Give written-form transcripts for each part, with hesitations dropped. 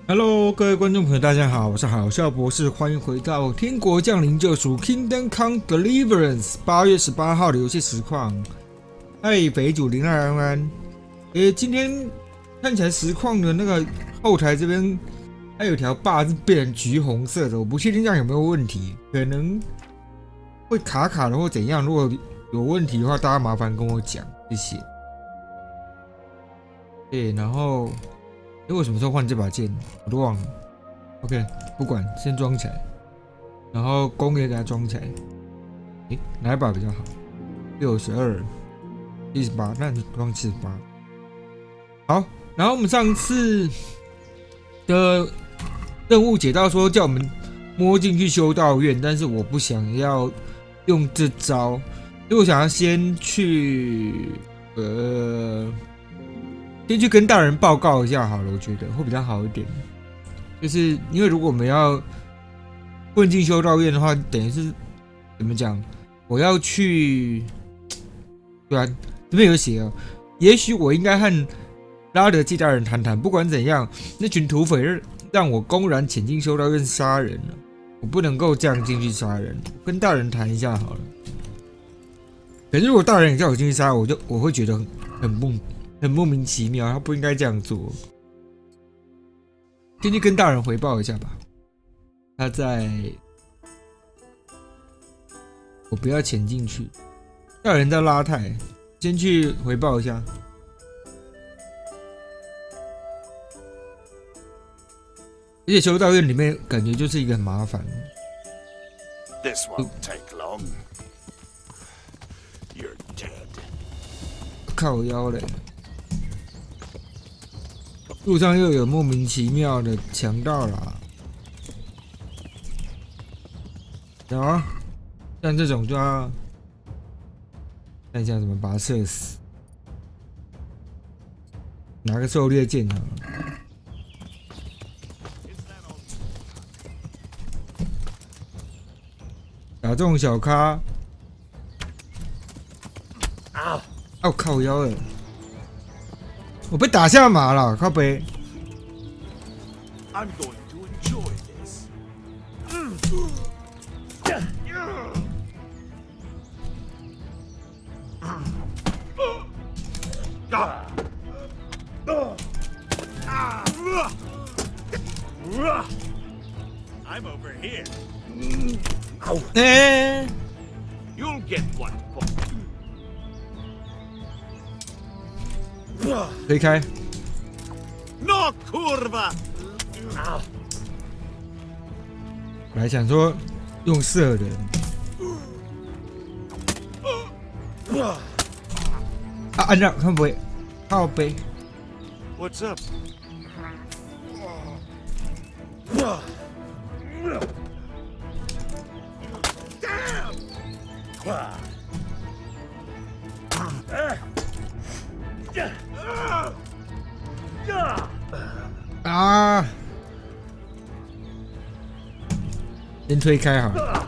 Hello， 各位观众朋友，大家好，我是好笑博士，欢迎回到《天国降临救赎 Kingdom Come Deliverance》8月18号的游戏实况。嗨，北主零安安。今天看起来实况的那个后台这边还有条坝是变成橘红色的，我不确定这样有没有问题，可能会卡卡的或怎样。如果有问题的话，大家麻烦跟我讲，谢谢。对，然后。我什么时候换这把剑？我都忘了。OK， 不管，先装起来，然后弓也给它装起来。哪一把比较好？62、78，那就装78。好，然后我们上次的任务解到说叫我们摸进去修道院，但是我不想要用这招，所以我想要先去先去跟大人报告一下好了，我觉得会比较好一点。就是因为如果我们要混进修道院的话，等于是怎么讲？我要去，对啊，这边有写哦。也许我应该和拉德基大人谈谈，不管怎样，那群土匪让我公然潜进修道院杀人了，我不能够这样进去杀人，跟大人谈一下好了。可是如果大人也叫我进去杀，我会觉得很莫名其妙，他不应该这样做。先去跟大人回报一下吧。他在，我不要潜进去。大人在拉太，先去回报一下。而且修道院里面感觉就是一个很麻烦。This won't take long. You're dead. 靠腰嘞！路上又有莫名其妙的强盗啦，有啊，像这种就要看一下怎么把他射死，拿个狩猎剑好了。打这种小咖，哦靠腰了！我被打下马了，靠北。I'm going to enjoy this. ，I'm over here. ，You'll get one. 推开。No curva. 本来想说用射的。按照看不会，靠背。What's up? Damn. 啊！先推开好了。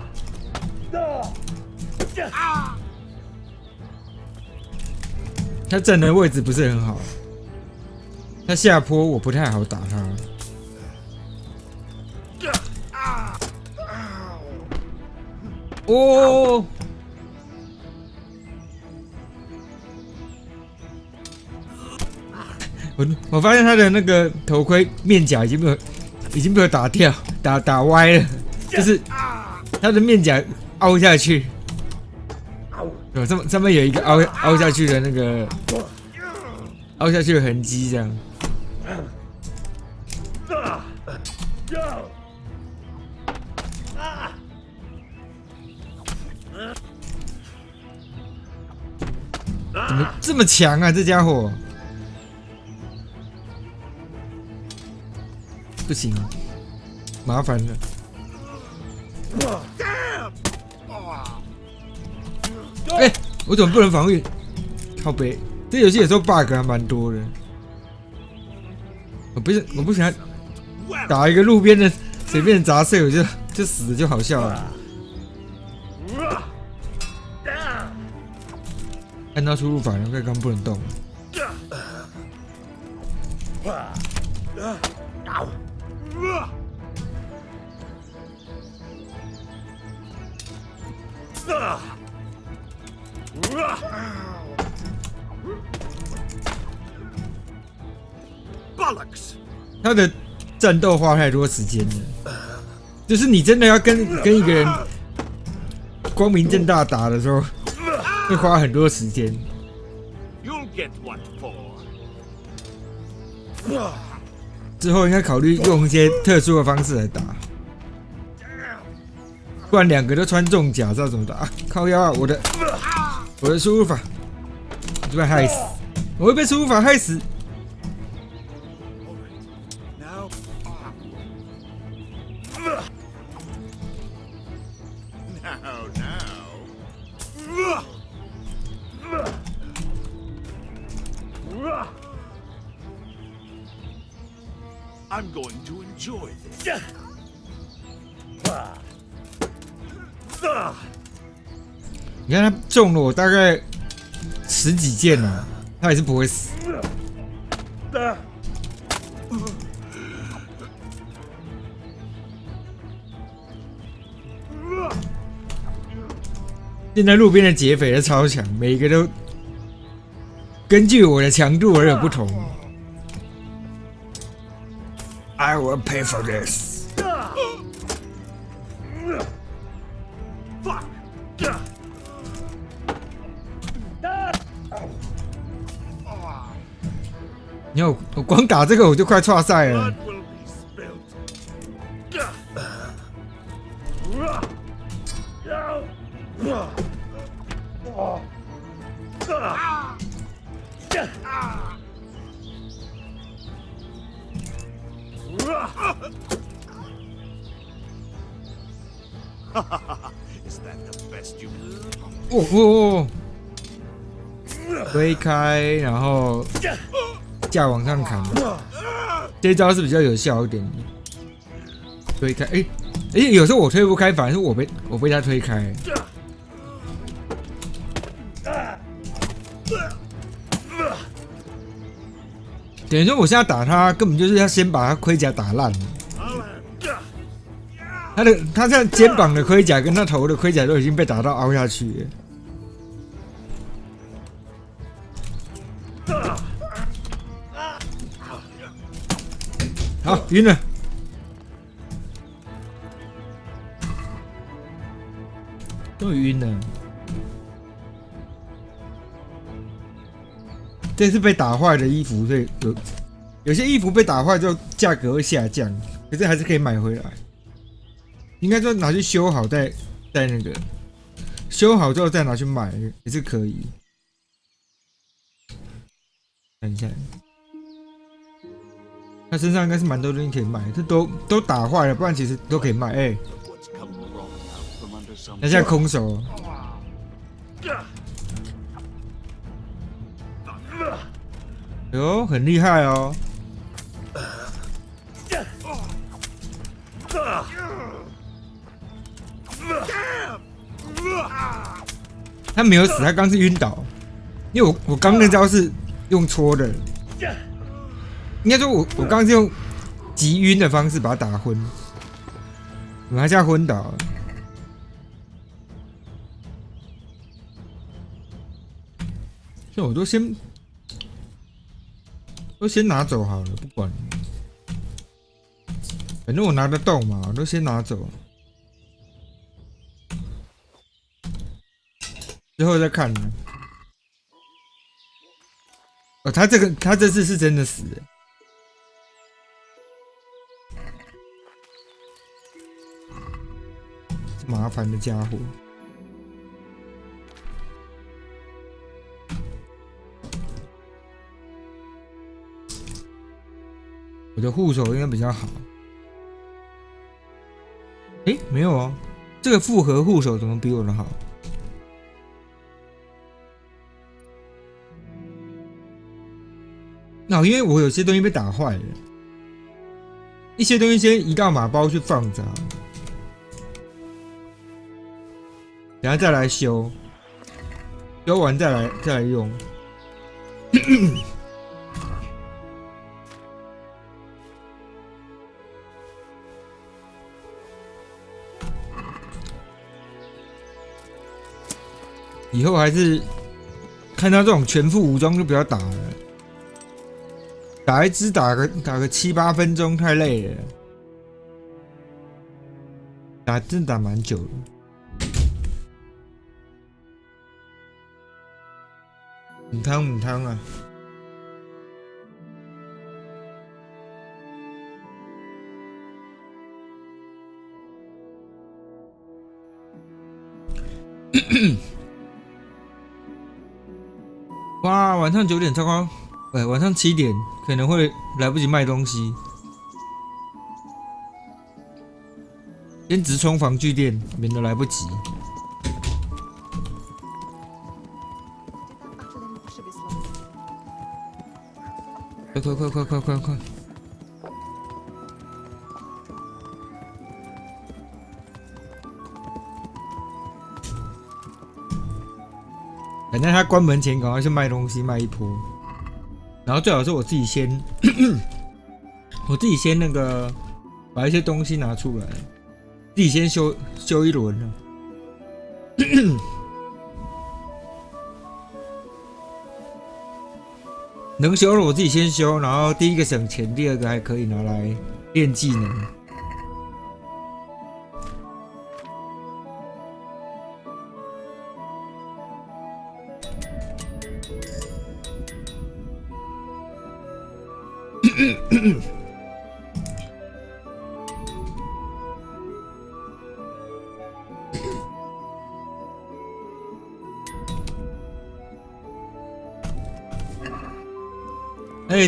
他站的位置不是很好，他下坡我不太好打他。哦！我发现他的那个头盔面甲已经被我打掉，打歪了，就是他的面甲凹下去，上面有一个凹下去的那个凹下去的痕迹，这样。怎么这么强啊，这家伙！不行，麻烦了。我怎么不能防御？靠北，这游戏有时候 bug 还蛮多的。我不想打一个路边的随便砸碎，我就死了就好笑了。按到输入法，然后刚不能动。Bollocks! 他的战斗花太多时间了，就是你真的要跟一个人光明正大打的时候，会花很多时间。You'll get what for. 之后应该考虑用一些特殊的方式来打，不然两个都穿重甲，知道怎么打？啊、靠腰啊！我的输入法，我就被害死，我会被输入法害死。Now. I'm going to enjoy this. 你看他中了我大概10几箭了，他还是不会死。现在路边的劫匪都超强，每一个都根据我的强度而有不同。I will pay for this. Fuck! 你看我光打这个我就快挫赛了。 Blood will be spilled. Is that the best you can? 推开，然后架往上砍，这一招是比较有效一点。推开，有时候我推不开，反而是我被他推开。等于说我现在打他，根本就是要先把他盔甲打烂。他这样肩膀的盔甲跟他头的盔甲都已经被打到凹下去了。好，晕了。终于晕了。这是被打坏的衣服，所以有些衣服被打坏之后价格会下降，可是还是可以买回来。应该说拿去修好再那个，修好之后再拿去卖也是可以。看一下。他身上应该是蛮多东西可以卖，这都打坏了，不然其实都可以卖。那现在空手，哟，很厉害哦。他没有死，他刚是晕倒，因为我刚那招是用戳的。应该说我刚是用击晕的方式把他打昏，我还是要昏倒了。所以我都先拿走好了，不管，反正我拿得动嘛，我都先拿走，之后再看呢。哦，他这次是真的死了。麻烦的家伙，我的护手应该比较好。没有哦，这个复合护手怎么比我的好？那因为我有些东西被打坏了，一些东西先移到马包去放着。等下再来修，修完再来用。以后还是看到这种全副武装就不要打了，打一只打个7、8分钟太累了，真的打蛮久的。母汤啊！哇，晚上9点，糟糕！晚上7点可能会来不及卖东西，先直冲防具店，免得来不及。快！反正他关门前赶快去卖东西，卖一波。然后最好是我自己先，那个把一些东西拿出来，自己先修一轮了。能修的我自己先修，然后第一个省钱，第二个还可以拿来练技能。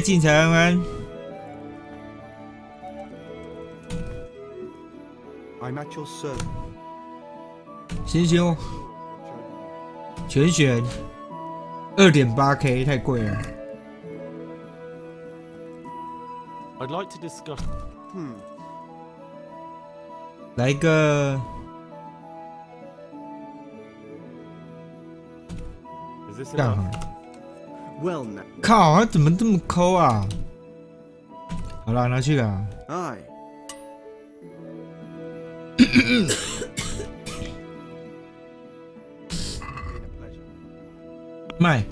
进财安安。I'm at your service. 先修，全选 2.8K 太贵了。I'd like to discuss. 来一个。这样好了。Well now. 靠，他怎么这么抠啊？好啦，拿去啦。Aye. 卖。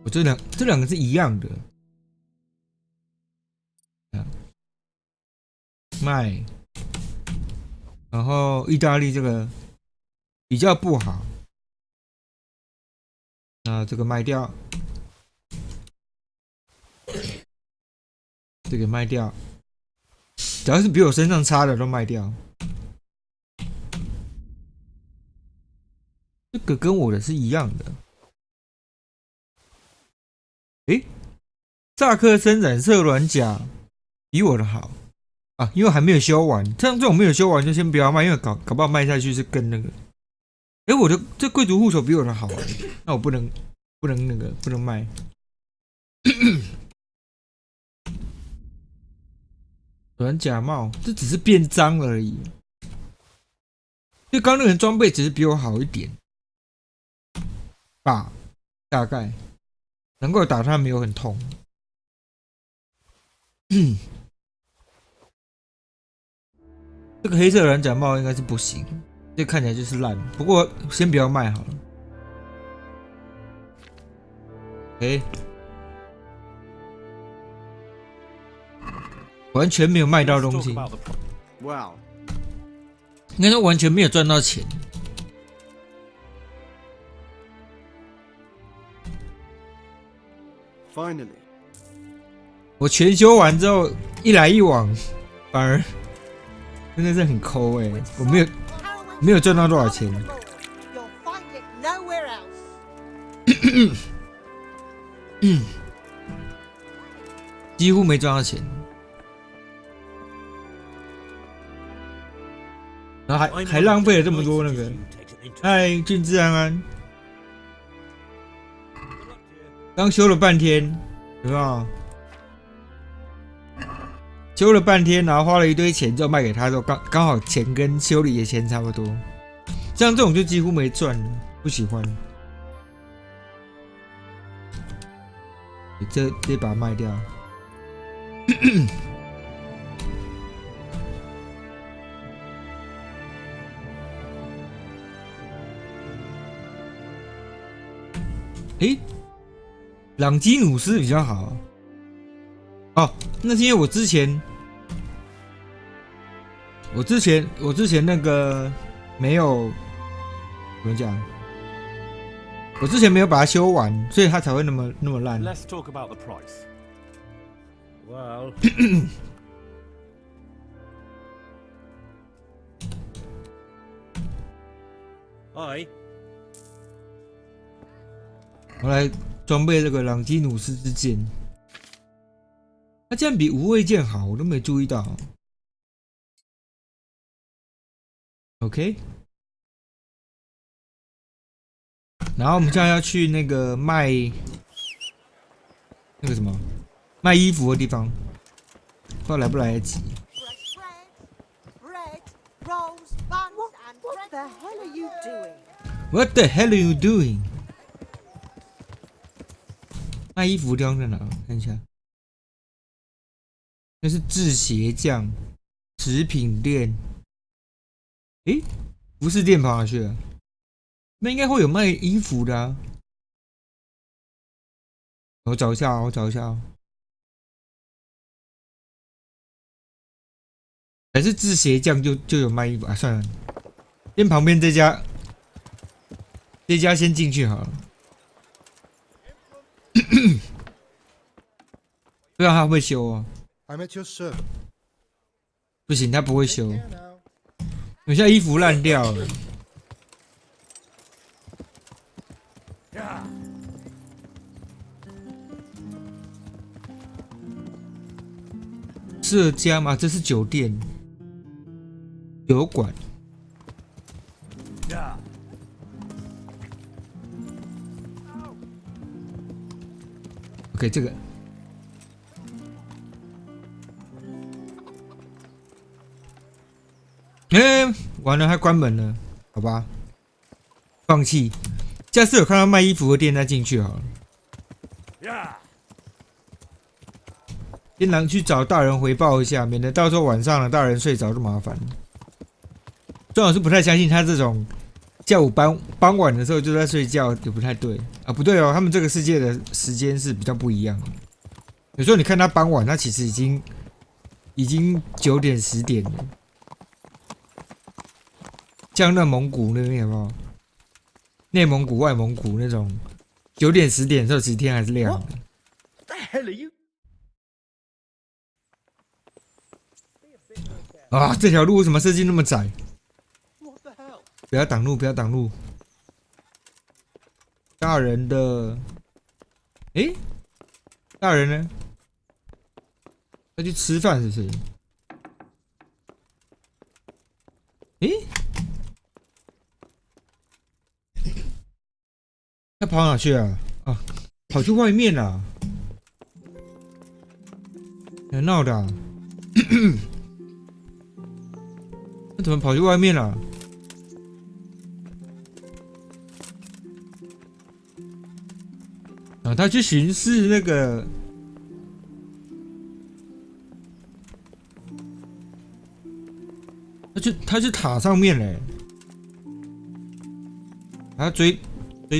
我这两个是一样的。卖。然后意大利这个比较不好。那这个卖掉，这个卖掉，只要是比我身上差的都卖掉。这个跟我的是一样的。萨克森染色软甲比我的好啊，因为还没有修完。像这种没有修完就先不要卖，因为搞不好卖下去是更那个。我的这贵族护手比我的好，那我不能卖。软甲帽，这只是变脏而已。就刚那个人装备只是比我好一点吧，大概。难怪打他没有很痛。这个黑色软甲帽应该是不行。这看起来就是烂，不过先不要卖好了。完全没有卖到东西，应该说完全没有赚到钱。Finally， 我全修完之后一来一往，反而真的是很抠我没有赚到多少钱。几乎没赚到钱，然后还浪费了这么多那个。嗨，俊之安安，刚修了半天，有没有？修了半天，然后花了一堆钱，之后卖给他之后，刚好钱跟修理的钱差不多。像这种就几乎没赚了，不喜欢。这把卖掉。诶，朗基努斯比较好。哦，那是因为我之前那个没有怎么讲，我之前没有把它修完，所以它才会那么烂。Let's talk about the price. Well. Hi. 我来装备这个朗基努斯之剑，它竟然比无畏剑好，我都没注意到。OK， 然后我们现在要去那个卖那个什么卖衣服的地方，不知道来不来得及。What the hell are you doing？ 卖衣服的地方在哪？看一下，那是制鞋匠食品店。诶，服饰店跑哪去了？那应该会有卖衣服的啊。我找一下哦，我找一下哦。还是制鞋匠就有卖衣服啊？算了，先旁边这家先进去好了。不知道他会不会修啊？ I'm at your service. 不行，他不会修。有些衣服烂掉了。社家吗？这是酒店、酒馆。OK， 这个。完了，他关门了，好吧，放弃。下次有看到卖衣服的店再进去好了。先去找大人回报一下，免得到时候晚上了大人睡着就麻烦。最好是不太相信他这种下午傍晚的时候就在睡觉，也不太对啊，不对哦，他们这个世界的时间是比较不一样的。有时候你看他傍晚，他其实已经9点10点了。像那蒙古那边有没有？内蒙古、外蒙古那种9点10点的时候，其实天还是亮的。The hell are you? 啊，这条路为什么设计那么窄？ What the hell? 不要挡路，不要挡路！大人的，诶，大人呢？要去吃饭是不是？诶？他跑哪去啊？啊，跑去外面了。很闹的、啊。那怎么跑去外面了？啊，他去巡视那个。他去塔上面嘞。他追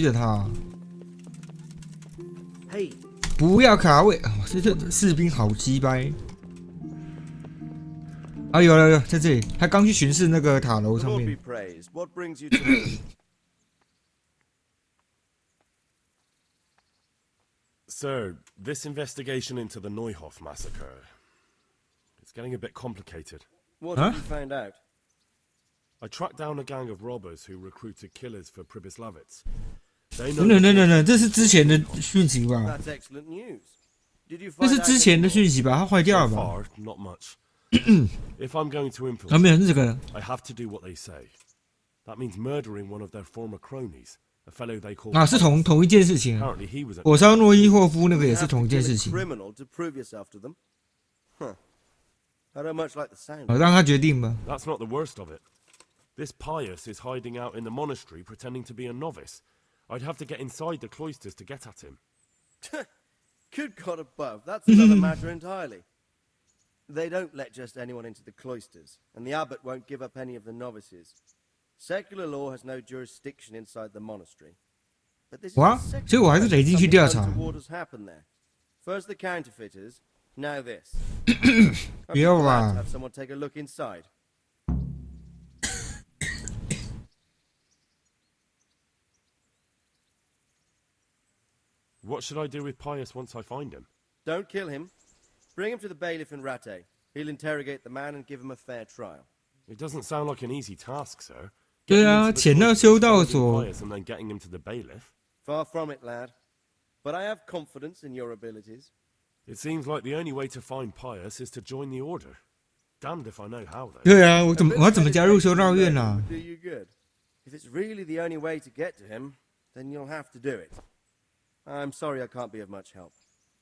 着他，Hey, 不要卡位！哦、这士兵好鸡掰！啊，有，在这里，他刚去巡视那个塔楼 The 上 Lord be 面。 praised. What brings you to me? Sir, this investigation into the Neuhof massacre. It's getting a bit complicated. What Huh? have you found out? I tracked down a gang of robbers who recruited killers for Pribyslavitz. They 等 know 等，这是之前的讯息吧？ That's excellent news. Did you 这 find 是 out 之前 any 的 more? 讯息吧？它坏掉 so 了吧？ far, not much. If I'm going to 啊， infiltrate, 没有，是这个。 I have to do what they say. That means murdering one of their former cronies, a fellow they call 啊，是同一件事情啊。 Apparently he was at 火烧诺伊霍夫那个 You 也是 have 同 to 一件 kill 事 a 情。 criminal to prove yourself to them. Huh. I don't much like the sound. 好，让他决定吧。 That's not the worst of it. This pious is hiding out in the monastery pretending to be a novice. I'd have to get inside the cloisters to get at him. Good God above, that's another matter entirely. They don't let just anyone into the cloisters, and the abbot won't give up any of the novices. Secular law has no jurisdiction inside the monastery. But this is 哇 the，second 所以我还是得进去 time 调查。 something untoward has happened there. First the counterfeiters, now this. 不要 I'd be glad to 吧 have someone take a look inside. What should I do with Pius once I find him? Don't kill him. Bring him to the bailiff in Ratte. He'll interrogate the man and give him a fair trial. It doesn't sound like an easy task, sir. 对 Getting 啊， into the 潜到 cloisters, 修道 finding 所， Pius, and then getting him to the bailiff. Far from it, lad. But I have confidence in your abilities. It seems like the only way to find Pius is to join the order. Damned if I know how, though. 对啊，我 A bit 要 of 怎么加入修 meditation 道院 alone 啊？ would do you good. If it's really the only way to get to him, then you'll have to do it. I'm sorry I can't be of much help.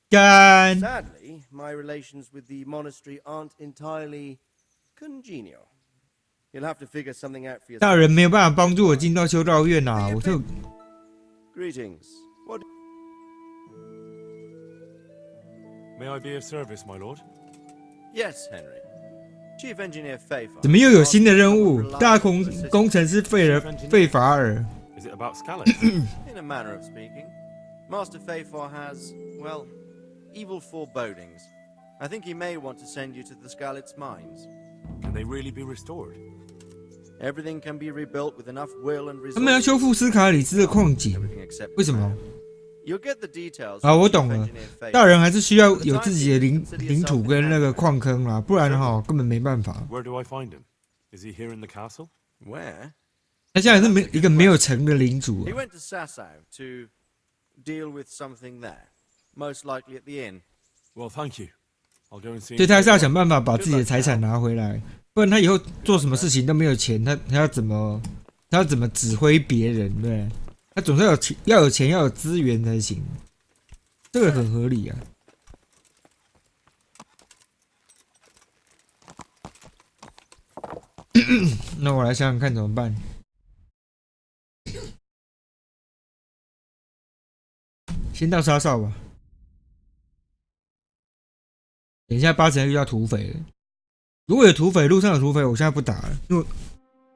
干， Sadly, my relations with the monastery aren't entirely congenial. You'll have to figure something out for 大 yourself. 人没有办法帮助我进到修道院啊！我就 Greetings. What? May I be of service, my lord? Yes, Henry. Chief Engineer Fayfar. 怎么又有新的任务？大工程师费法尔， Is it about Scallops? In a manner of speaking, Master Fayfar has, well, evil forebodings. I think he may want to send you to the Skalitz mines. Can they really be restored? Everything can be rebuilt with enough will and 他们要 resources. 修复斯卡里斯的矿井， Everything except 为什么？ You'll get the details. 啊， from 我 Chief 懂了， Engineer Fayfar. 大人还是需要有自己的领土跟那个矿坑啦，不然的话根本没办法。 Where do I find him? Is he here in the castle? Where? 他现在是一个没有城的领主 He 啊， went to Sasau to deal with something there. Most likely at the inn. Well, thank you. I'll go and see 所以 him. 他还是要想办法把自己的财产拿回来，不然他以后做什么事情都没有钱，他要怎么指挥别人？对不对，他总是要有钱，要有资源才行，这个很合理啊。那我来想想看怎么办。先到沙哨吧。等一下8成遇到土匪了。如果有土匪，路上有土匪，我现在不打了，因为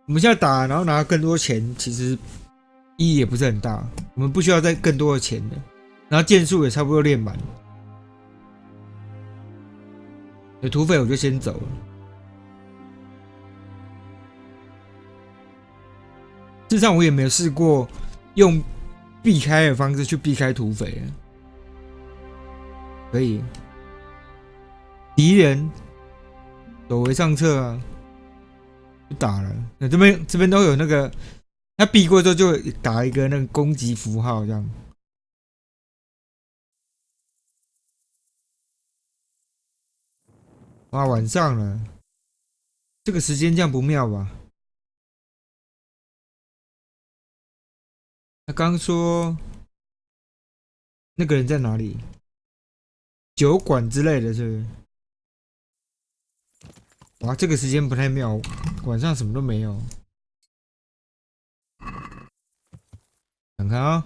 我们现在打，然后拿更多钱，其实意义也不是很大。我们不需要再更多的钱了，然后剑术也差不多练满。有土匪我就先走了。事实上，我也没有试过用避开的方式去避开土匪。可以，敌人走为上策啊，就打了。那这边都有那个，他避过之后就打一个那个攻击符号，这样。哇，晚上了，这个时间这样不妙吧？他刚说那个人在哪里？酒馆之类的，是不是？哇，这个时间不太妙，晚上什么都没有。看看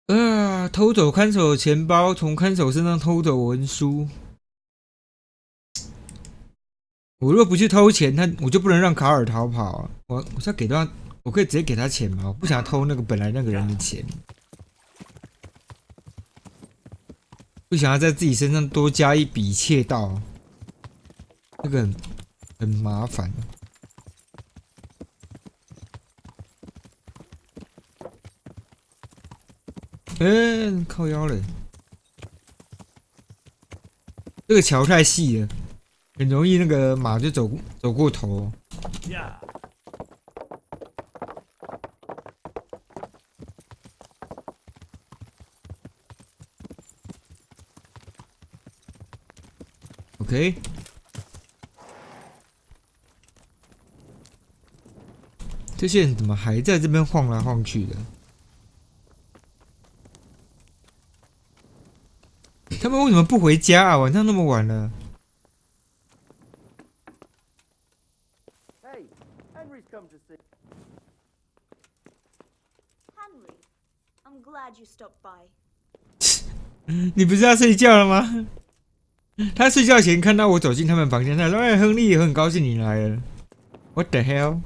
啊、偷走看守的钱包，从看守身上偷走文书。我如果不去偷钱，我就不能让卡尔逃跑啊！我是要给他，我可以直接给他钱吗？我不想偷那个本来那个人的钱，不想要在自己身上多加一笔窃盗，那个很麻烦。靠腰了，这个桥太细了。很容易那个马就走过头。OK， 这些人怎么还在这边晃来晃去的？他们为什么不回家啊？晚上那么晚了。Henry's come to see. Henry, I'm glad you stopped by. 你不是要睡觉了吗？他睡觉前看到我走进他们房间，他说：“哎，亨利，很高兴你来了。” What the hell？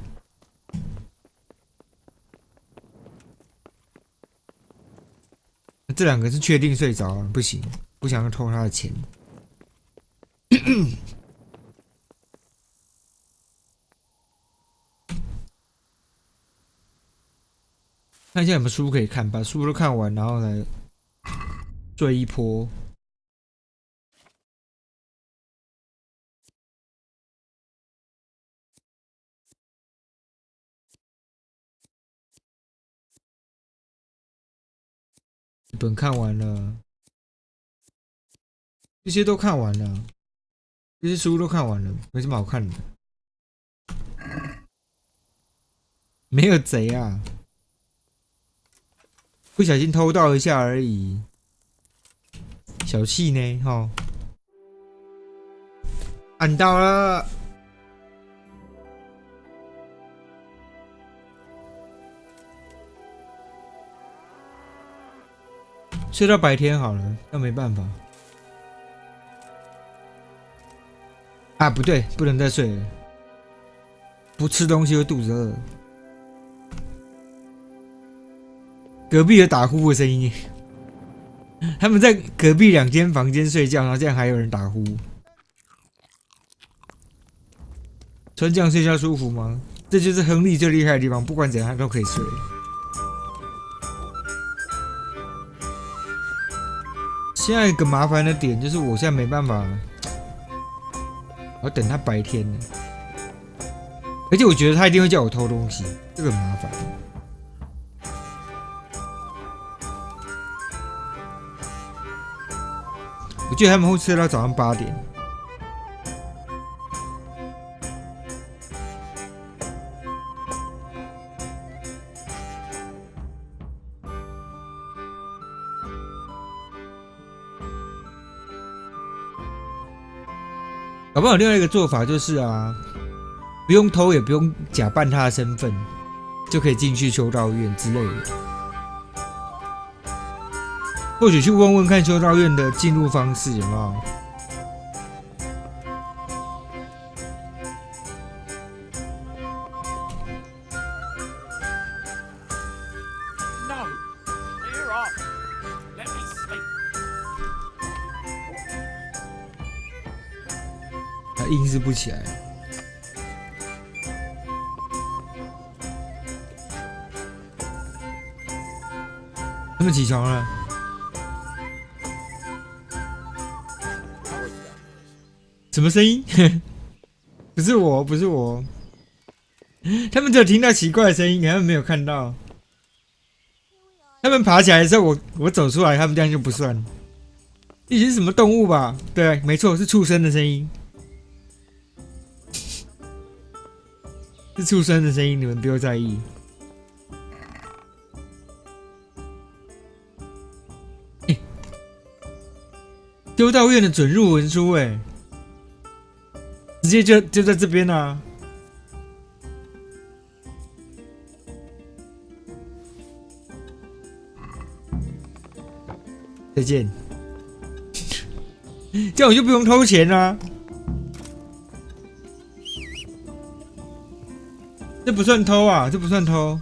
这两个是确定睡着啊，不行，不想要偷他的钱。看一下有没有书可以看，把书都看完，然后来睡一波。本看完了，这些都看完了，这些书都看完了，没什么好看的。没有贼啊，不小心偷盗一下而已，小气呢，哈。按到了。睡到白天好了，那没办法。啊，不对，不能再睡了。不吃东西会肚子饿。隔壁有打呼的声音，他们在隔壁2间房间睡觉，然后这样还有人打呼。穿这样睡觉舒服吗？这就是亨利最厉害的地方，不管怎样他都可以睡。现在有个麻烦的点就是，我现在没办法，我要等他白天呢。而且我觉得他一定会叫我偷东西，这个很麻烦。我觉得他们会睡到早上8点。搞不好有另外一个做法就是啊，不用偷也不用假扮他的身份，就可以进去修道院之类的。或许去问问看修道院的进入方式有没有？他硬是不起来。他们起床了。什么声音？不是我，不是我。他们只有听到奇怪的声音，他们没有看到。他们爬起来的时候，我走出来，他们这样就不算。一起是什么动物吧？对，没错，是畜生的声音。是畜生的声音，你们不用在意。修道院的准入文书，直接就在这边啊！再见。这样我就不用偷钱啦、这不算偷啊，这不算偷。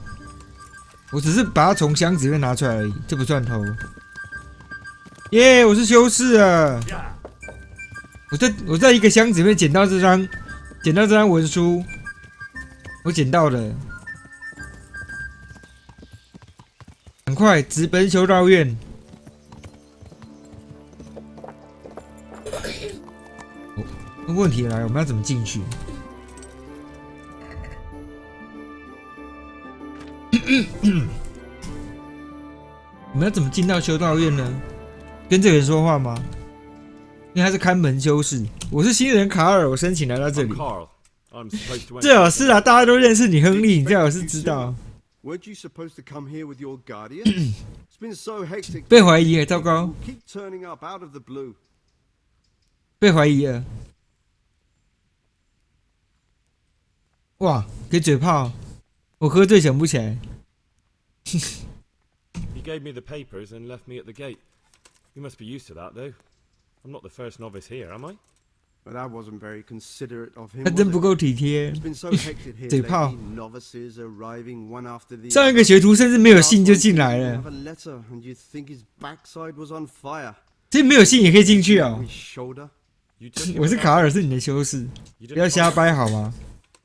我只是把它从箱子里面拿出来而已，这不算偷。耶、我是修士啊！我在一个箱子里面捡到这张文书，我捡到了。很快直奔修道院。问题来了，我们要怎么进去？我们要怎么进到修道院呢？跟这个人说话吗？因为他是看门修士。我是新人卡尔，我申请来到这里。最好是啊，大家都认识你，亨利，你最好是知道。Weren't you supposed to come here with your guardian? It's been so hectic. 被怀疑了，糟糕！ Keep turning up out of the blue. 被怀疑了。哇，给嘴炮！我喝醉想不起来。He gave me the papers and left me at the gate. You must be used to that, though. I'm not the first novice here, am I? But that wasn't very considerate of him. 他真 Was 不 it? 够体贴。 It's been so hectic here 嘴炮。 lately, novices arriving one after the 上一 other. 个学徒甚至没有信 Last 就 one 进 came 来 to 了， have a letter, and you'd think his backside was on fire. 所以没有信也可以进去哦 His。shoulder. You took him 我是 without- 卡尔，是你的修士， You 不要 didn't 瞎 find- 掰好吗？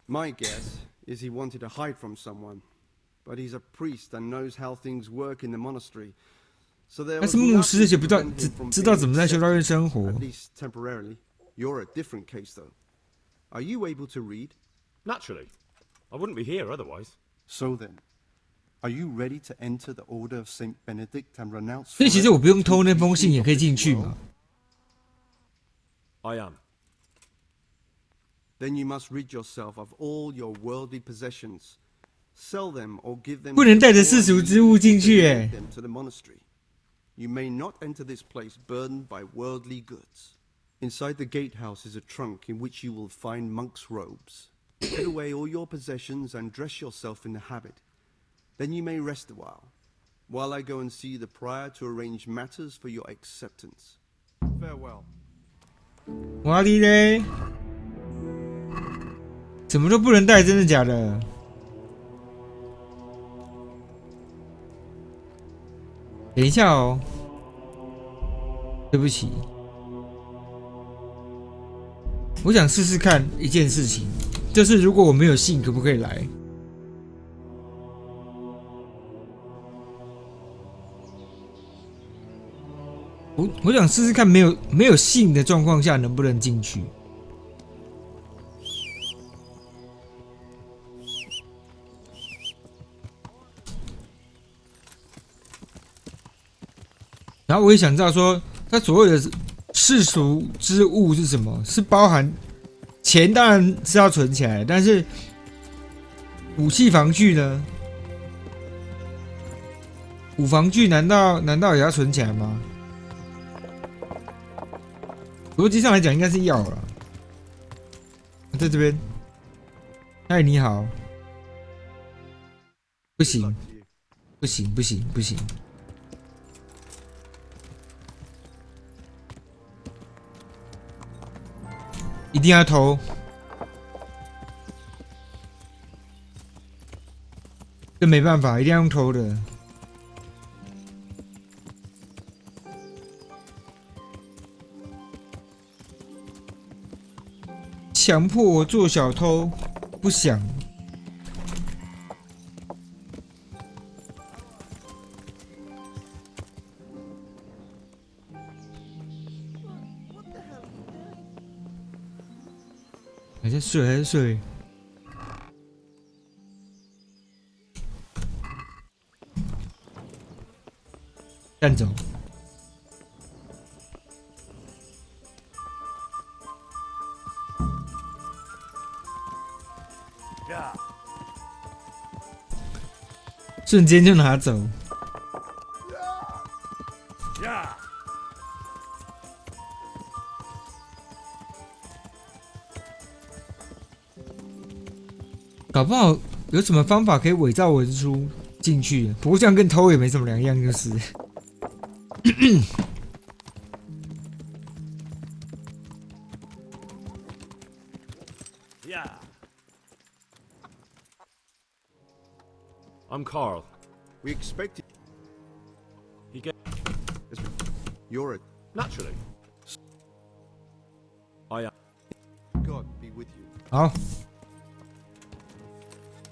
My guess is he wanted to hide from someone, but he's a priest and knows how things work in the monastery. So there 他 was 是牧师，而 nothing 且 to 不知道 prevent 知 him from 知道 being 怎么在修道 accepted, 院生活 at。least temporarily. You're a different case, though. Are you able to read? Naturally. I wouldn't be here otherwise. So then, are you ready to enter the order of Saint Benedict and renounce? 所以其实 forever 我不用 the 偷那封 teachings 信也 of 可以 this 进去 world? 嘛。 I am. Then you must rid yourself of all your worldly possessions. Sell them or give them 不能带着 to the 世俗 poor 之物进 and 去 donate 耶。 them to the monastery. You may not enter this place burdened by worldly goods. Inside the gatehouse is a trunk in which you will find monk's robes. Put away all your possessions and dress yourself in the habit. Then you may rest a while I go and see the prior to arrange matters for your acceptance. Farewell. 哇哩嘞，什么都不能带，真的假的？等一下哦，对不起，我想试试看一件事情，就是如果我没有信，可不可以来？我想试试看，没有信的状况下能不能进去。然后我也想知道说，它所谓的世俗之物是什么？是包含钱，当然是要存起来，但是武器防具呢？武防具难道也要存起来吗？逻辑上来讲，应该是要了。在这边，嗨，你好。不行，不行，不行，不行。一定要偷。这没办法，一定要用偷的。强迫我做小偷，不想。还在睡，还在睡。干走。瞬间就拿走。搞不好有什么方法可以伪造文书进去，不过这样跟偷也没什么两样，就是。Yeah. I'm Carl. We expected. He get You're a naturally. I am. God be with you. 好，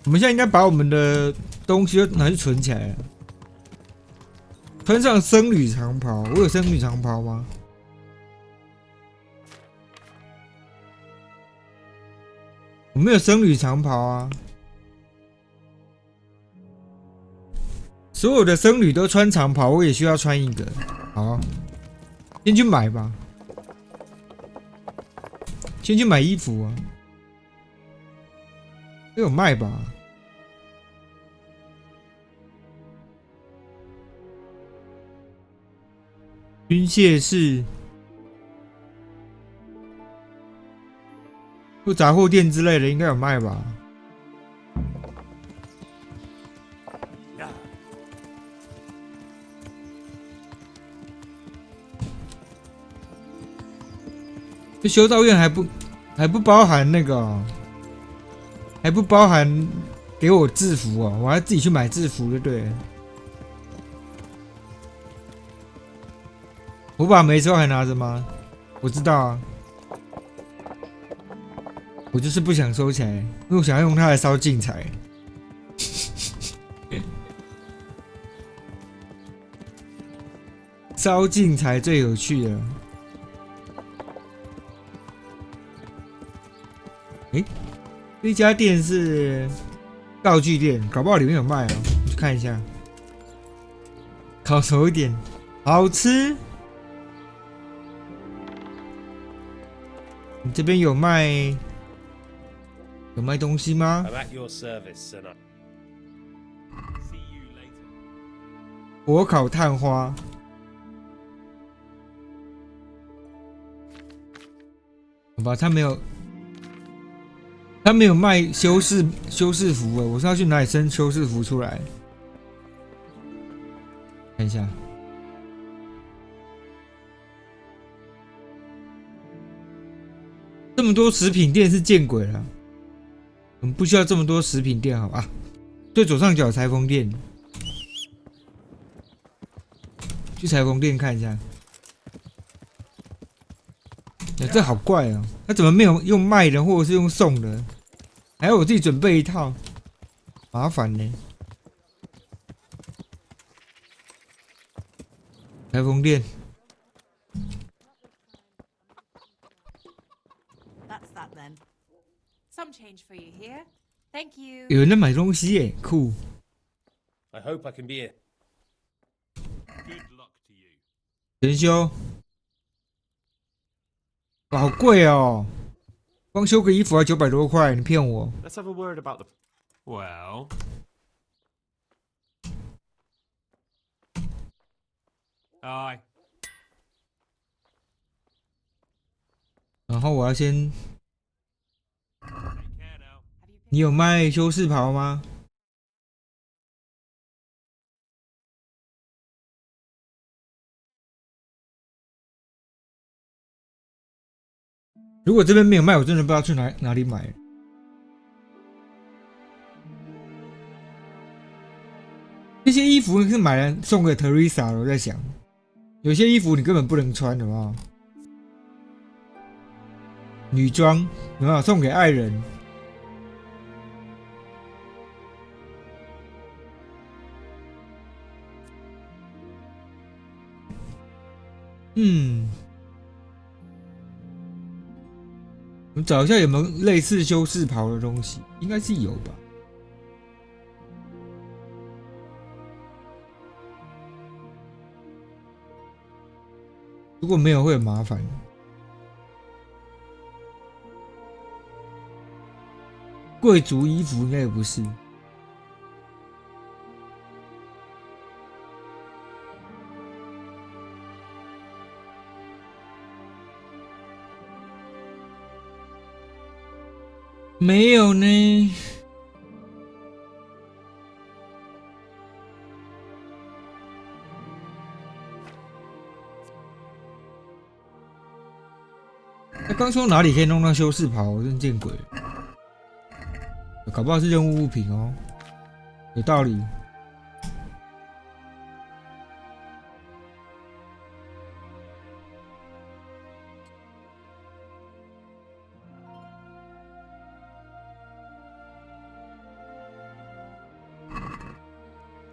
我们现在应该把我们的东西都拿去存起来了。穿上僧侣长袍，我有僧侣长袍吗？我没有僧侣长袍啊。所有的僧侣都穿长袍，我也需要穿一个。好，先去买吧。先去买衣服啊。都有卖吧？军械室、或杂货店之类的，应该有卖吧？这修道院还不包含那个、哦，还不包含给我制服哦，我还自己去买制服就对了。我把没收还拿着吗？我知道啊，我就是不想收起来，因为我想要用它来烧净财。烧净财最有趣了。这家店是道具店，搞不好里面有卖哦，你去看一下。烤熟一点，好吃。你这边有卖东西吗？ I'm at your service, sir. See you later. 火烤炭花。好吧，他没有卖修士服诶，我是要去哪里生修士服出来？看一下，这么多食品店是见鬼了！我们不需要这么多食品店，好吧？最左上角裁缝店，去裁缝店看一下。这好怪哦，他怎么没有用卖的，或者是用送的？还要我自己准备一套，麻烦呢。裁缝店， That's that then. Some change for you here. Thank you. 有人在买东西耶，酷！ I hope I can be it. Good luck to you. 全修，哇，好贵哦！光修个衣服要900多块，你骗我？ Let's have a word about the. Well. Aye. 然后我要先， Take care now. 你有卖修士袍吗？如果这边没有卖，我真的不知道去哪里买。这些衣服是买来送给 Teresa 的，我在想，有些衣服你根本不能穿，好不好？女装有没有送给爱人？我们找一下有没有类似修士袍的东西，应该是有吧。如果没有会很麻烦。贵族衣服应该也不是。没有呢。他刚说哪里可以弄到修士袍，我真见鬼了。搞不好是任务物品哦，有道理。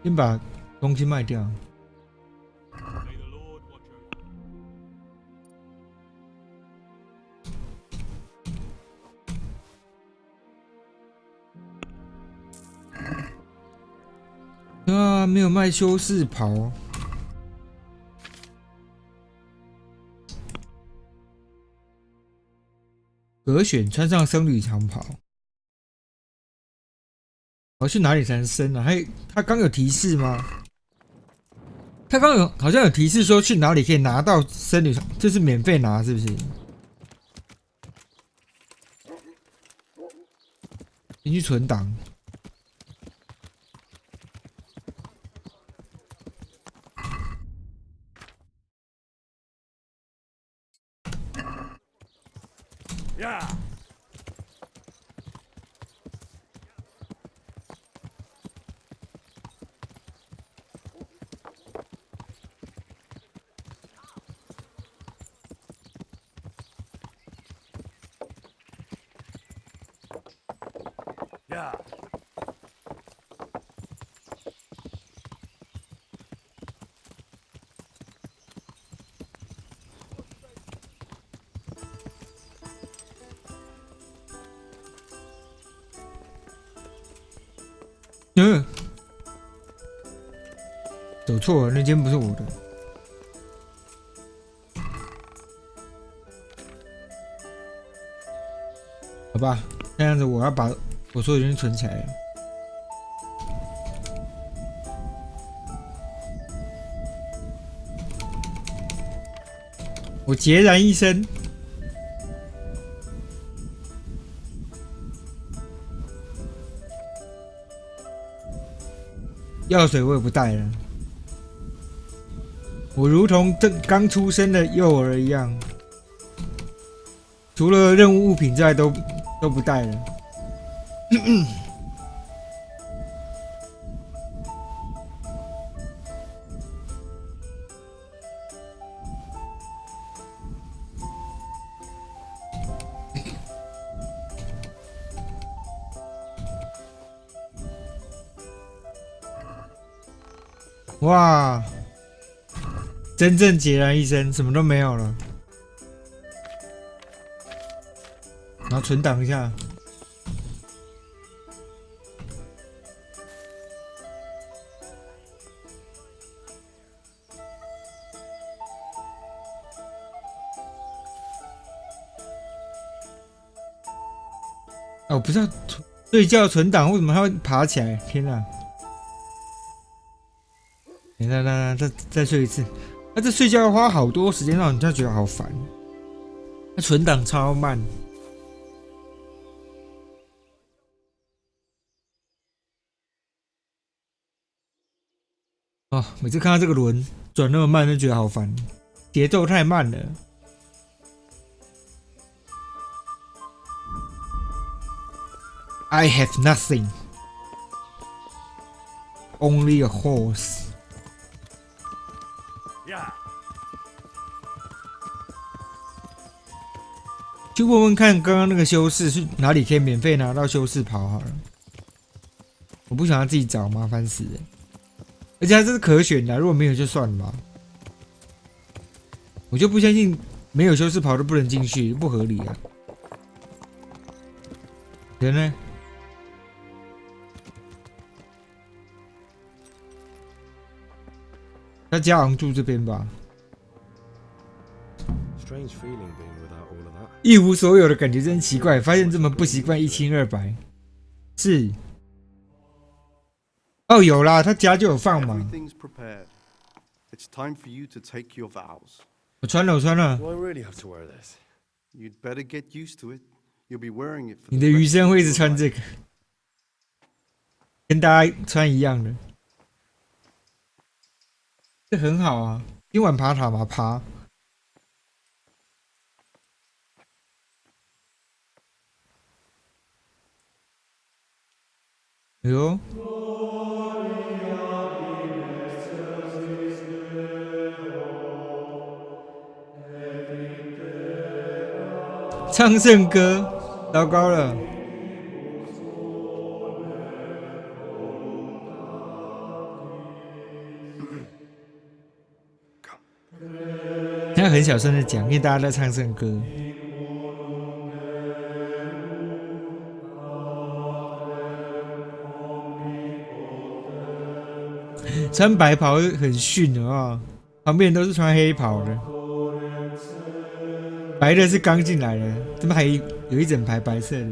先把东西卖掉。May the Lord watch over. 啊，没有卖修士袍。可选穿上僧侣长袍。我去哪里才能升啊？他刚有提示吗？他刚好像有提示说去哪里可以拿到僧侣长，这是免费拿是不是？先去存档。Yeah. 走错了，那间不是我的。好吧，那样子我要把我所有东西存起来了。我孑然一身。药水我也不带了，我如同刚出生的幼儿一样，除了任务物品之外都不带了。哇！真正孑然一身，什么都没有了。然后存档一下。哦，不是要睡觉存档，为什么他会爬起来？天哪！再睡一次。他这睡觉要花好多时间，让人家觉得好烦。他存档超慢。哦，每次看到这个轮转那么慢，就觉得好烦，节奏太慢了。I have nothing, only a horse. 去问问看，刚刚那个修士是哪里可以免费拿到修士袍好了。我不想要自己找，麻烦死了。而且它这是可选的，如果没有就算了吧。我就不相信没有修士袍都不能进去，不合理啊。人呢？他家好像住这边吧。一无所有的感觉真奇怪，发现这么不习惯一清二白。是。哦，有啦，他家就有放嘛。我穿了，我穿了。你的余生会一直穿这个，跟大家穿一样的。这很好啊，今晚爬塔嘛，爬。哎呦！唱圣歌，糟糕了！他很小声的讲，因为大家在唱圣歌。穿白袍很逊的啊，旁边都是穿黑袍的，白的是刚进来的，这边还有一整排白色的。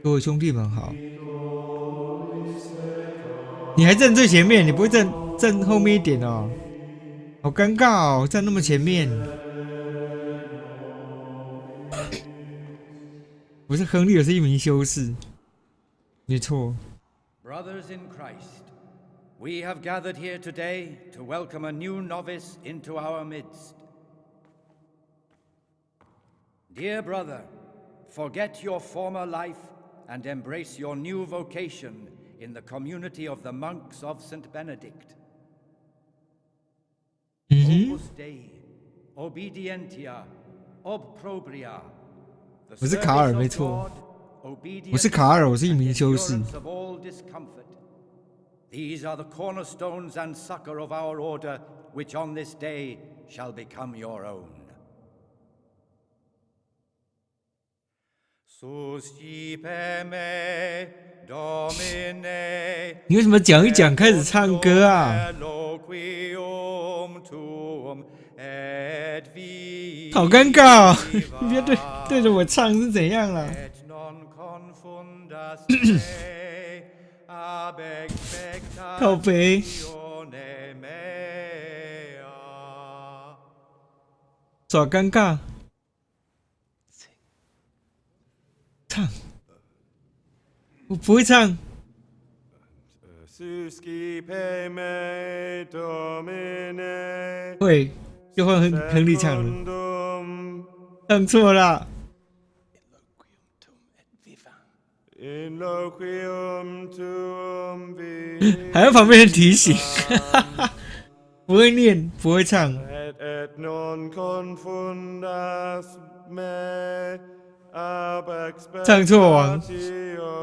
各位兄弟们好，你还站最前面，你不会站后面一点哦？好尴尬哦，站那么前面。不是亨利，我是一名修士，没错。Brothers in Christ, We have gathered here today to welcome a new novice into our midst. Dear brother, forget your former life and embrace your new vocation in the community of the monks of St. Benedict. Opus Dei, obedientia, obprobria. 我是卡尔，没错。我是卡尔，我是一名修士。These are the cornerstones and succor of our order, which on this day shall become your own. Suscipe me, Domine. 你为什么讲一讲开始唱歌啊？好尴尬哦！你别对着我唱是怎样啦？靠北，耍尴尬，唱，我不会唱。会，就换亨利唱了，唱错了。还要旁边人提醒，不会念，不会唱。唱错王，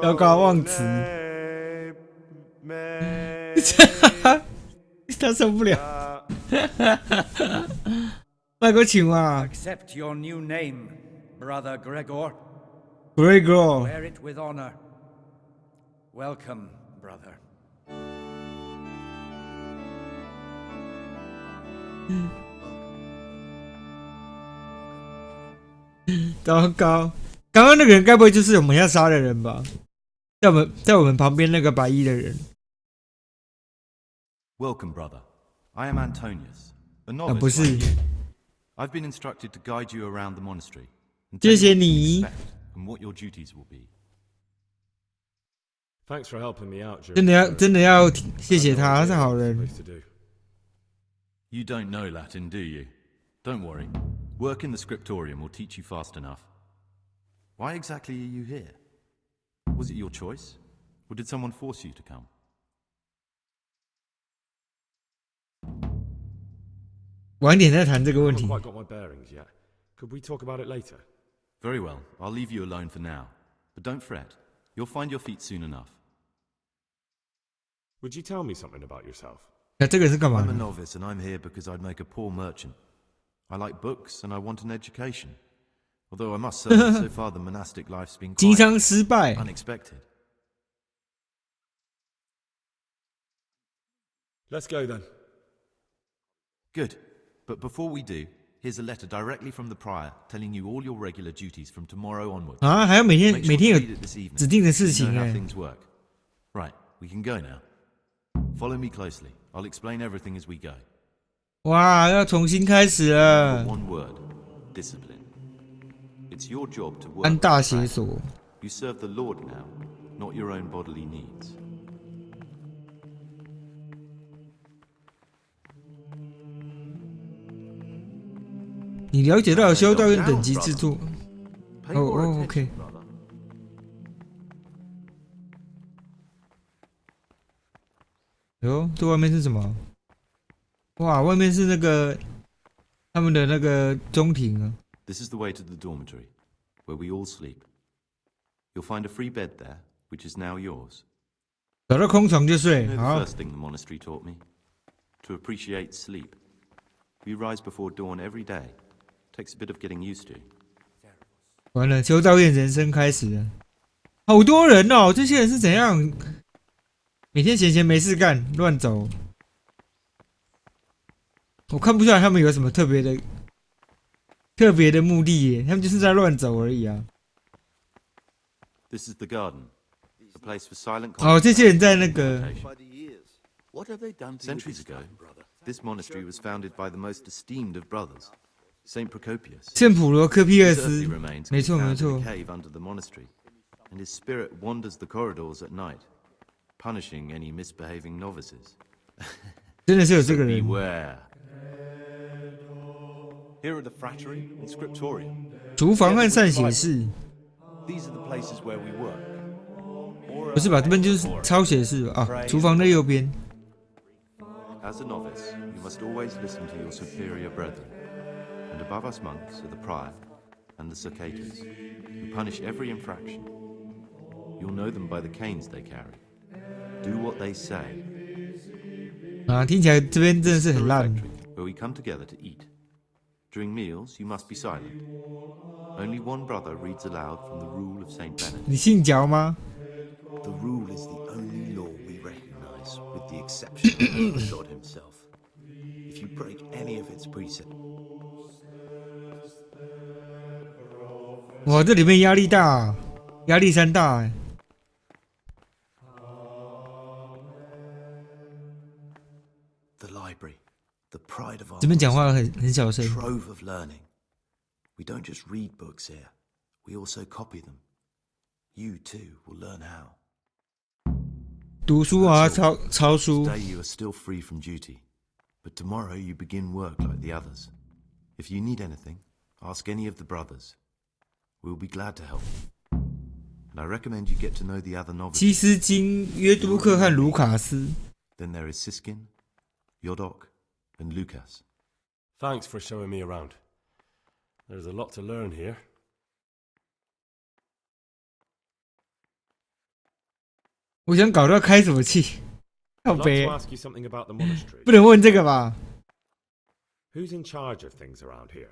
糟糕，忘词。他受不了。卖个请啊 Accept your new name, brother Gregor. Gregor. Wear it with honor. Welcome, brother. 糟糕，刚刚那个人该不会就是我们要杀的人吧？在我们旁边那个白衣的人。Welcome, brother. I am Antonius, a novice 不是。like you. I've been instructed to guide you around the monastery and 谢 tell 谢 you what to 你。 expect and what your duties will be. Thanks for helping me out, Joe. 真的要谢谢他，他是好人。 You don't know Latin, do you? Don't worry. Work in the scriptorium will teach you fast enough. Why exactly are you here? Was it your choice? Or did someone force you to come? 晚点再谈这个问 I 题。 haven't quite got my bearings yet. Could we talk about it later? Very well. I'll leave you alone for now. But don't fret. You'll find your feet soon enough. Would you tell me something about yourself? 那这个是干嘛 I'm a 的？ novice and I'm here because I'd make a poor merchant. I like books and I want an education. Although I must say, so far the monastic life's been 经 quite 商失败。 unexpected. Let's go then. Good. But before we do, here's a letter directly from the prior telling you all your regular duties from tomorrow onward. 啊，还要每 Make 天 sure 有 to read it this evening. 指定的 so 事 you 情 know how 哎。 things work. Right, we can go now. Follow me closely. I'll explain everything as we go. 哇，要重新开始了。 One word: discipline. It's your job to work. 安大 with 写 pride. 所。 You serve the Lord now, not your own bodily needs. 你了解到修道院等级制度。 Pay 哦 more 哦 attention, ，OK。 brother. 哟，这外面是什么？哇，外面是那个他们的那个中庭啊。 This is the way to the dormitory, where we all sleep. You'll find a free bed there, which is now yours. 找到空床就睡。 You know 好 the，first thing the monastery taught me? To appreciate sleep. We rise before dawn every day. Takes a bit of getting used to. 完了，修道院人生开始了。好多人哦，这些人是怎样？每天闲没事干，乱走。我看不出来他们有什么特别的目的耶，他们就是在乱走而已啊。 This is the garden, a place for silent 哦，这些人在那个 By the years. What have they done to you Centuries this ago, time, brother? this monastery was founded by the most esteemed of brothers, Saint Procopius. 圣普罗科皮厄 His 斯 earthly，remains 没 can be 错没 found in 错 a。cave under the monastery, and his spirit wanders the corridors at night, punishing any misbehaving novices. 真的是有这个 So 人。 beware. Here are the frattery and scriptorium. 厨房和善写室， These are the places where we work. Or, 不是吧？这边就是抄写室吧？啊，厨房的右边。 As a novice, you must always listen to your superior brethren. And above us monks are the prior and the cicadas, who punish every infraction. You'll know them by the canes they carry. Do what they say. 啊，听起来这边真的是很烂。 Where we come together to eat. During meals, you must be silent. Only one brother reads aloud from the rule of Saint Benedict. 你信教吗？ The rule is the only law we recognize, with the exception of God himself. If you break any of its precepts, 哇，这里面压力大，压力山大哎。 the library, the pride of our 这边讲话很小声。 trove of learning. We don't just read books here, we also copy them. You too will learn how. 读书啊，抄书。 Today you are still free from duty, but tomorrow you begin work like the others. If you need anything, ask any of the brothers. We'll be glad to help. And I recommend you get to know the other 基 novices. 斯金、约都克和卢卡斯。 Then there is Siskin, Yodok, and Lukas. Thanks for showing me around. There's a lot to learn here. 我想搞到开什么气？靠 I'd like 北 to，ask you something about the monastery. 不能问这个吧？ Who's in charge of things around here?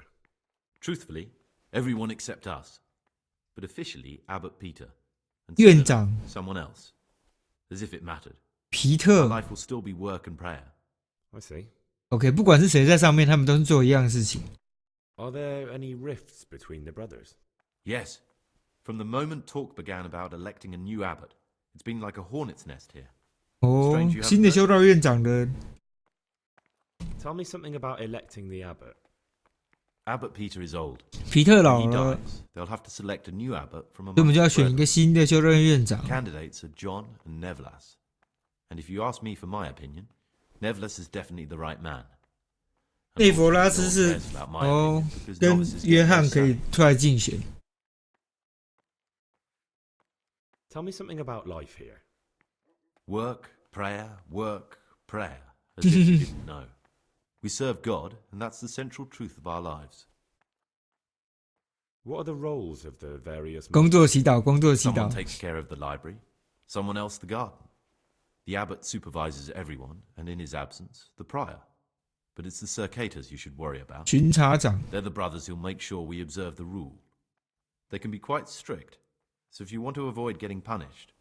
Truthfully, everyone except us. But officially, Abbot Peter. And 院长 someone else. As if it mattered. 皮特。 Life will still be work and prayer. I see. OK， 不管是谁在上面，他们都是做一样的事情。 Are there any rifts between the brothers? Yes. From the moment talk began about electing a new abbot, it's been like a hornet's nest here. 哦，新的修道院长的 Tell me something about electing the abbot. Abbot Peter is old. 皮特 When 老 he 了， dies, they'll have to select a new abbot from 所以我们 among 就要 his 选一个 brethren. 新的修道院院长。 Candidates are John and Nevlas. And if you ask me for my opinion, Nevlas is definitely the right man. 内弗拉斯是哦，跟约翰可以出来竞选。 Tell me something about life here. Work, prayer, work, prayer. As if you didn't know. We serve God, and that's the central truth of our lives. What are the roles of the various 工作祈祷，工作祈 Someone 祷。 takes care of the library, someone else the garden. The abbot supervises everyone, and in his absence, the prior. But it's the circators you should worry about. 巡查长 They're the brothers who'll make sure we observe the rule. They can be quite strict, so if you want to avoid getting punished,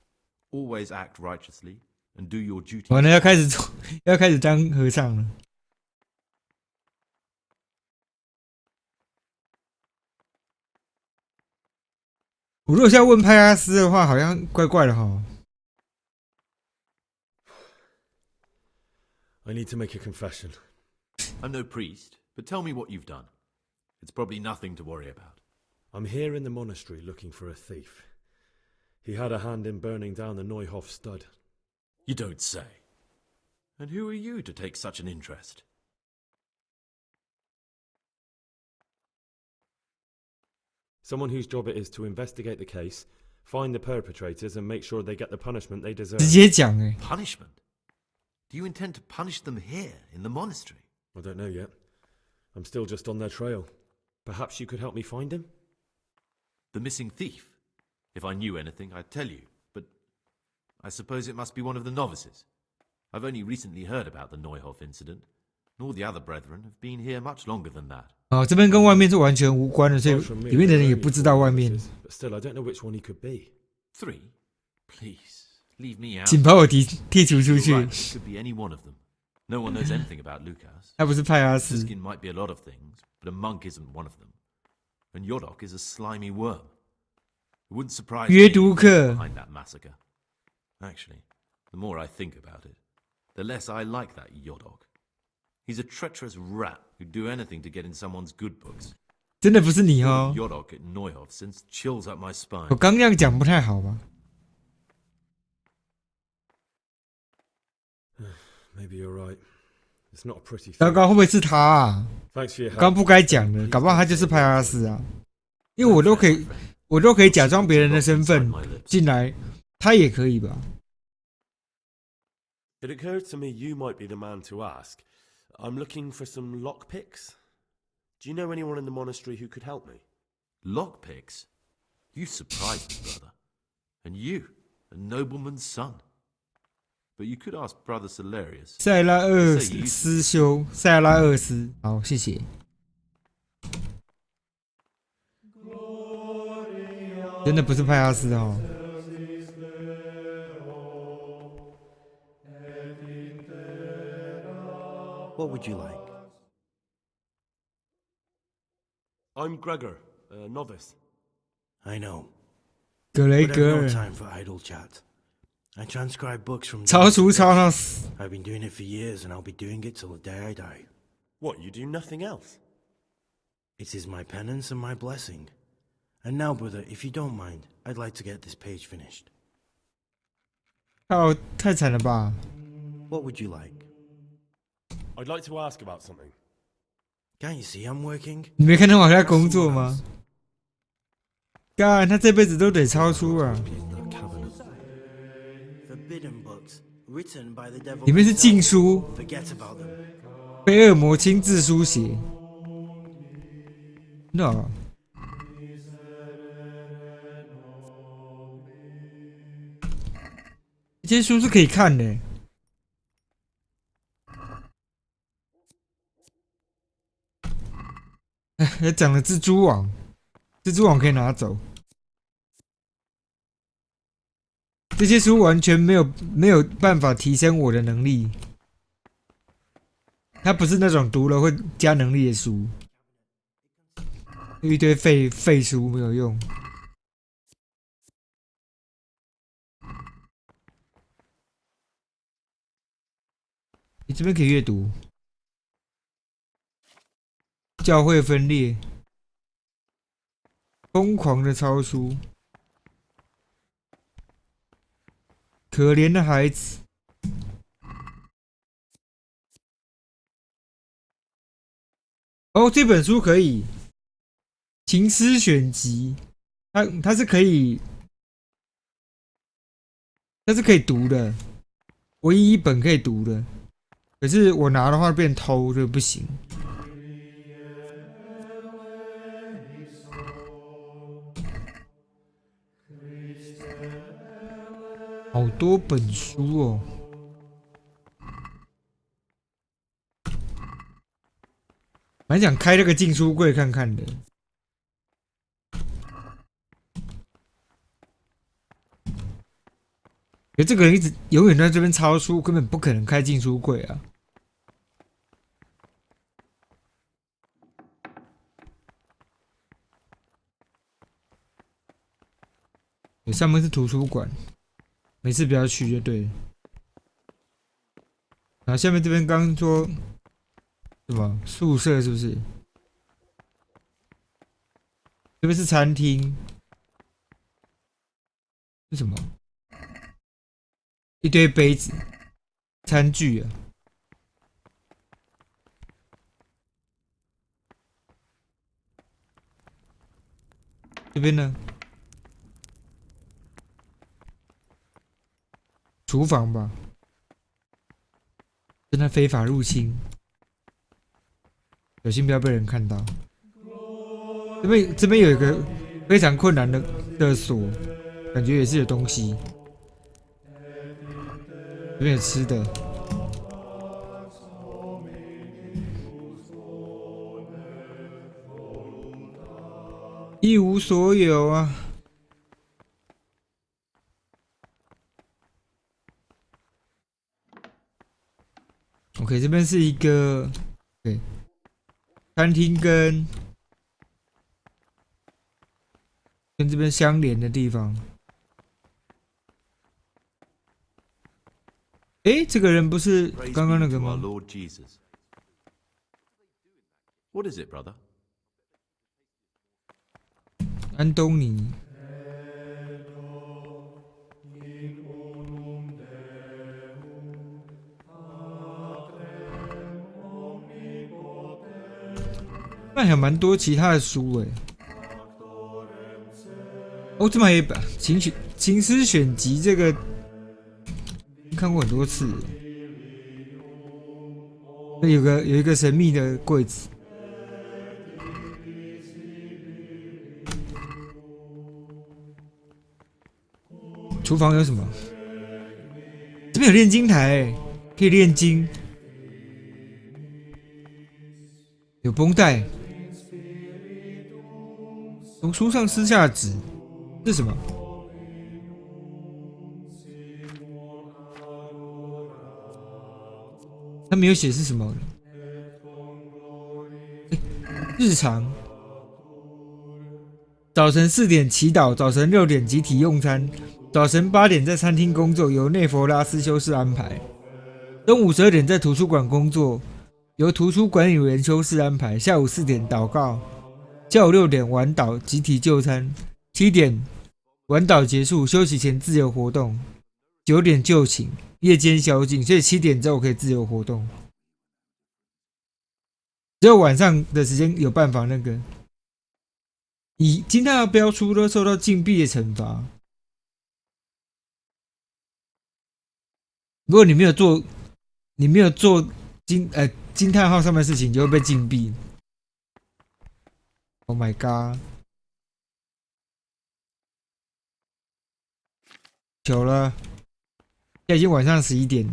always act righteously and do your duty. 完了，要开始做，要开始当和尚了。我如果是要问派阿斯的话，好像怪怪的哈。 I need to make a confession. I'm no priest, but tell me what you've done. It's probably nothing to worry about. I'm here in the monastery looking for a thief. He had a hand in burning down the Neuhof stud. You don't say. And who are you to take such an interest? Someone whose job it is to investigate the case, find the perpetrators, and make sure they get the punishment they deserve. 直接讲哎， Punishment? Do you intend to punish them here, in the monastery? I don't know yet. I'm still just on their trail. Perhaps you could help me find him? The missing thief? If I knew anything, I'd tell you, but I suppose it must be one of the novices. I've only recently heard about the Neuhof incident, and all the other brethren have been here much longer than that. 哦，这边跟外面是完全无关的，所以 Aside from me, 里面的 there 人 are 也 only 不知 four 道外面。 novices, But still, I don't know which one he could be. 3? Please, leave me out. 请把我剔除出 You're 去。 right, it could be any one of them. No one knows anything about Lukas. 他不是派阿斯， Siskin might be a lot of things, but a monk isn't one of them. And Yodok is a slimy worm. It wouldn't surprise me 约都克 behind that massacre. Actually, the more I think about it, the less I like that Yodok. He's a treacherous rat who'd do anything to get in someone's good books. 真的不是你哦。 Yodok at Neuhof sends chills up my spine. 我刚那样讲不太好吧？ Maybe you're right. It's not a pretty 糟 thing. 糕，会不会是他啊？ Thanks for your 刚 help. 不该讲的，搞不好他就是派拉斯啊。因为我都可以假装别人的身份进来，他也可以吧？ It occurred to me you might be the man to ask. I'm looking for some lockpicks. Do you know anyone in the monastery who could help me? Lockpicks? You surprise me, brother. And you, a nobleman's son. But you could ask Brother Salarius. 塞拉厄斯修，塞拉厄斯，好，谢谢。真的不是派拉斯哦。 What would you like? I'm Gregor, a novice. I know. 格雷 But 格 I've no 尔， time for idle chat. I transcribe books from 超熟超到死。 I've been doing it for years and I'll be doing it till the day I die. What, you do nothing else? It is my penance and my blessing. And now, brother, if you don't mind, I'd like to get this page finished. 靠，太惨了吧！ What would you like? I'd like to ask about something. Can't you see I'm working? 你没看到我在工作吗？干，他这辈子都得超出啊！ Forbidden books, written by the devil 里面是 himself. 禁书， Forget about them. 被恶魔亲自书写。那、这些书是可以看的。还讲了蜘蛛网，蜘蛛网可以拿走。这些书完全没有办法提升我的能力，它不是那种读了会加能力的书，一堆废书没有用。你这边可以阅读。教会分裂，疯狂的抄书，可怜的孩子。哦，这本书可以，情诗选集，它是可以，它是可以读的，唯一一本可以读的。可是我拿的话变偷，就不行。好多本书哦，蛮想开那个禁书柜看看的。可这个人永远在这边抄书，根本不可能开禁书柜啊！上面是图书馆。每次不要去就对了。然后下面这边刚说什么宿舍是不是？这边是餐厅，是什么？一堆杯子、餐具啊。这边呢？厨房吧，真的非法入侵，小心不要被人看到。这边有一个非常困难的锁，感觉也是有东西。这边有吃的，一无所有啊。OK， 这边是一个对餐厅跟这边相连的地方。诶，这个人不是刚刚那个吗？ Lord Jesus. What is it, brother? 安东尼。那还有蛮多其他的书诶。哦，这么一本情诗选集，这个看过很多次。有一个神秘的柜子。厨房有什么？这边有炼金台，可以炼金。有绷带。从书上撕下纸，这是什么？他没有写是什么。日常。早晨4点祈祷，早晨6点集体用餐，早晨8点在餐厅工作，由内弗拉斯修士安排；中午12点在图书馆工作，由图书管理员修士安排；下午4点祷告，下午6点晚祷集体就餐，7点晚祷结束，休息前自由活动，9点就寝，夜间宵禁，所以7点之后可以自由活动，只有晚上的时间有办法那个。以惊叹号标出都受到禁闭的惩罚。如果你没有做惊叹号上面的事情，你就会被禁闭。Oh my god！ 久了，现在已经晚上11点了。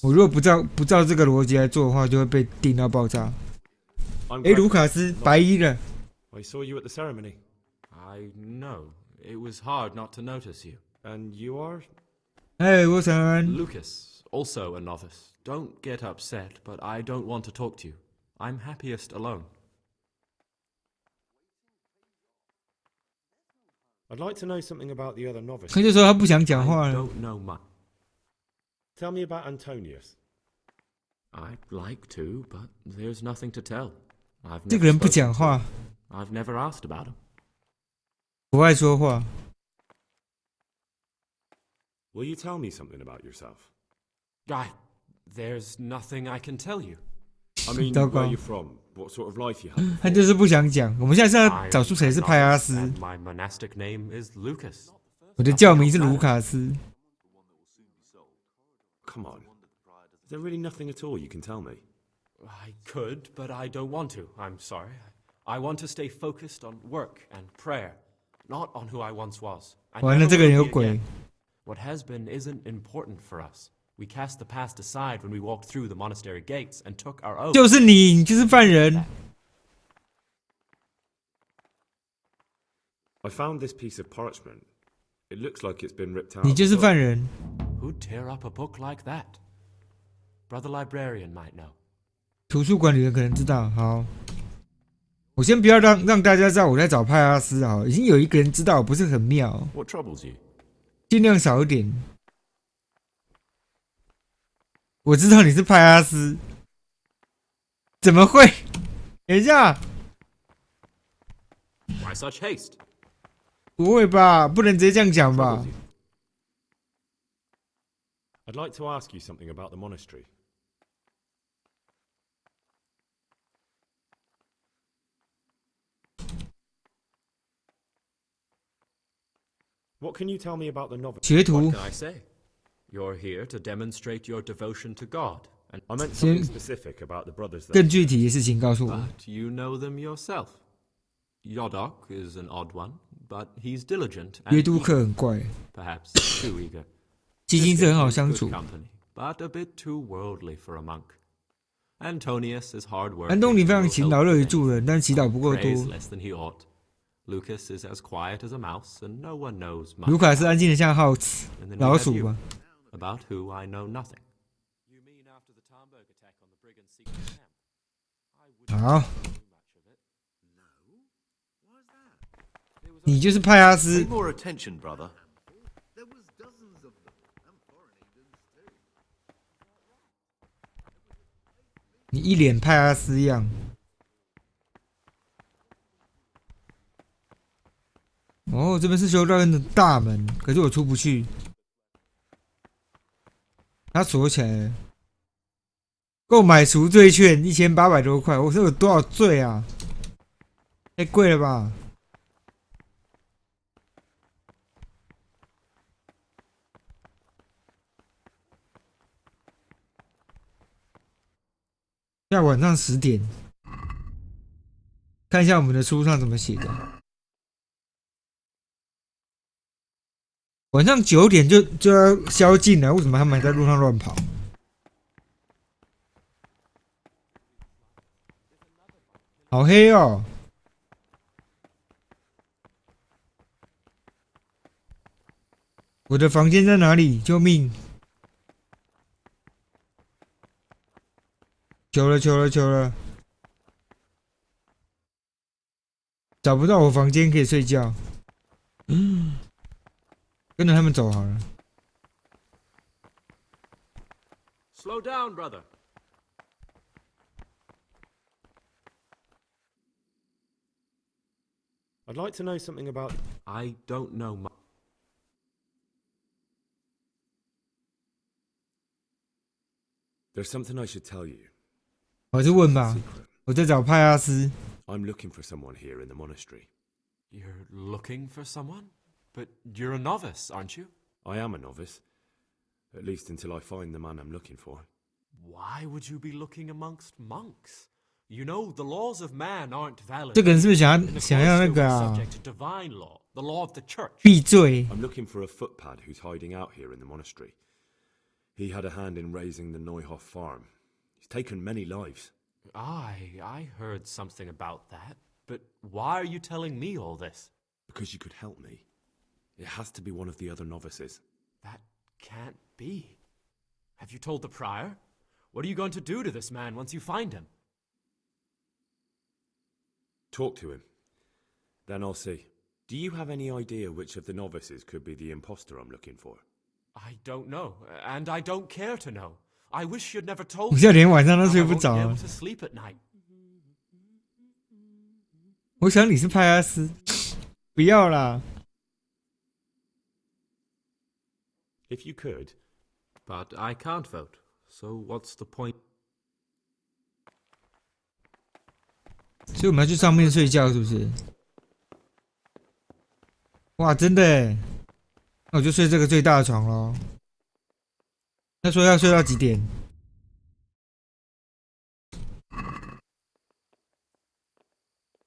我如果不照这个逻辑来做的话，就会被定到爆炸。卢卡斯，白衣了。I saw you at the ceremony. I know. It was hard not to notice you. And you are? Hey, what's on? Lucas, also a novice. Don't get upset, but I don't want to talk to you. I'm happiest alone. I'd like to know something about the other novices. 他就说他不想讲话 I 了。 don't know much. Tell me about Antonius. I'd like to, but there's nothing to tell. I've 这 never 个人不 spoken 讲 to 话， him. I've never asked about him. 不爱说话。Will you tell me something about yourself? There's nothing I can tell you. I mean, 糟糕 where you're from, what sort of life you had. 他就是不想讲。我们现在是要找出谁是派阿斯。 And my monastic name is Lucas. 我的教名是卢卡斯。 Come on. Is there really nothing at all you can tell me? I could, but I don't want to. I'm sorry. I want to stay focused on work and prayer, not on who I once was. I 完了， never 这个人 will 有 be 鬼。 again. What has been isn't important for us. We cast the past aside when we walked through the monastery gates and took our oath. 就是你，你就是犯人。 I found this piece of parchment. It looks like it's been ripped out. 你就是犯人。 Who'd tear up a book like that? Brother librarian might know. 图书馆里人可能知道。好，我先不要让大家知道我在找派阿斯啊，已经有一个人知道，不是很妙。 What troubles you? 尽量少一点。我知道你是派阿斯，怎么会？等一下， Why such haste? 不会吧？不能直接这样讲吧？ I'd like to ask you something about the monastery. What can you tell me about the novice? 学徒 What can I say? You're here to demonstrate your devotion to God. And I meant something specific about the brothers there. 更具体的事情告诉我。 But you know them yourself. Yodok is an odd one, but he's diligent 约 and 督客 eager. 很怪， Perhaps too eager. 基金是很好 Good 相处。 company, but a bit too worldly for a monk. Antonius is hard work. 安东尼非常勤劳，乐于助人，但祈祷不够 Prays 多。 less than he ought. Lucas is as quiet as a mouse, and no one knows 卢 much. 卡斯安静的像耗子、 And then we 老 have 鼠 you, 吧？ about who I know nothing. You mean after the Tarnberg attack on the brigand's secret camp? I wouldn't 好， know much of it. No? Why's that? 你就是派阿斯 Pay。more attention, brother. There was dozens of them, and foreign agents too. 你一脸派阿斯样。哦，这边是修道院的大门，可是我出不去。它锁起来了。购买赎罪券1800多块，我说有多少罪啊？太贵了吧！现在晚上10点，看一下我们的书上怎么写的。晚上9点就要宵禁了，为什么他们还在路上乱跑？好黑哦！我的房间在哪里？救命！求了，找不到我房间可以睡觉。跟着他们走好了。Slow down, brother. I'd like to know something about. I don't know much. There's something I should tell you. 我就问吧，我在找派阿斯。I'm looking for someone here in the monastery. You're looking for someone? But you're a novice, aren't you? I am a novice. At least until I find the man I'm looking for. Why would you be looking amongst monks? You know, the laws of man aren't valid. 这个人是不是想要那个啊？ Subject to divine law, the law of the church. 闭嘴！ I'm looking for a footpad who's hiding out here in the monastery. He had a hand in raising the Neuhoff farm. He's taken many lives. I heard something about that. But why are you telling me all this? Because you could help me. It has to be one of the other novices. That can't be. Have you told the prior? What are you going to do to this man once you find him? Talk to him. Then I'll see. Do you have any idea which of the novices could be the imposter I'm looking for? I don't know, and I don't care to know. I wish you'd never told 我 me. 现在连晚上都睡 Now I 不 won't 着 be 了 able。to sleep at night. 我想你是派阿斯，不要啦。 If you could. But I can't vote, so what's the point? 所以我们要去上面睡觉，是不是？哇，真的耶！那我就睡这个最大的床咯。他说要睡到几点？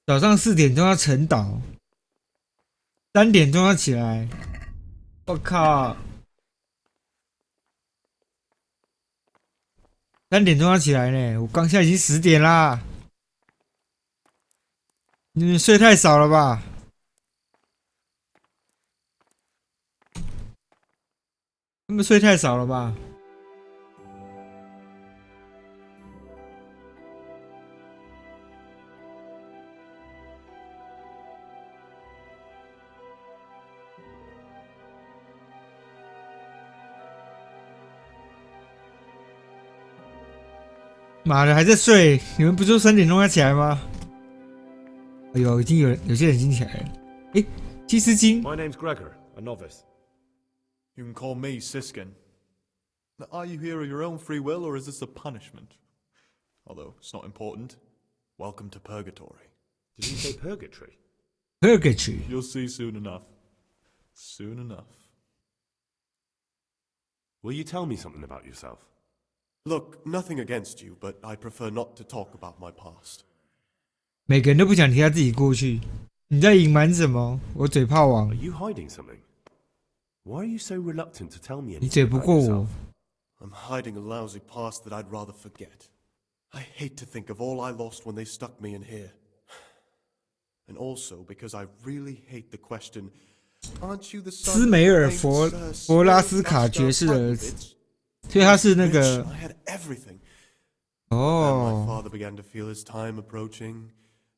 早上4点钟要晨祷，3点钟要起来。我靠！3点钟要起来呢，我刚现在已经10点啦。你们睡太少了吧？他们睡太少了吧？妈的，还在睡？你们不是说3点钟要起来吗？哎呦，已经有些人已经起来了。诶，祭司金。 My name's Gregor, a novice. You can call me Siskin. Now, are you here of your own free will, or is this a punishment? Although it's not important. Welcome to Purgatory. Did you say purgatory? Purgatory. You'll see soon enough. Soon enough. Will you tell me something about yourself? Look, nothing against you, but I prefer not to talk about my past. 每个人都不想提他自己过去。你在隐瞒什么？我嘴炮王 Are。you hiding something? Why are you so reluctant to tell me 你嘴 anything 不 about 过 yourself? 我。 I'm hiding a lousy past that I'd rather forget. I hate to think of all I lost when they stuck me in here. And also because I really hate the question, aren't you the son 斯 of 梅 the 尔 famed 佛 Sir 拉斯 Sir 卡 Master 爵士的儿 Icarus? 子，所以他是那 Rich, 个 I had everything. Then my 哦， father began to feel his time approaching,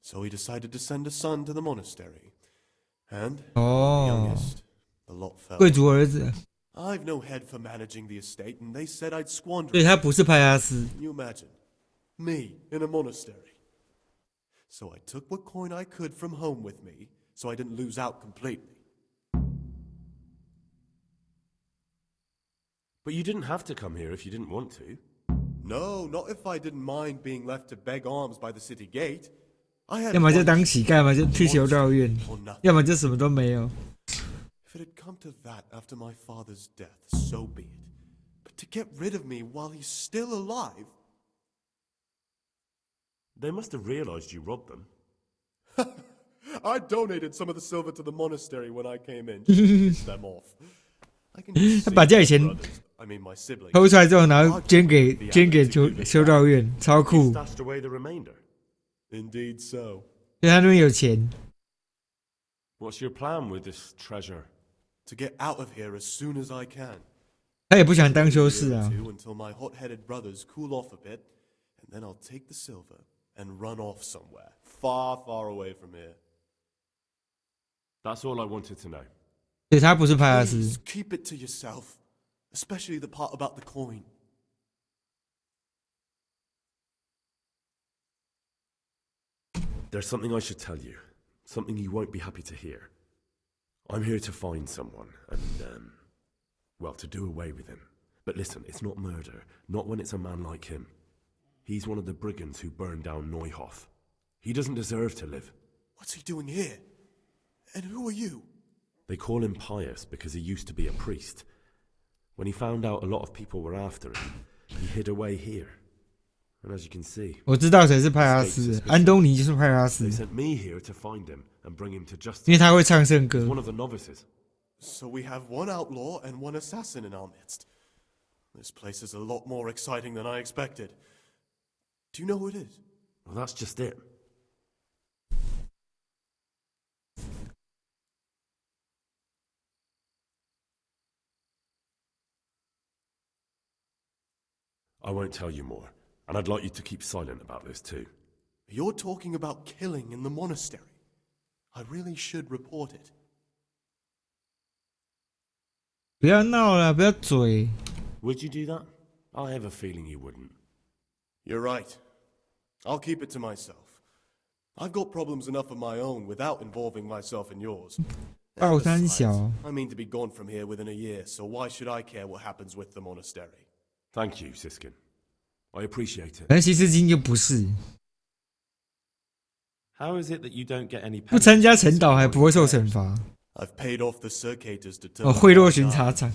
so he decided to send a son to the monastery. And the 哦， youngest, the lot fell. 贵族儿子， I've no head for managing the estate, and they said I'd squander 所以 it. 他不是派阿斯。 Can you imagine? Me in a monastery. So I took what coin I could from home with me, so I didn't lose out completely. But you didn't have to come here if you didn't want to. No, not if I didn't mind being left to beg alms by the city gate. I had 要么就 one 当乞丐，要么就去修道院， or nothing. 要么就什么都没有。 If it had come to that after my father's death, so be it. But to get rid of me while he's still alive? They must have realized you robbed them. I donated some of the silver to the monastery when I came in, just to piss them off. I can just 他 see 把家 my 里钱 brothers, I mean my siblings. 偷出来之后，然后捐给修道院，超酷。 Stashed away the remainder. Indeed so. 所以他那边有钱。 What's your plan with this treasure? To get out of here as soon as I can. 他也不想当修士啊。 Until my hot-headed brothers cool off a bit, and then I'll take the silver and run off somewhere, far, far away from here. That's all I wanted to know. 对，他不是派拉斯。 Please keep it to yourself, especially the part about the coin. There's something I should tell you. Something you won't be happy to hear. I'm here to find someone and, well, to do away with him. But listen, it's not murder. Not when it's a man like him. He's one of the brigands who burned down Neuhof. He doesn't deserve to live. What's he doing here? And who are you? They call him Pious because he used to be a priest. When he found out a lot of people were after him, he hid away here. And as you can see, 我知道谁是派拉斯，安东尼就是派拉斯 they，sent me here to find him and bring him to justice. 因为他会唱圣 He's 歌 one。of the novices. So we have one outlaw and one assassin in our midst. This place is a lot more exciting than I expected. Do you know who it is? Well, that's just it. I won't tell you more, and I'd like you to keep silent about this too. You're talking about killing in the monastery. I really should report it. 不要闹了，不要嘴。 Would you do that? I have a feeling you wouldn't. You're right. I'll keep it to myself. I've got problems enough of my own without involving myself in yours. 爆三 Besides, 小， I mean to be gone from here within a year, so why should I care what happens with the monastery? Thank you, Siskin. I appreciate it. 反正西斯金就不是， How is it that you don't get any 不参加晨祷还不会受惩罚。 I've paid off the circators to 哦， turn 贿赂巡查长，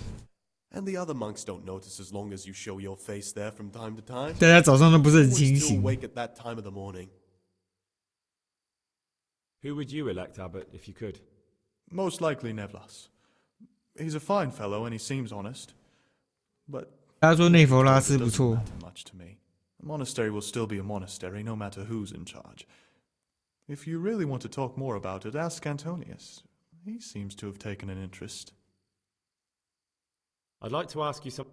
and the other monks don't notice as long as you show your face there from time to time. 大家早上都不是很 Who 清 would still 醒。 wake at that time of the morning? Who would you elect, Abbot, if you could? Most likely Nevlas. He's a fine fellow and he seems honest. But 大家说内弗拉斯 it 不 doesn't 错， matter much to me. A monastery will still be a monastery no matter who's in charge. If you really want to talk more about it, ask Antonius. He seems to have taken an interest. I'd like to ask you some.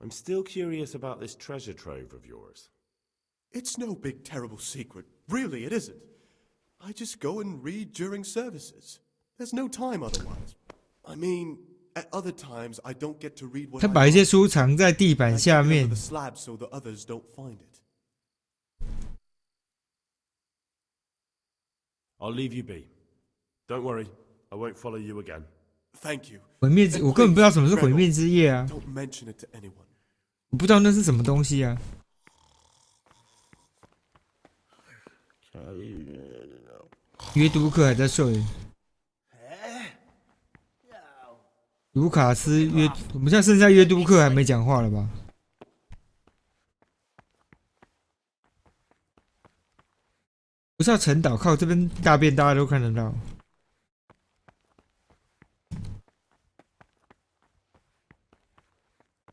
I'm still curious about this treasure trove of yours. It's no big terrible secret. Really, it isn't. I just go and read during services. There's no time otherwise. I mean, at other times I don't get to read what 他 I 把一些 want. 书藏在地 I 板 keep 下 it under 面 the。slab so the others don't find it. I'll leave you be. Don't worry, I won't follow you again. Thank you. 毁灭之， And 我根本不知道什么是 please, 毁灭之夜啊！ Don't mention it to anyone. 我不知道那是什么东西啊！约都克还在睡，卢卡斯约，我们现在剩下约都克还没讲话了吧？不是要晨祷，靠这边大便大家都看得到。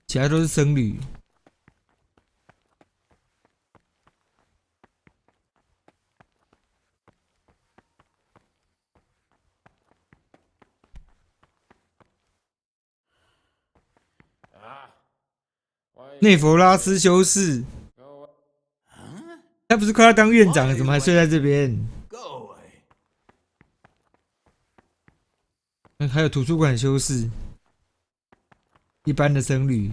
其他都是僧侣。内弗拉斯修士，他不是快要当院长了，怎么还睡在这边？还有图书馆修士，一般的僧侣。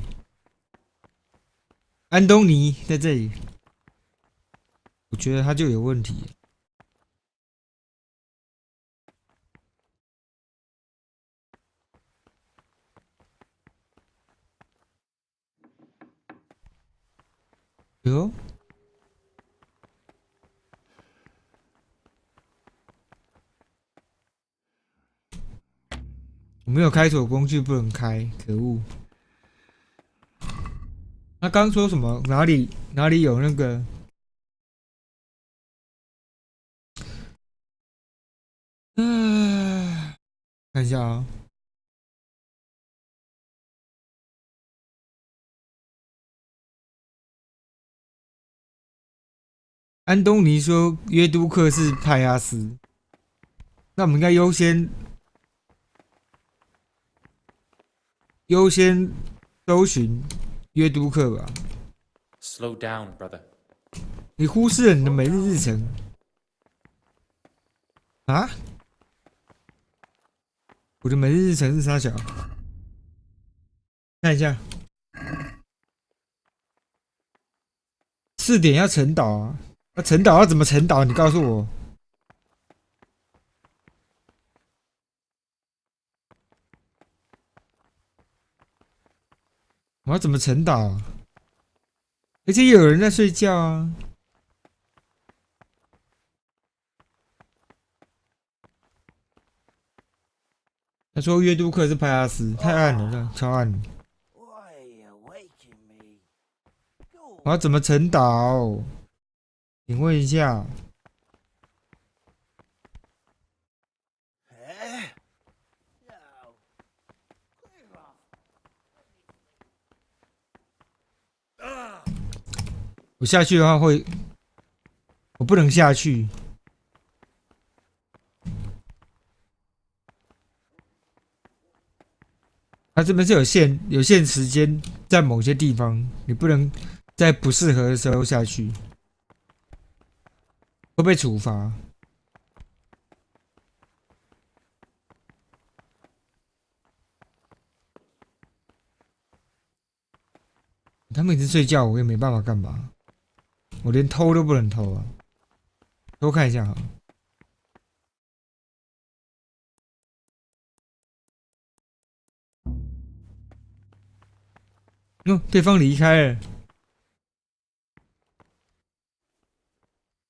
安东尼在这里，我觉得他就有问题。哟，我没有开锁工具，不能开，可恶！他刚说什么？哪里有那个？看一下啊。安东尼说约都克是派亚斯，那我们应该优先搜寻约都克吧。Slow down, brother. 你忽视了你的每日日程啊？我的每日日程是啥小？看一下，4点要沉岛啊。那沉岛要怎么沉岛？你告诉我。我要怎么沉岛啊？而且有人在睡觉啊。他说约都克是派拉斯，太暗了，超暗了。我要怎么沉岛？请问一下。我下去的话会，我不能下去。它这边是有限时间，在某些地方，你不能在不适合的时候下去，会被处罚。他们一直睡觉，我也没办法干嘛，我连偷都不能偷啊。偷看一下好了。对方离开了，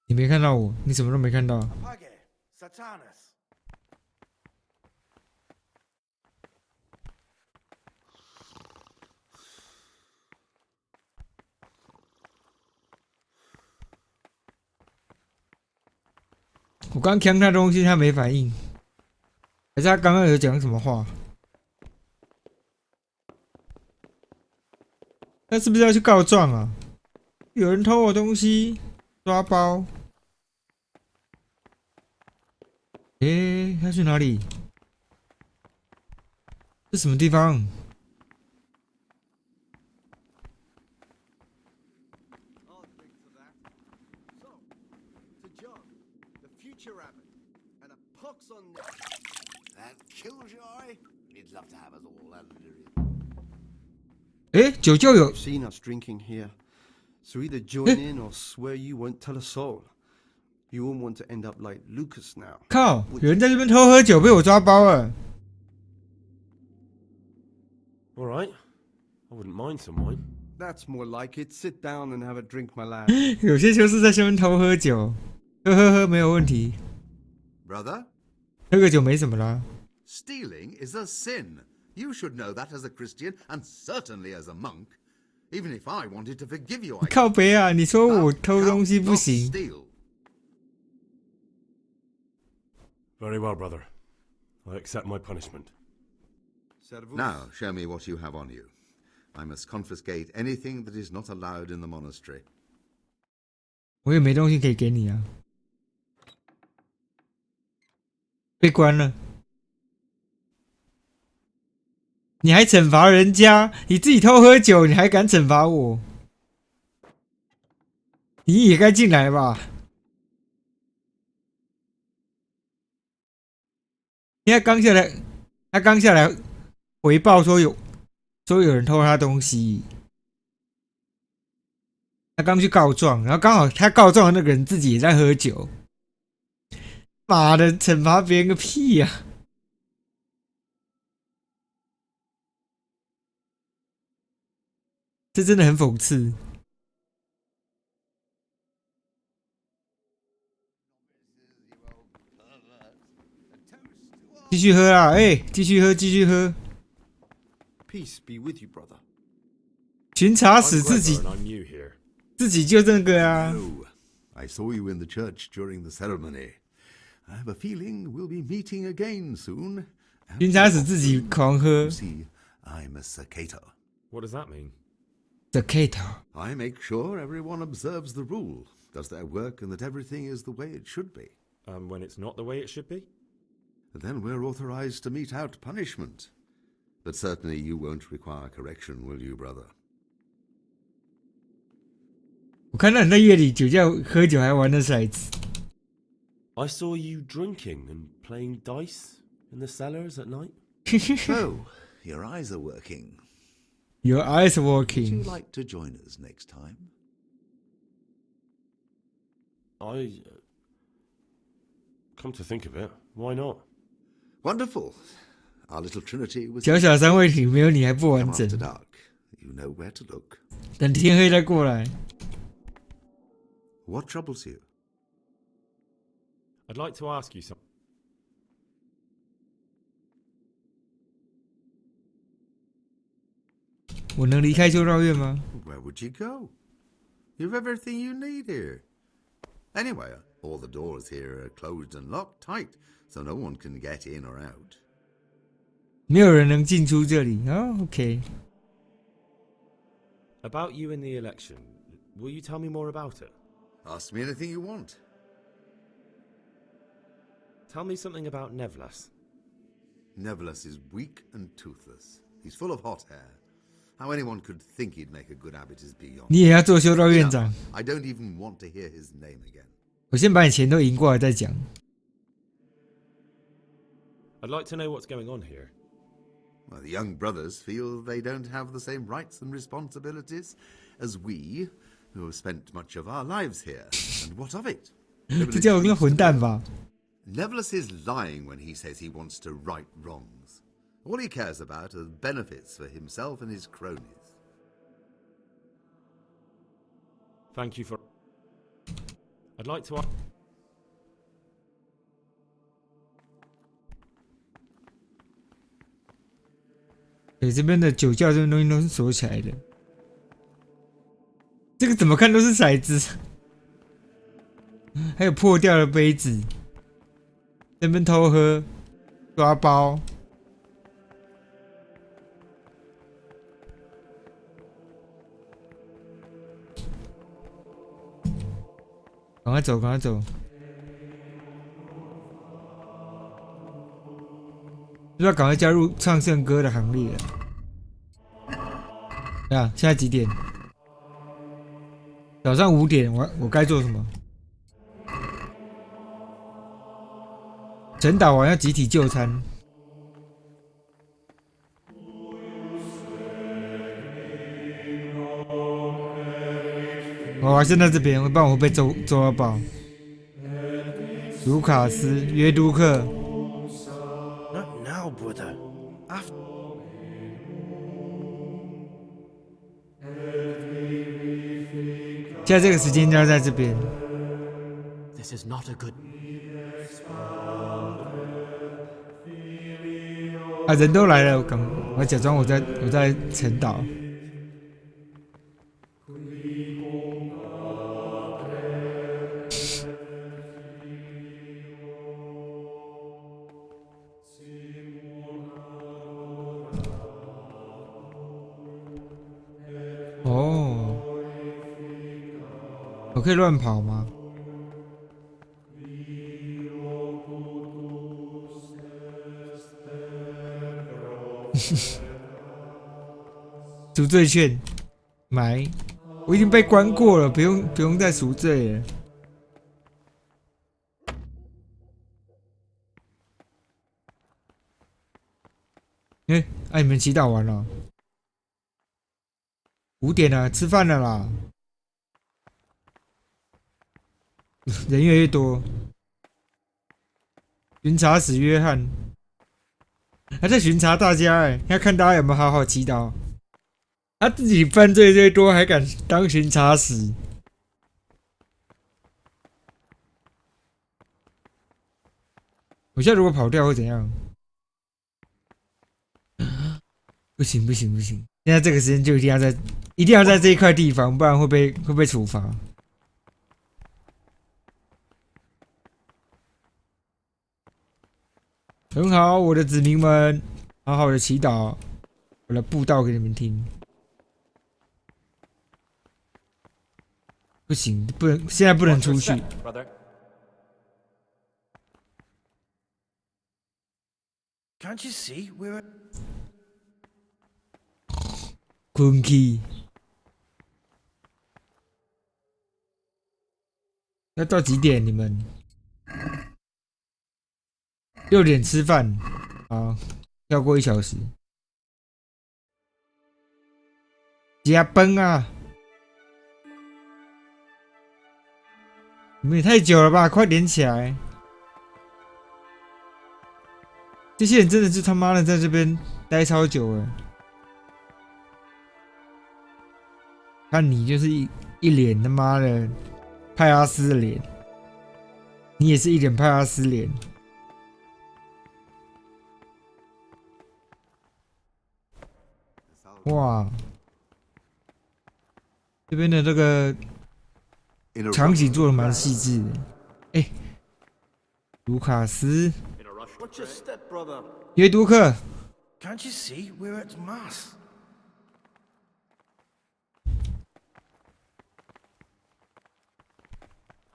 你没看到我，你什么都没看到。我刚呛他东西，他没反应，还是他刚刚有讲什么话？他是不是要去告状啊？有人偷我东西，抓包。他去哪里？这什么地方？酒窖有。Seen us drinking here, so either join in or swear you won't tell a soul. You won't want to end up like Lucas now. 靠！有人在这边偷喝酒，被我抓包了。All right, I wouldn't mind some wine. That's more like it. Sit down and have a drink, my lad. 有些修士在下面偷喝酒，喝，没有问题。Brother, 喝个酒没什么啦。stealing is a sin. You should know that as a Christian, and certainly as a monk. Even if I wanted to forgive you, I 靠北啊！你说我偷东西不行？ Very well, brother. I accept my punishment. Now, show me what you have on you. I must confiscate anything that is not allowed in the monastery. 我也没东西可以给你啊，被关了。你还惩罚人家？你自己偷喝酒，你还敢惩罚我？你也该进来吧？他刚下来回报说有人偷他东西，他刚去告状，然后刚好他告状的那个人自己也在喝酒。妈的，惩罚别人个屁呀！这真的很讽刺。继续喝啦，继续喝，继续喝。Peace be with you, brother. 巡查使 I'm 自己 Gregor and I'm new here. 自己就这个啊。 Oh, I saw you in the church during the ceremony. I have a feeling we'll be meeting again soon. 巡查使自己狂喝。 You see, I'm a Cicato. What does that mean? Cicato. I make sure everyone observes the rule, does their work, and that everything is the way it should be. When it's not the way it should be? Then we're authorized to mete out punishment. But certainly you won't require correction, will you, brother? 我看到你在夜里酒驾喝酒还玩的骰子。 I saw you drinking and playing dice in the cellars at night. Oh, your eyes are working. Your eyes are Would working. you like to join us next time? Come to think of it, why not? Wonderful. Our little trinity was 小小三位体没有你还不完 Come 整 after。dark. You know where to look. 等天黑再过来。 What troubles you? I'd like to ask you something. 我能离开修道院吗？ Where would you go? You've everything you need here. Anyway, all the doors here are closed and locked tight, so no one can get in or out. 没有人能进出这里啊。OK， About you in the election, will you tell me more about it? Ask me anything you want. Tell me something about Nevlas. Nevlas is weak and toothless. He's full of hot hair. How anyone could think he'd make a good abbot is beyond. 你也要做修道院长？ I don't even want to hear his name again. 我先把你钱都赢过来再讲。 I'd like to know what's going on here. Well, the young brothers feel they don't have the same rights and responsibilities as we, who have spent much of our lives here. And what of it? 这叫个混蛋吧？ Nevlas is lying when he says he wants to right wrongs. All he cares about are benefits for himself and his cronies. Thank you for... I'd like to... 这边的酒窖这边东西都是锁起来的。这个怎么看都是骰子，还有破掉的杯子。这边偷喝，抓包。赶快走，赶快走！要赶快加入唱圣歌的行列了。啊，现在几点？早上5点，我该做什么？整打完要集体就餐。我还是在这边，不然我会被揍到爆。卢卡斯、约都克。 Not now, brother. After. 现在这个时间就要在这边。 This is not a good. 啊，人都来了，我假装我在晨祷。哦，我可以乱跑吗？赎罪券，买。我已经被关过了，不用再赎罪了。你们祈祷完了？5点了，吃饭了啦。人越来越多。巡查使约翰。 他在巡查大家，要看大家有没有好好祈祷。他自己犯罪最多，还敢当巡查使？我现在如果跑掉会怎样？不行不行不行！现在这个时间就一定要在这一块地方，不然会被处罚。很好，我的子民们，好好的祈祷，我来布道给你们听。不行，不能，现在不能出去。Can't you see we're? 困去。要到几点？你们6点吃饭，好，要过1小时。加班啊！你们也太久了吧，快点起来！这些人真的是他妈的在这边待超久了。看你就是一脸他妈的派拉斯的脸，你也是一脸派拉斯脸。哇，这边的这个场景做的蛮细致的。哎，卢卡斯，约读课。Can't you see we're at mass?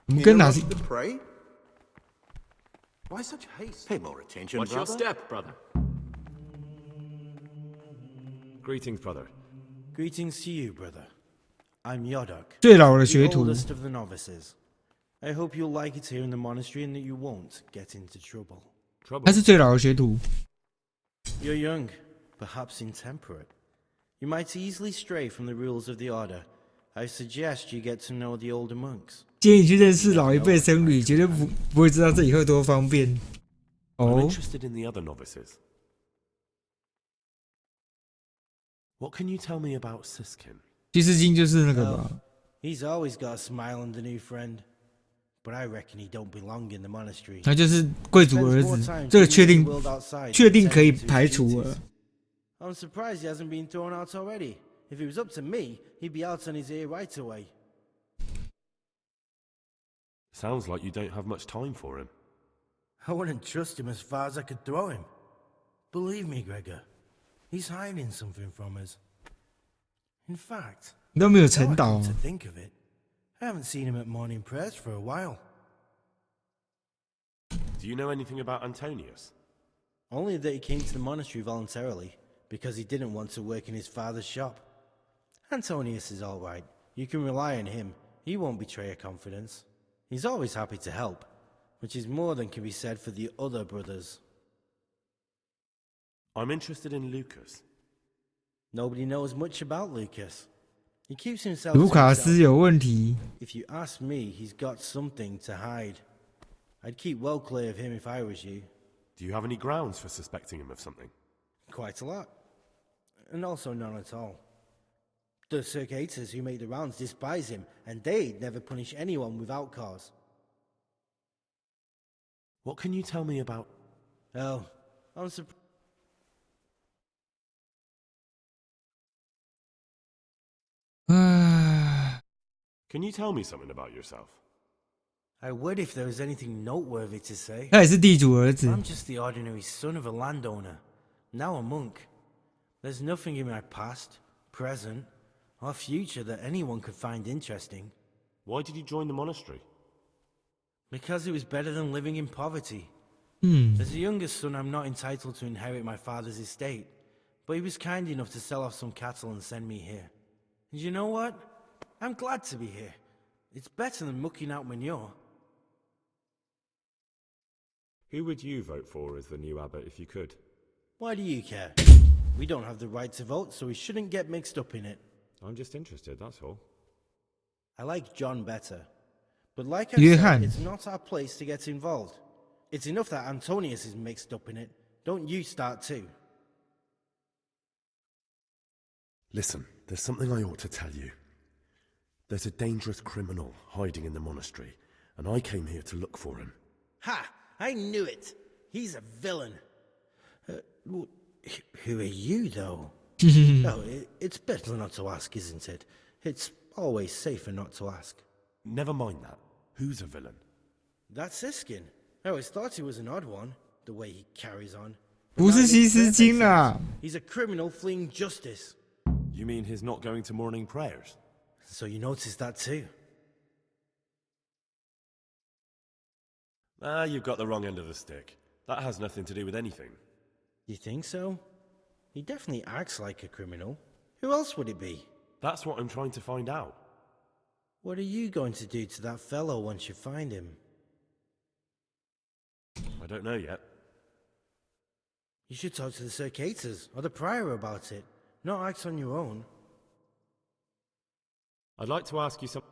你们跟哪是？ Why such haste? Pay more attention, What's your step, brother? Greetings, brother. Greetings to you, brother. I'm Yodok, 最老的学 the 徒。 oldest of the novices. I hope you'll like it here in the monastery and that you won't get into trouble. 他是最老的学徒。 You're young, perhaps intemperate. You might easily stray from the rules of the order. I suggest you get to know the older monks. 建议你去认识老一辈僧侣，绝对不会知道这以后多方便。I'm 哦， interested in the other novices. What can you tell me about Siskin? 居士金就是那个吧？ He's always got a smile and a new friend. But I reckon he don't belong in the monastery. 他就是贵族儿子，这个确定可以排除了。 I'm surprised he hasn't been thrown out already. If it was up to me, he'd be out on his ear right away. Sounds like you don't have much time for him. I wouldn't trust him as far as I could throw him. Believe me, Gregor, he's hiding something from us. In fact, 你都没有 now 沉 I 岛 come to think of it, I haven't seen him at morning prayers for a while. Do you know anything about Antonius? Only that he came to the monastery voluntarily, because he didn't want to work in his father's shop. Antonius is all right. You can rely on him. He won't betray your confidence. He's always happy to help, which is more than can be said for the other brothers. I'm interested in Lucas. Nobody knows much about Lucas. He keeps himself 卢 to 卡斯 himself. 有问题。 If you ask me, he's got something to hide. I'd keep well clear of him if I was you. Do you have any grounds for suspecting him of something? Quite a lot. And also none at all. The circuitous who make the rounds despise him, and they'd never punish anyone without cause. What can you tell me about... Oh, I'm surprised. Can you tell me something about yourself? I would if there was anything noteworthy to say. 他也是地主儿子。 I'm just the ordinary son of a landowner, now a monk. There's nothing in my past, present, or future that anyone could find interesting. Why did you join the monastery? Because it was better than living in poverty. Hmm. As the youngest son, I'm not entitled to inherit my father's estate, but he was kind enough to sell off some cattle and send me here. And you know what? I'm glad to be here. It's better than mucking out manure. Who would you vote for as the new abbot if you could? Why do you care? We don't have the right to vote, so we shouldn't get mixed up in it. I'm just interested, that's all. I like John better. But like I Johan. said, it's not our place to get involved. It's enough that Antonius is mixed up in it. Don't you start too. Listen, there's something I ought to tell you. There's a dangerous criminal hiding in the monastery, and I came here to look for him. Ha! I knew it! He's a villain. Who are you, though? No, it's better not to ask, isn't it? It's always safer not to ask. Never mind that. Who's a villain? That's Siskin. I always thought he was an odd one, the way he carries on. 不是西斯金啦。He's a criminal fleeing justice. You mean he's not going to morning prayers? So you noticed that too? Ah, you've got the wrong end of the stick. That has nothing to do with anything. You think so? He definitely acts like a criminal. Who else would it be? That's what I'm trying to find out. What are you going to do to that fellow once you find him? I don't know yet. You should talk to the Circators or the Prior about it, not act on your own. I'd like to ask you some...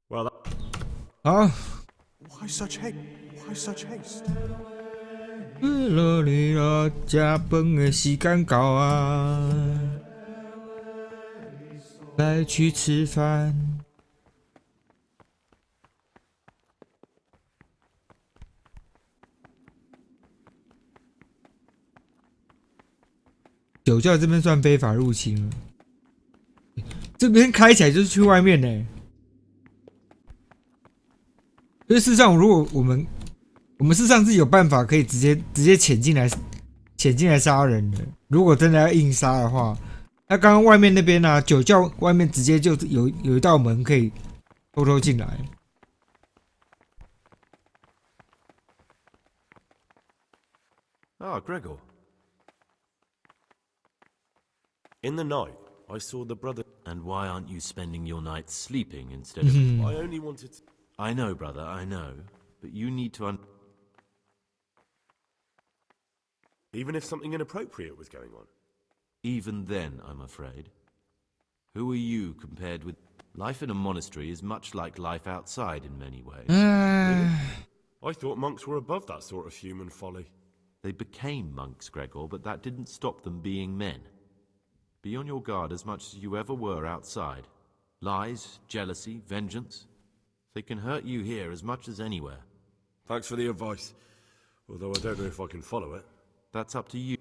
Well, that... 好。Why such hate? Why such haste? 落里了，食饭的时间到啊，来去吃饭。酒窖这边算非法入侵了，这边开起来就是去外面呢。因为事实上，如果我们事实上是有办法可以直接潜进来杀人的。如果真的要硬杀的话，那刚刚外面那边啊，酒窖外面直接就有一道门可以偷偷进来。Ah, Gregor. In the night, I saw the brother... And why aren't you spending your nights sleeping instead of... I only wanted to... I know, brother, I know. But you need to Even if something inappropriate was going on? Even then, I'm afraid. Who are you compared with... Life in a monastery is much like life outside in many ways. Really? I thought monks were above that sort of human folly. They became monks, Gregor, but that didn't stop them being men. Be on your guard as much as you ever were outside. Lies, jealousy, vengeance. They can hurt you here as much as anywhere. Thanks for the advice. Although I don't know if I can follow it. That's up to you.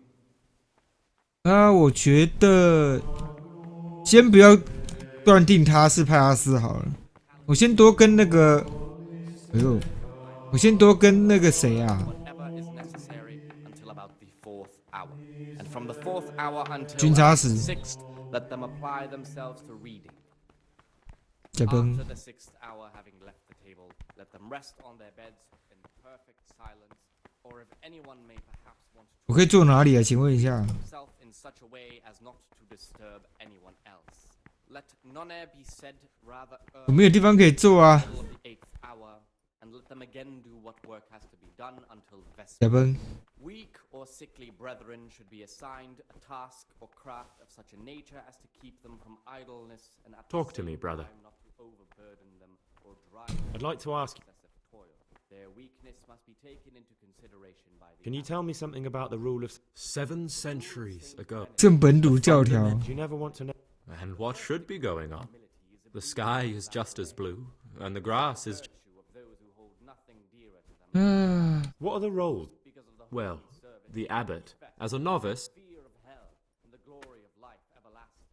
我觉得先不要断定他是派拉斯好了。我先多跟那个，我先多跟那个谁啊？ 军察使。这边。我可以坐哪里啊？请问一下。我没有地方可以坐啊。这边。 Weak or sickly brethren should be assigned a task or craft of such a nature as to keep them from idleness and at Talk to me, brother. not to overburden them or drive I'd like to ask... excessive toil. Their weakness must be taken into consideration by the... Can you tell me something about the rule of... 7 centuries ago. 正本笃教条。 Do you never want to know... And what should be going on? The sky is just as blue, and the grass is... What are the roles? Well, the abbot, as a novice... fear of hell and the glory of life everlasting.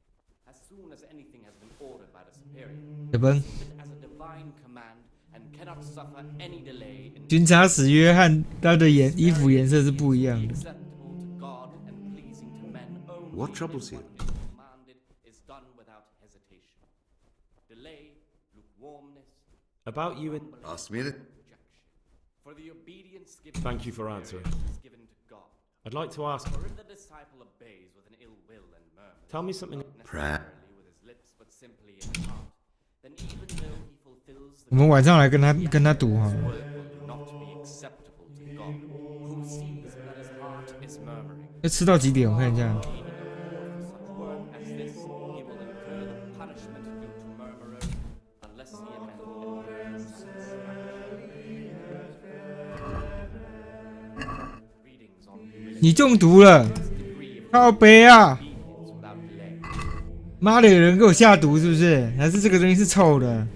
As soon as anything has been ordered by the superior, 这边。 as a divine command and cannot suffer any delay in 军察使约翰他的衣服颜色是不一样的。 acceptable to God and pleasing to men only. What troubles you? What is commanded is done without hesitation. Delay, lukewarmness, About you and... Last minute. for the obedience given Thank you for answering. is given to God. I'd like to ask... For if the disciple obeys with an ill will and murmur, Tell me something... not Prayer. necessarily with his lips but simply in heart, then even though he fulfills 我们晚上来跟他赌哈。 word will not be acceptable to God, who sees that his heart is murmuring. 要吃到几点？我看一下。 Such work as this, he will incur the punishment due to murmurer, unless he amends. Readings on 你中毒了，靠北啊！ without delay. 妈的，有人给我下毒是不是？还是这个东西是臭的？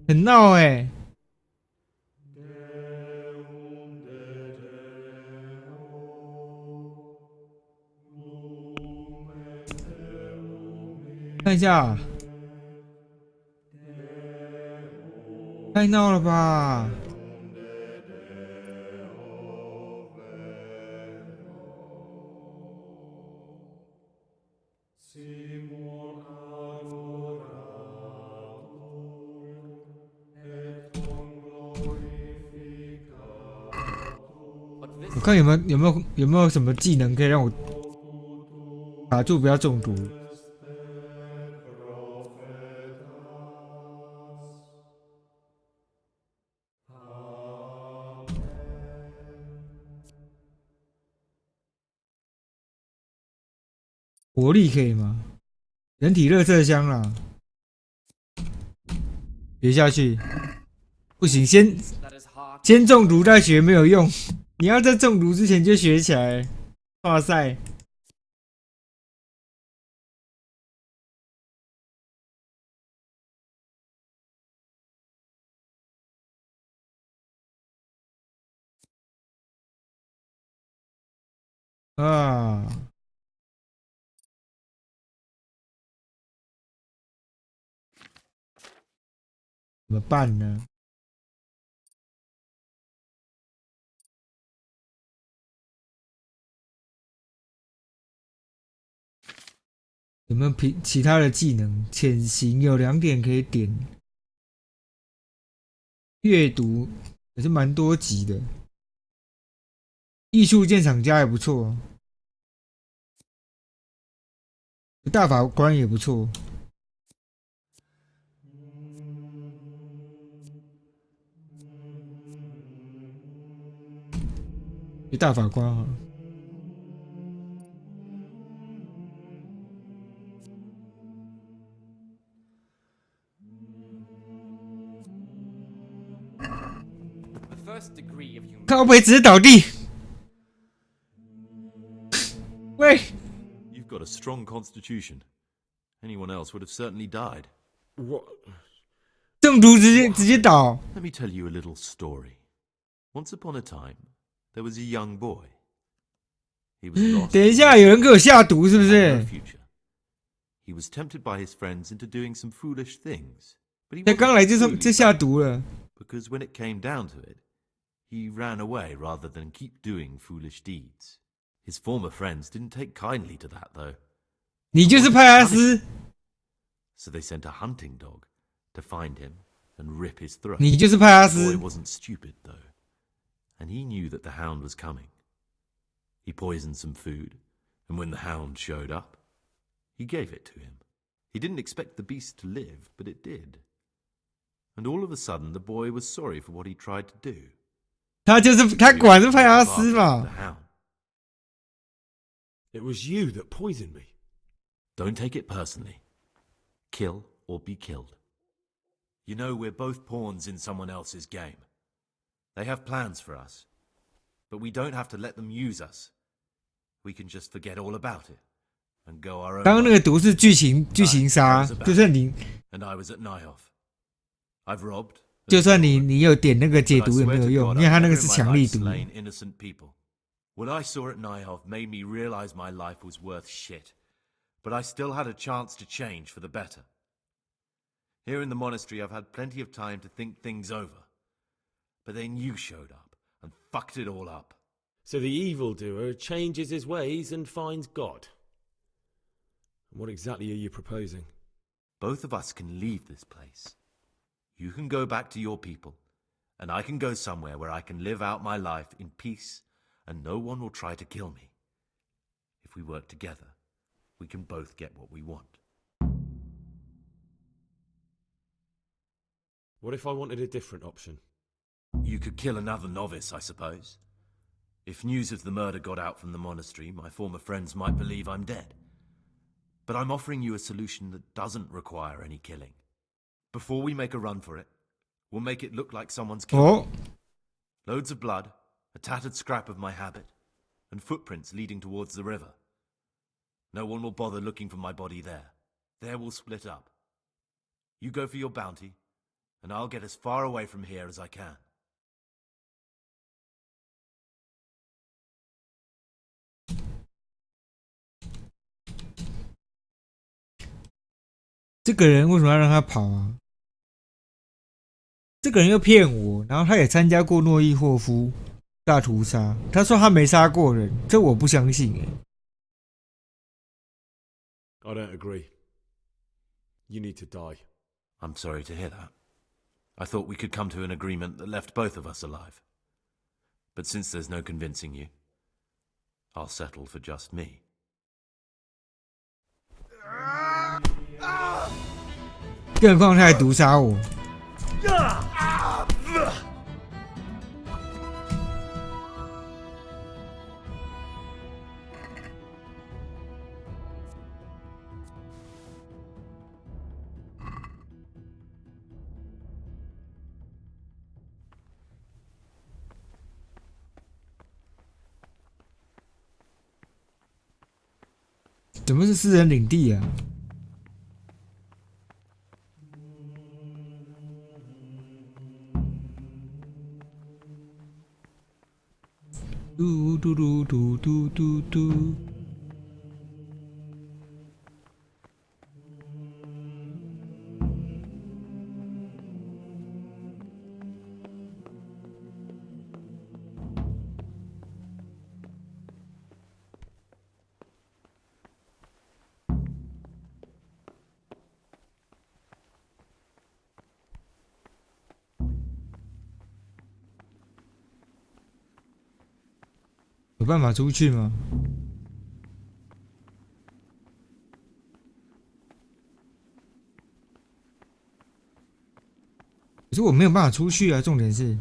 很闹哎、看一下，太闹了吧！我看有没有什么技能可以让我卡住，不要中毒。活力可以吗？人体热色箱啦，学下去不行，先中毒再学没有用，你要在中毒之前就学起来。哇塞！啊！怎么办呢？有没有其他的技能？潜行有2点可以点，阅读也是蛮多级的，艺术鉴赏家也不错，大法官也不错。大法官啊，靠北直接倒地。喂 You've got a strong constitution. Anyone else would have certainly died. What? 中毒直接倒。Let me tell you a little story. Once upon a time, there was a young boy. He was lost. 等一下，有人给我下毒是不是？ He was tempted by his friends into doing some foolish things. But he 他刚来就下毒了。Because when it came down to it, he ran away rather than keep doing foolish deeds. His former friends didn't take kindly to that, though. 你就是派拉斯。So they sent a hunting dog to find him and rip his throat. 你就是派拉斯。 The boy wasn't stupid, though, and he knew that the hound was coming. He poisoned some food, and when the hound showed up, he gave it to him. He didn't expect the beast to live, but it did. And all of a sudden, the boy was sorry for what he tried to do. 他果然是派拉斯嘛。 It was you that poisoned me. Don't take it personally. Kill or be killed. You know, we're both pawns in someone else's game. They have plans for us, but we don't have to let them use us. We can just forget all about it and go our own. 刚刚那个毒是剧情杀，就算你 And I was at Nyhoff. I've robbed. 就算你有点那个解毒也没有用，因为他那个是强力毒。 What I saw at Nyhoff made me realize my life was worth shit, but I still had a chance to change for the better. Here in the monastery, I've had plenty of time to think things over, but then you showed up and fucked it all up. So the evildoer changes his ways and finds God. What exactly are you proposing? Both of us can leave this place. You can go back to your people, and I can go somewhere where I can live out my life in peace, and no one will try to kill me. If we work together, we can both get what we want. What if I wanted a different option? You could kill another novice, I suppose. If news of the murder got out from the monastery, my former friends might believe I'm dead. But I'm offering you a solution that doesn't require any killing. Before we make a run for it, we'll make it look like someone's killed me. Loads of blood, a tattered scrap of my habit, and footprints leading towards the river. No one will bother looking for my body there. There we'll split up. You go for your bounty, and I'll get as far away from here as I can. 这个人为什么要让他跑啊？这个人又骗我，然后他也参加过诺伊霍夫大屠杀，他说他没杀过人，这我不相信哎。I don't agree. You need to die. I'm sorry to hear that. I thought we could come to an agreement that left both of us alive. But since there's no convincing you, I'll settle for just me. 更何况他还毒杀我。怎么是私人领地啊？嘟嘟嘟嘟嘟嘟嘟。有办法出去吗？可是我没有办法出去啊！重点是，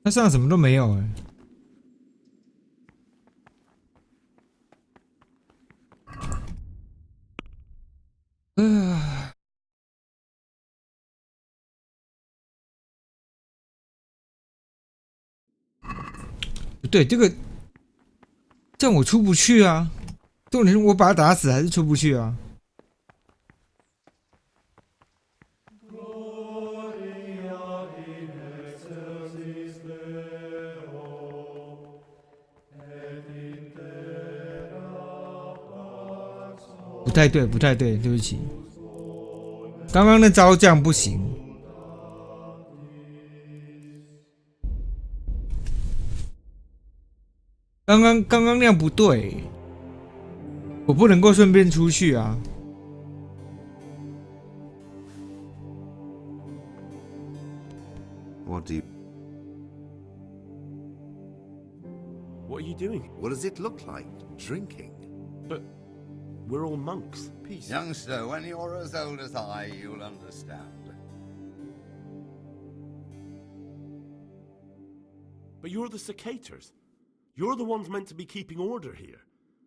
他身上什么都没有哎。不对，这样我出不去啊！重点是我把他打死还是出不去啊！不太对，不太对，对不起，刚刚那招这样不行。刚刚那样不对，我不能够顺便出去啊。What do you... What are you doing? What does it look like? Drinking? But we're all monks. Peace. Youngster, when you're as old as I, you'll understand. But you're the cicators. You're the ones meant to be keeping order here.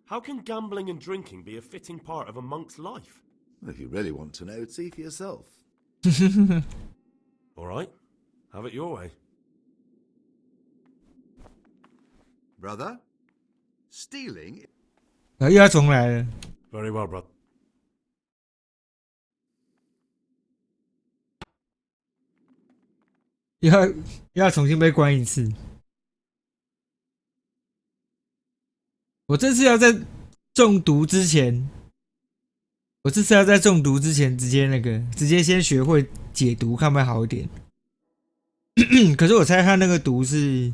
How can gambling and drinking be a fitting part of a monk's life? Well, if you really want to know, see for yourself. All right. Have it your way. Brother? Stealing? 又要重来了。Very well, brother. 又要重新被关一次。我这次要在中毒之前，直接先学会解毒，看会不会好一点。可是我猜他那个毒是，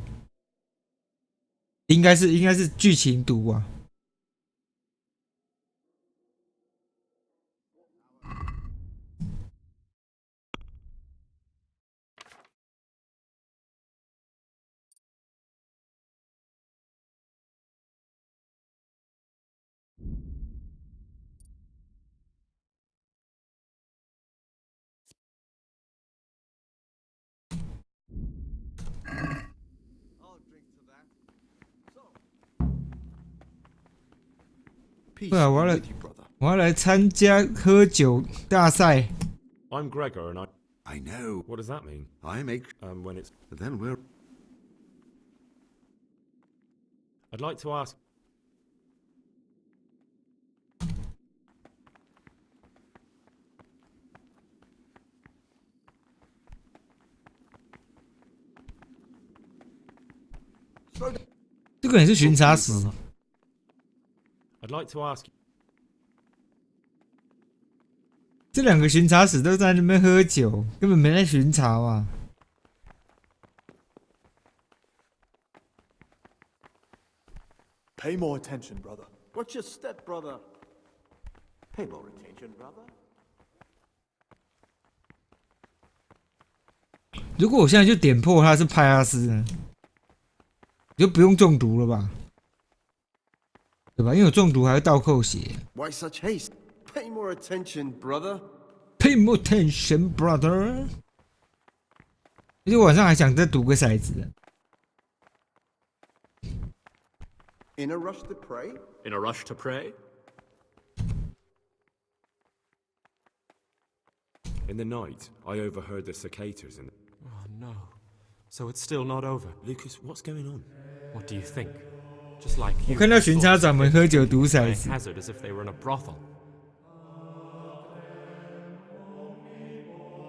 应该是剧情毒啊。对啊，我要来参加喝酒大赛。I'm Gregor, and I know. What does that mean? I make... when it's... But then we're... I'd like to ask... 可能是巡查使。I'd like to ask you. 这两个巡查使都在那边喝酒，根本没在巡查嘛。Pay more attention, brother. Watch your step, brother. Pay more attention, brother. 如果我现在就点破他是派拉斯呢，就不用中毒了吧？对吧？因为我中毒还会倒扣血。Why such haste? Pay more attention, brother. Pay more attention, brother. 而且晚上还想再赌个骰子。In a rush to pray? In a rush to pray? In the night, I overheard the cicadas in. Oh no. So it's still not over. Lucas, what's going on? What do you think? Just like you. 我看到巡查长们喝酒赌骰子。 Hazard as if they were in a brothel.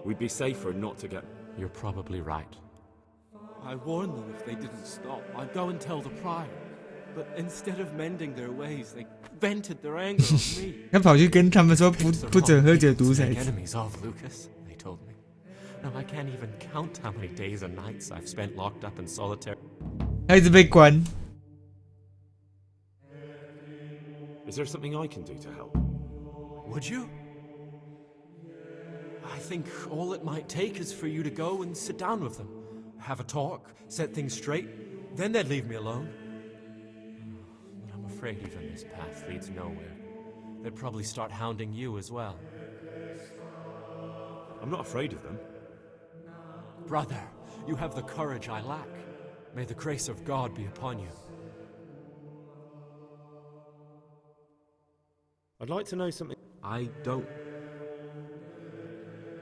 We'd be safer not to get. You're probably right. I warned them if they didn't stop, I'd go and tell the prior. But instead of mending their ways, they vented their anger on me. 他跑去跟他们说不准喝酒赌骰子。 Enemies of Lucas, they told me. No, I can't even count how many days and nights I've spent locked up in solitary. 他一直被关。 Is there something I can do to help? Would you? I think all it might take is for you to go and sit down with them. Have a talk, set things straight, then they'd leave me alone. But I'm afraid even this path leads nowhere. They'd probably start hounding you as well. I'm not afraid of them. Brother, you have the courage I lack. May the grace of God be upon you. I'd like to know something. I don't.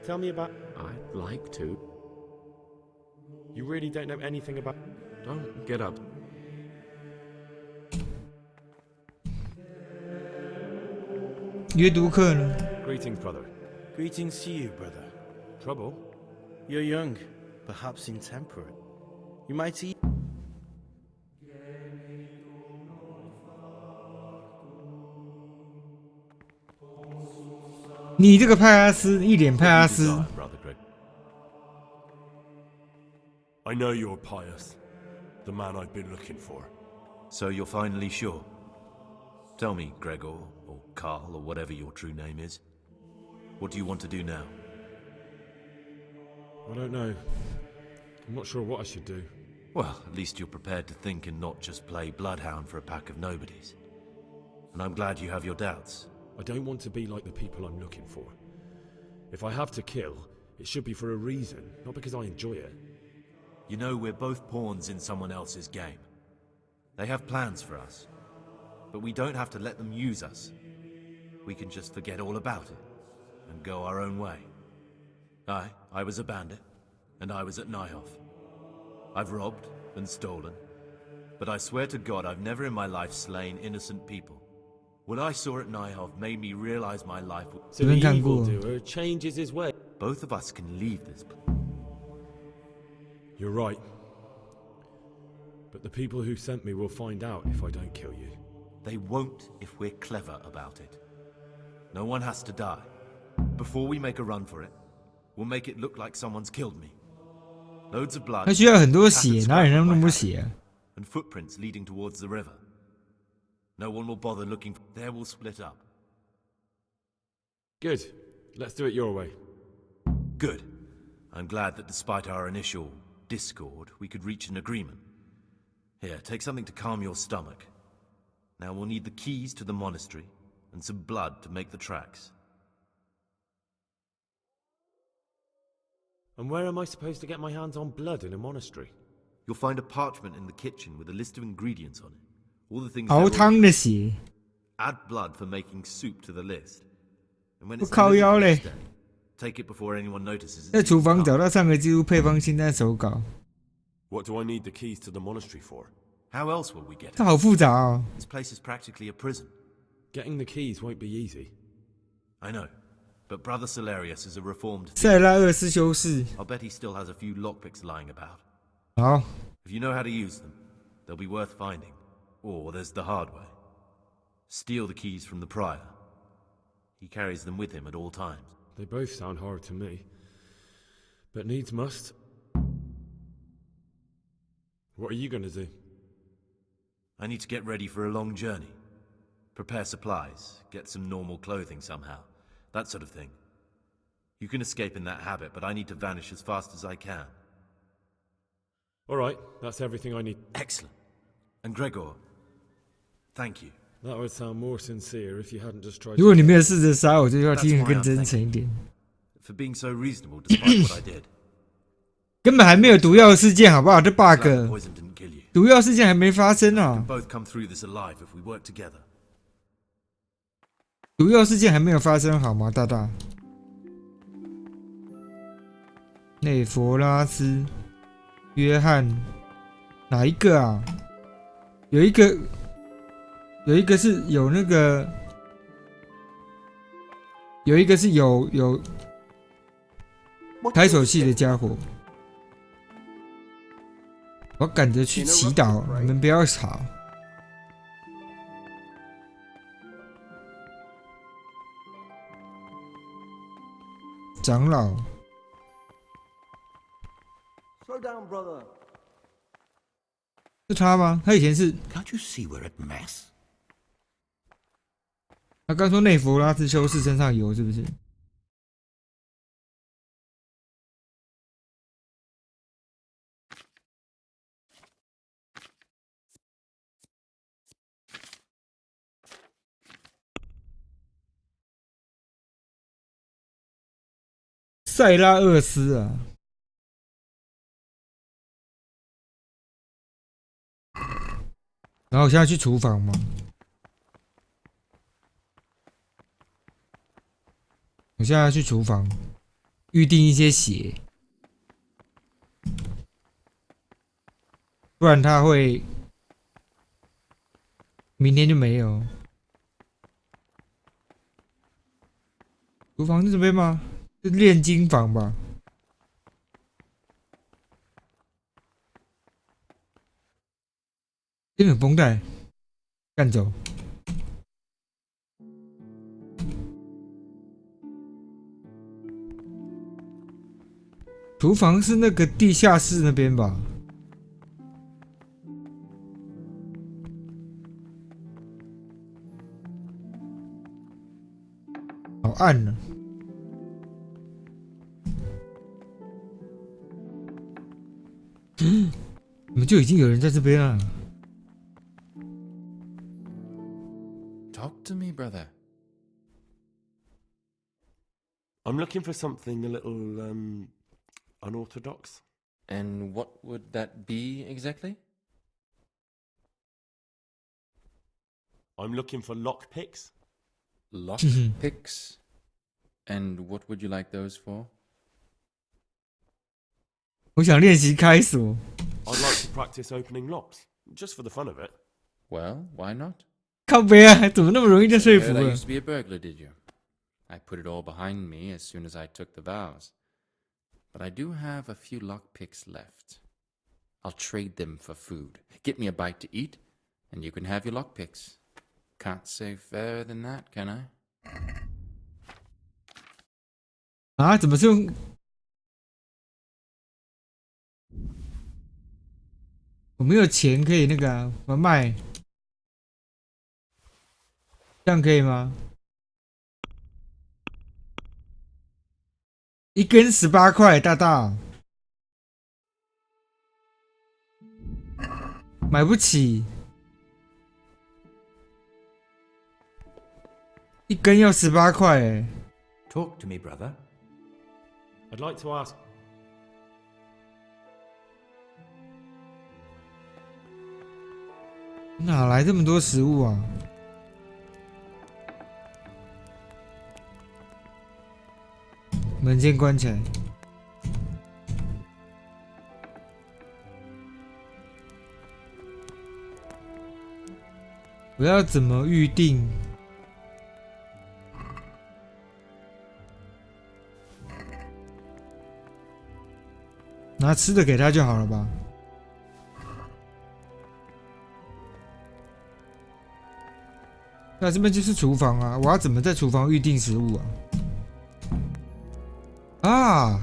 Tell me about. I'd like to. You really don't know anything about. Don't get up. 阅读课呢？ Greetings, brother. Greetings to you, brother. Trouble? You're young, perhaps intemperate. You might eat. 你这个派拉斯，一脸派拉斯。 I know you're pious, the man I've been looking for. So you're finally sure? Tell me, Gregor, or Carl, or whatever your true name is. What do you want to do now? I don't know. I'm not sure what I should do. Well, at least you're prepared to think and not just play bloodhound for a pack of nobodies. And I'm glad you have your doubts. I don't want to be like the people I'm looking for. If I have to kill, it should be for a reason, not because I enjoy it. You know, we're both pawns in someone else's game. They have plans for us. But we don't have to let them use us. We can just forget all about it and go our own way. I was a bandit, and I was at Nyhoff. I've robbed and stolen, but I swear to God I've never in my life slain innocent people. What I saw at Nyhoff made me realize my life would... So the evildoer changes his way. Both of us can leave this place. You're right. But the people who sent me will find out if I don't kill you. They won't if we're clever about it. No one has to die. Before we make a run for it, we'll make it look like someone's killed me. Loads of blood. 他需要很多血，哪有那么多血啊？ And footprints leading towards the river. No one will bother looking. There we'll split up. Good. Let's do it your way. Good. I'm glad that despite our initial discord, we could reach an agreement. Here, take something to calm your stomach. Now we'll need the keys to the monastery and some blood to make the tracks. And where am I supposed to get my hands on blood in a monastery? You'll find a parchment in the kitchen with a list of ingredients on it. All the things. 熬汤的血。 Add blood for making soup to the list. And when 我 it's 靠腰嘞！ take it before anyone notices. 在厨房找到上个季度配方清单手稿。 What do I need the keys to the monastery for? How else will we get it? 它好复杂哦。 This place is practically a prison. Getting the keys won't be easy. I know, but Brother Salarius is a reformed. 塞拉厄斯修士。 I'll bet he still has a few lockpicks lying about. 好。 If you know how to use them, they'll be worth finding. Or there's the hard way. Steal the keys from the prior. He carries them with him at all times. They both sound hard to me. But needs must. What are you gonna do? I need to get ready for a long journey. Prepare supplies, get some normal clothing somehow. That sort of thing. You can escape in that habit, but I need to vanish as fast as I can. Alright, that's everything I need. Excellent. And Gregor, thank you. That would sound more sincere if you hadn't just tried 如果你没有试着杀我，就要听得更真诚一点。 For being so reasonable despite what I did. 根本还没有毒药事件，好不好？这 bug， 毒药事件还没发生啊！ Both come through this alive if we work together. 毒药事件还没有发生，好吗，大大？内弗拉斯、约翰，哪一个啊？有一个是有那个，有一个是有开手器的家伙。我赶着去祈祷，你们不要吵。长老。 Slow down, brother. 是他吗？他以前是。 Can't you see we're at mass? 他刚说内弗拉斯修士身上有，是不是？塞拉厄斯啊！然后我现在去厨房吗？我现在要去厨房预定一些血，不然他会明天就没有。厨房是这边吗？是炼金房吧？这边有绷带，干走。厨房是那个地下室那边吧？好暗呢、怎么就已经有人在这边了？ Talk to me, brother. I'm looking for something a little, unorthodox. And what would that be exactly? I'm looking for lockpicks. Lockpicks? And what would you like those for? 我想练习开锁。 I'd like to practice opening locks, just for the fun of it. Well, why not? 靠北啊，怎么那么容易就说服 I 了 used to be a burglar, did you? I put it all behind me as soon as I took the vows. But I do have a few lockpicks left. I'll trade them for food. Get me a bite to eat, and you can have your lockpicks. Can't say fairer than that, can I? 啊？怎么是用？我没有钱可以那个、啊，我要卖，这样可以吗？一根18块，大大，买不起，一根要18块哎。Talk to me, brother. I'd like to ask. 哪来这么多食物啊？门先关起来。我要怎么预定？拿吃的给他就好了吧？那这边就是厨房啊，我要怎么在厨房预定食物啊？啊！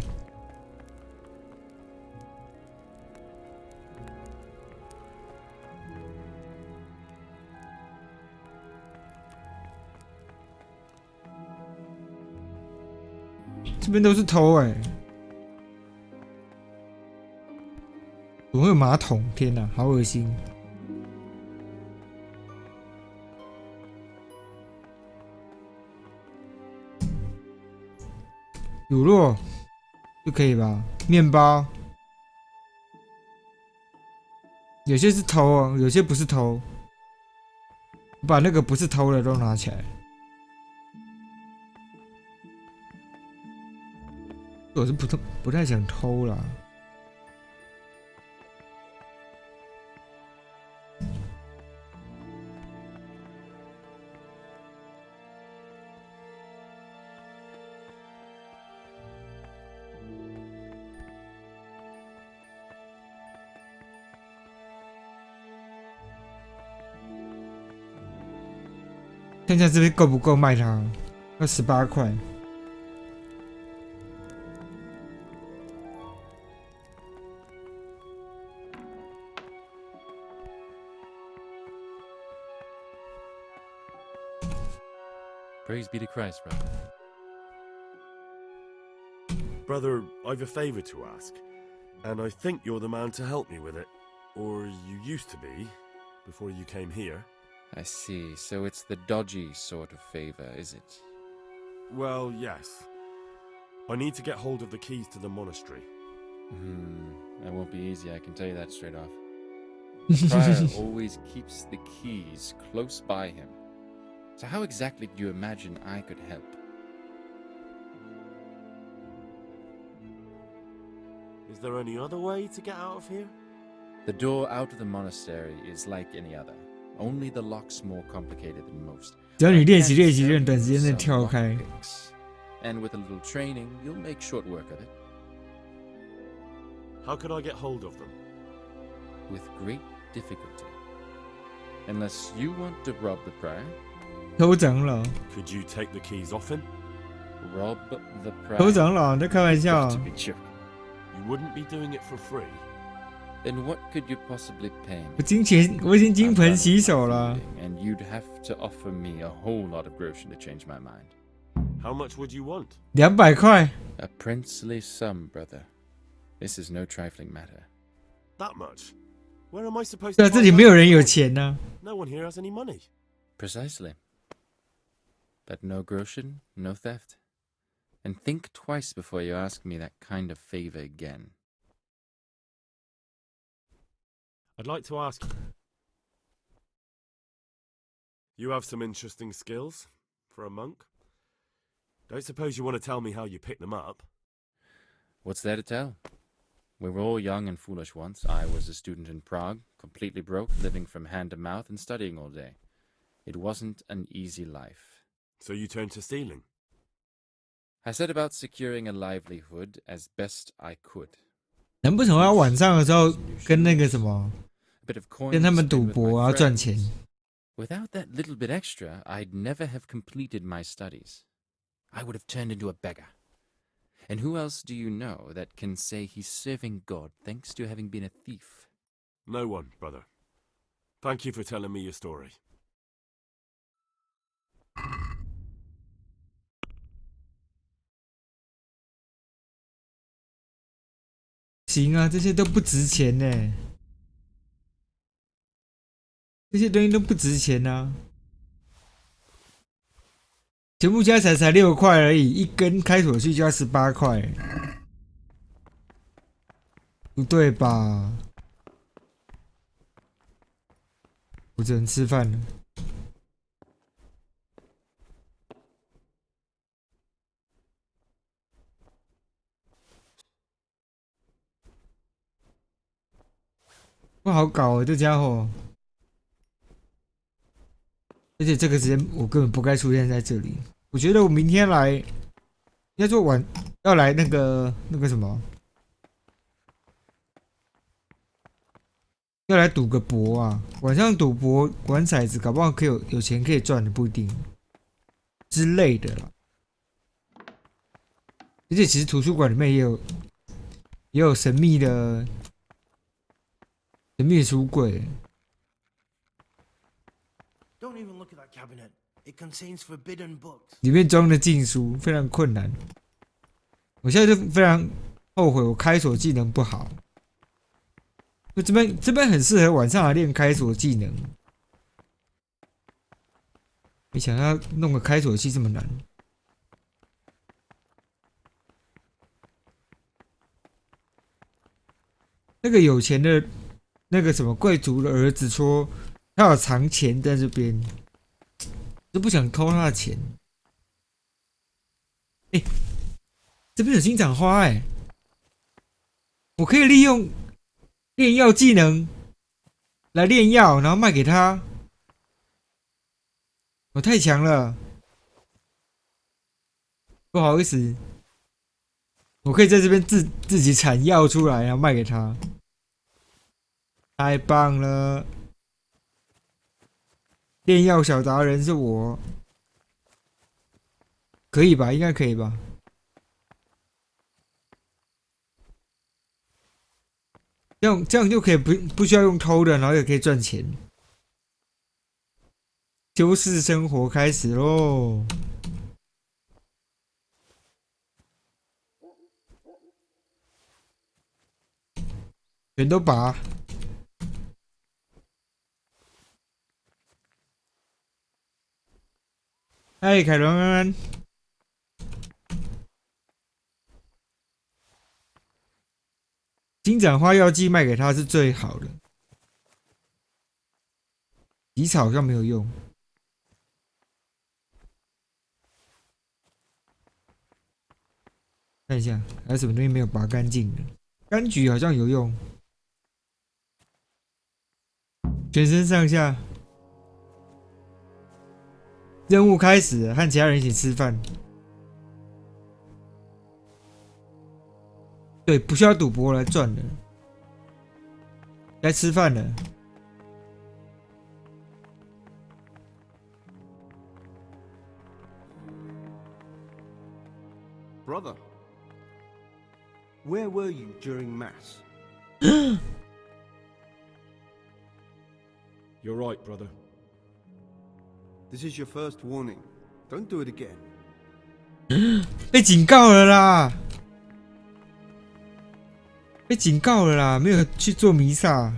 这边都是偷哎、怎么会有马桶？天哪，好恶心！乳酪就可以吧？面包，有些是偷哦，有些不是偷。我把那个不是偷的都拿起来。我是不太想偷啦。看一下这边够不够卖它，要18块。Praise be to Christ, brother. Brother, I've a favor to ask, and I think you're the man to help me with it. Or you used to be, before you came here. I see. So it's the dodgy sort of favor, is it? Well, yes. I need to get hold of the keys to the monastery. That won't be easy, I can tell you that straight off. The prior always keeps the keys close by him. So how exactly do you imagine I could help? Is there any other way to get out of here? The door out of the monastery is like any other. Only the lock's more complicated than most. 只要你练习，短时间内跳开。And with a little training, you'll make short work of it. How could I get hold of them? With great difficulty. Unless you want to rob the prior. 偷长老。 Could you take the keys off him? Rob the prior. 偷长老，在开玩笑。 You wouldn't be doing it for free. Then what could you possibly pay me? 我已经金盆洗手了。 And you'd have to offer me a whole lot of groschen to change my mind. How much would you want? 200块。A princely sum, brother. This is no trifling matter. That much? Where am I supposed 对 to 啊，这里没有人有钱呢。 No one here has any money. Precisely. But no groschen, no theft. And think twice before you ask me that kind of favor again. I'd like to ask you have some interesting skills for a monk. Don't suppose you want to tell me how you picked them up? What's there to tell? We were all young and foolish once. I was a student in Prague, completely broke, living from hand to mouth and studying all day. It wasn't an easy life. So you turned to stealing? I set about securing a livelihood as best I could. 难不成要晚上的时候跟那个什么，跟他们赌博啊赚钱？ Without that little bit extra, I'd never have completed my studies. I would have turned into a beggar. And who else do you know that can say he's serving God thanks to having been a thief? No one, brother. Thank you for telling me your story. 行啊，这些都不值钱呢，这些东西都不值钱啊，全部加起来才6块而已，一根开锁器就要18块，不对吧？我只能吃饭了。不好搞这家伙，而且这个时间我根本不该出现在这里。我觉得我明天来，应该说要来那个什么，要来赌个博啊！晚上赌博玩骰子，搞不好可以有钱可以赚的，不一定之类的啦。而且其实图书馆里面也有神秘的书柜。Don't even look at that cabinet. It contains forbidden books. 里面装的禁书非常困难。我现在就非常后悔，我开锁技能不好。这边很适合晚上来练开锁技能。没想到弄个开锁器这么难。那个有钱的，那个什么贵族的儿子说，他有藏钱在这边，就不想偷他的钱。这边有金盏花我可以利用炼药技能来炼药，然后卖给他。我太强了，不好意思，我可以在这边自己产药出来，然后卖给他。太棒了！炼药小达人是我，可以吧？应该可以吧？这样就可以不需要用偷的，然后也可以赚钱。修士生活开始喽！全都拔。嗨，凯伦安安。金盏花药剂卖给他是最好的，皮草好像没有用。看一下还有什么东西没有拔干净的，柑橘好像有用。全身上下，任务开始了，和其他人一起吃饭。对，不需要赌博来赚的，该吃饭了。Brother, where were you during Mass? You're right, brother. This is your first warning. Don't do it again. 被警告了啦！被警告了啦！没有去做弥撒。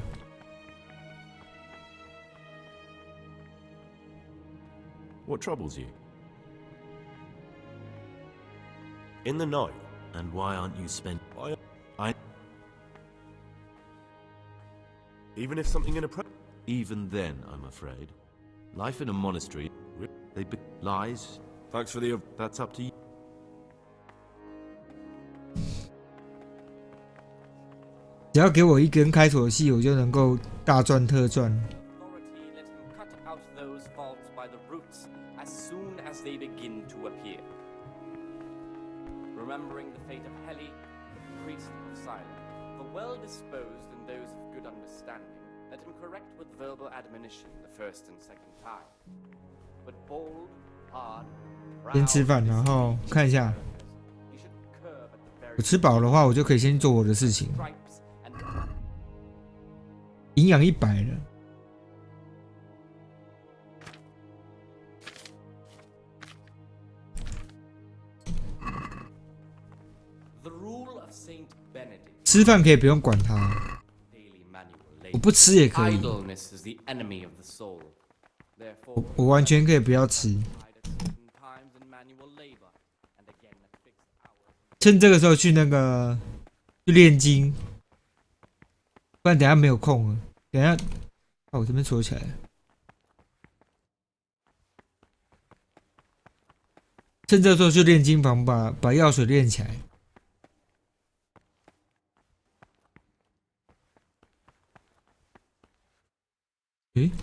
What troubles you? In the night. And why aren't you spent? Even if something in a Even then, I'm afraid. Life in a monastery, they lies. Thanks for the. That's up to you. 只要给我一根开锁器，我就能够大赚特赚。Authority, let him cut out those faults by the roots as soon as they begin to appear. Remembering the fate of Heli, the priest of Silence, the well-disposed and those of good understanding, let him correct with verbal admonition the first and second time. But bold, hard, 先吃饭，然后看一下。 he should curb at the very 我吃饱的话，我就可以先做我的事情。 stripes and 营养100了。吃饭可以不用管它，我不吃也可以。我完全可以不要吃。趁这个时候去那个去炼金，不然等下没有空了。等下，把我这边锁起来。趁这个时候去炼金房把药水炼起来。 诶，等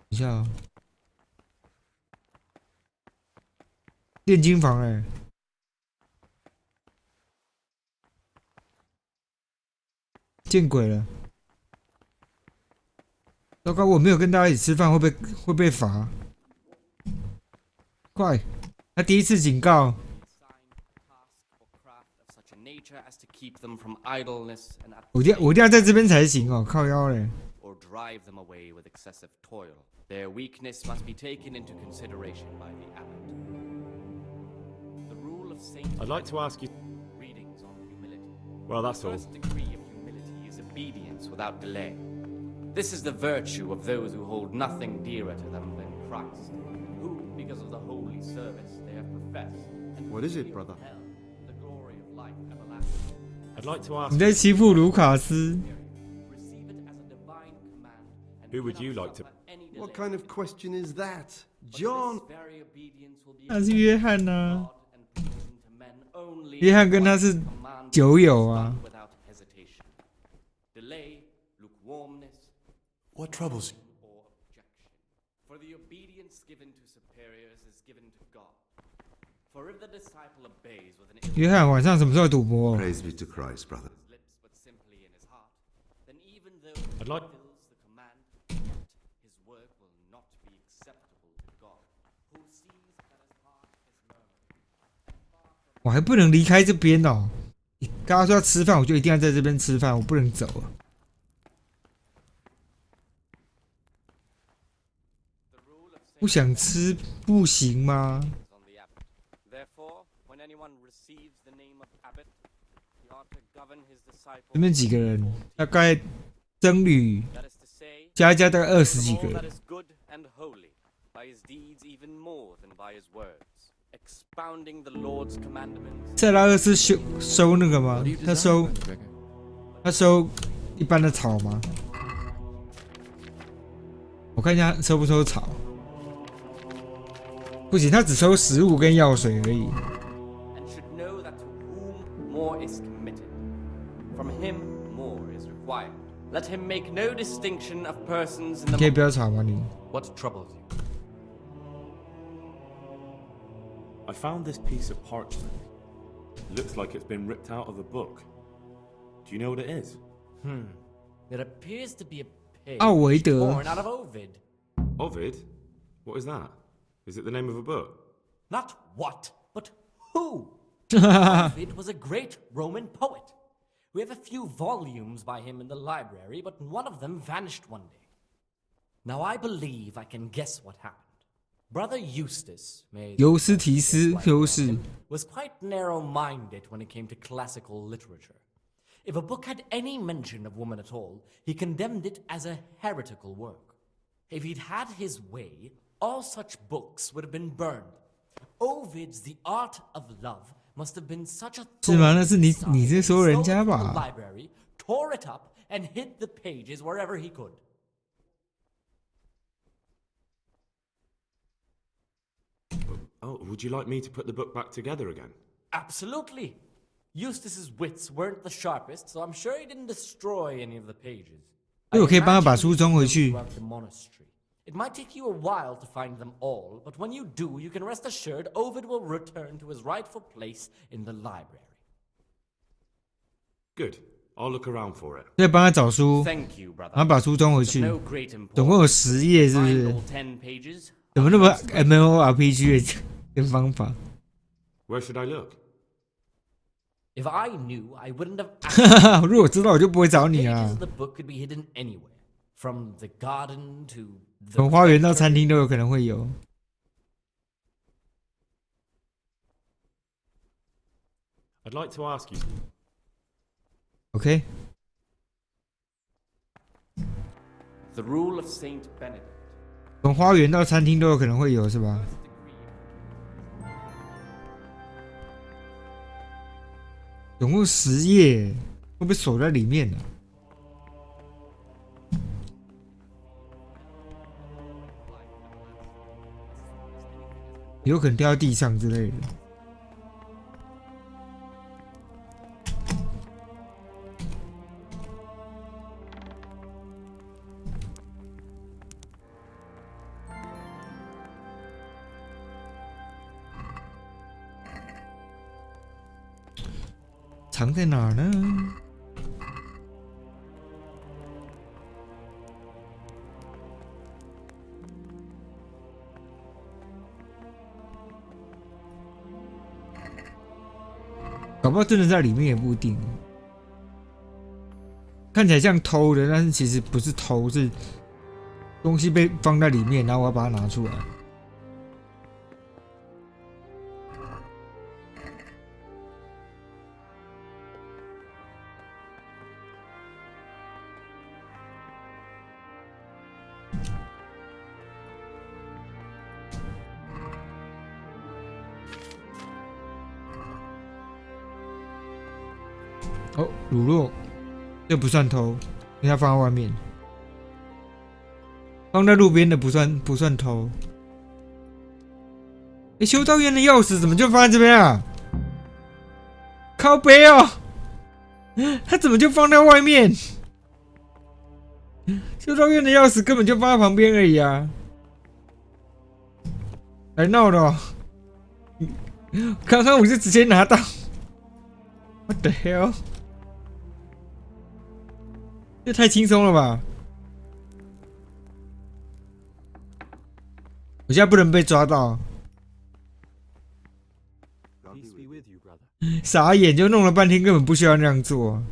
一下哦，炼金房见鬼了！糟糕，我没有跟大家一起吃饭，会被罚？快！他第一次警告。我一定要在这边才行哦，靠腰嘞。Or drive them away with excessive toil. Their weakness must be taken into consideration by the abbot. The rule of Saint I'd like to ask you. Readings on humility. Well, that's all. The first degree of humility is obedience without delay. This is the virtue of those who hold nothing dearer to them than Christ, who, because of the holy service they have professed, and what is it, brother? The glory of life everlasting. I'd like to ask. 你在欺负卢卡斯。Who would you like to? What kind of question is that, John? 那是约翰啊，约翰跟他是酒友啊。What troubles you? For the obedience given to superiors is given to God. For if the disciple obeys with an 约翰晚上什么时候赌博 Praise be to Christ, brother. but simply in his heart, then even though I'd like. the command, yet his work will not be acceptable to God, who sees that his heart is murmuring. 我还不能离开这边哦。刚刚说要吃饭，我就一定要在这边吃饭，我不能走啊。不想吃不行吗？这边几个人，大概僧侣加一加大概20几个人。塞拉厄斯收那个吗？他收一般的草吗？我看一下收不收草。不行，他只收食物跟药水而已。你可以不要吵吗你？ What troubles you? I found this piece of parchment. Looks like it's been ripped out of a book. Do you know what it is? It appears to be a page 奥维德 born out of Ovid. Ovid? What is that? Is it the name of a book? Not what, but who. Ovid was a great Roman poet. We have a few volumes by him in the library, but one of them vanished one day. Now I believe I can guess what happened. Brother Eustace,尤斯提斯修士 was quite narrow-minded when it came to classical literature. If a book had any mention of woman at all, he condemned it as a heretical work. If he'd had his way, all such books would have been burned. Ovid's The Art of Love must have been such a 是吗？那是你在说人家吧 library, tore it up, and hid the pages wherever he could. Oh, would you like me to put the book back together again? Absolutely. Eustace's wits weren't the sharpest, so I'm sure he didn't destroy any of the pages. 所以我可以帮他把书装回去。 It might take you a while to find them all, but when you do, you can rest assured Ovid will return to his rightful place in the library. Good. I'll look around for it. 再帮他找书， Thank you, brother. 然后把书装回去 Of no great importance. 总共有10页，是不是 Find all 10 pages. 怎么那么 MMORPG 的方法？ Where should I look? If I knew, I wouldn't have 如果我知道，我就不会找你 pages 啊 of。the book could be hidden anywhere, from the garden to 从花园到餐厅都有可能会有。 I'd like to ask you. OK， The rule of Saint Benedict. 从花园到餐厅都有可能会有，是吧？总共10页，会不会锁在里面呢、有可能掉到地上之类的。藏在哪儿呢？搞不好真的在里面也不一定。看起来像偷的，但是其实不是偷，是东西被放在里面，然后我要把它拿出来。哦，乳酪，这不算偷，因为它放在外面，放在路边的不算偷。哎，修道院的钥匙怎么就放在这边啊？靠北哦，它怎么就放在外面？修道院的钥匙根本就放在旁边而已啊！来闹的哦，刚刚我就直接拿到 ，What the hell？ 这太轻松了吧！我现在不能被抓到，傻眼，就弄了半天，根本不需要那样做啊。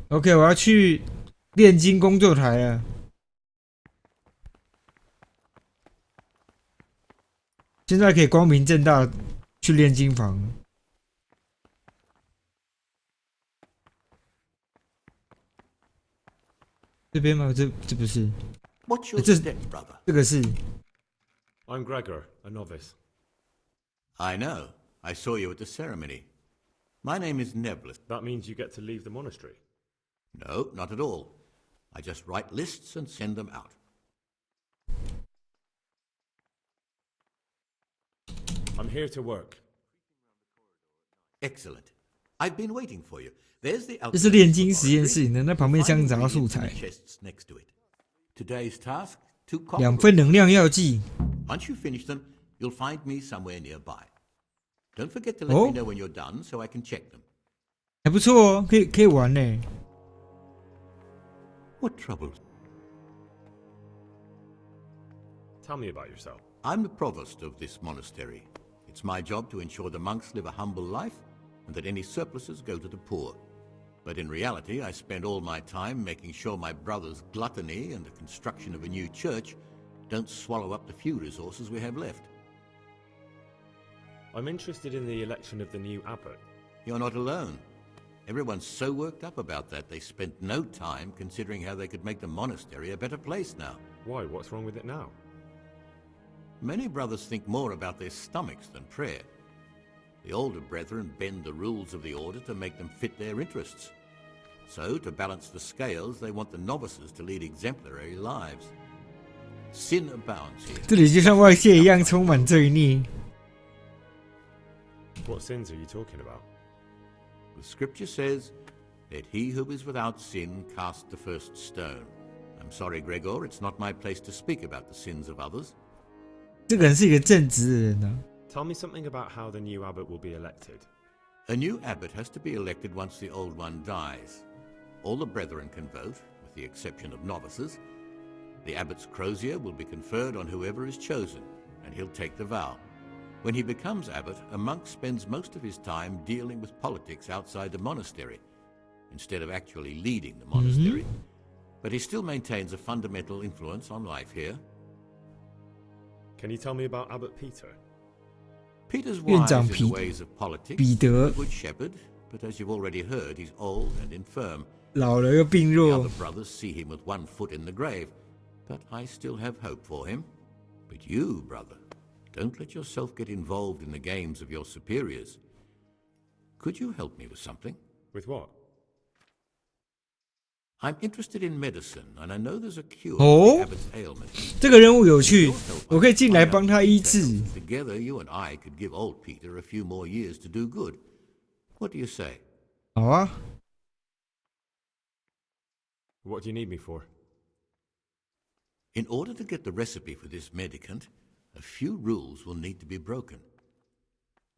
OK， 我要去炼金工作台了。现在可以光明正大去炼金房。这边吗？这不是。这个是。I'm Gregor, a novice. I know. I saw you at the ceremony. My name is Neblis. That means you get to leave the monastery. No, not at all. I just write lists and send them out. I'm here to work. Excellent. I've been waiting for you. There's the 这是炼金实验室，能在旁边相找到素材。Today's task: 2份能量药剂。Once you finish them, you'll find me somewhere nearby. Don't forget to let me know when you're done, so I can check them. 还不错哦，可以玩呢。What troubles? Tell me about yourself. I'm the provost of this monastery. It's my job to ensure the monks live a humble life and that any surpluses go to the poor. But in reality, I spend all my time making sure my brother's gluttony and the construction of a new church don't swallow up the few resources we have left. I'm interested in the election of the new abbot. You're not alone. Everyone's so worked up about that, they spent no time considering how they could make the monastery a better place now. Why? What's wrong with it now? Many brothers think more about their stomachs than prayer. The older brethren bend the rules of the order to make them fit their interests. So, to balance the scales, they want the novices to lead exemplary lives. Sin abounds here. 这里就像外界一样充满罪孽。What sins are you talking about? The scripture says, "Let he who is without sin cast the first stone." I'm sorry, Gregor, it's not my place to speak about the sins of others. 这个人是一个正直的人啊。Tell me something about how the new abbot will be elected. A new abbot has to be elected once the old one dies. All the brethren can vote, with the exception of novices. The abbot's crozier will be conferred on whoever is chosen, and he'll take the vow. When he becomes abbot, a monk spends most of his time dealing with politics outside the monastery, instead of actually leading the monastery. But he still maintains a fundamental influence on life here. Can you tell me about Abbot Peter? Peter's wise in the ways of politics. He's a good shepherd, but as you've already heard, he's old and infirm. 老了又病 The 弱。 other brothers see him with one foot in the grave, but I still have hope for him. But you, brother, don't let yourself get involved in the games of your superiors. Could you help me with something? With what? I'm interested in medicine, and I know there's a cure 哦 for the abbot's ailment. 这个任务有趣，我可以进来帮他医治。 Together, you and I could give old Peter a few more years to do good. What do you say? 好啊， What do you need me for? In order to get the recipe for this medicament, a few rules will need to be broken.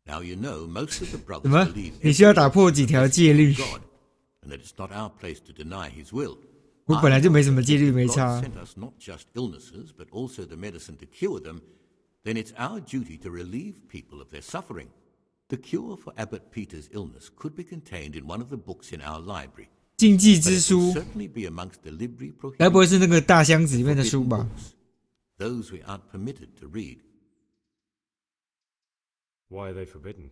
Now you know most of the 什 brothers 么？ believe 你需要打破几条戒律？ God, and that it's not our place to deny his will. 我本来就没什么戒律，没 God 差。 sent us not just illnesses, but also the medicine to cure them, then it's our duty to relieve people of their suffering. The cure for Abbot Peter's illness could be contained in one of the books in our library. 禁忌 But 之 it 书 will，certainly be amongst the library 该不会是那 prohibited 个大箱子里面的书 forbidden 吧？ books, those we aren't permitted to read. Why are they forbidden?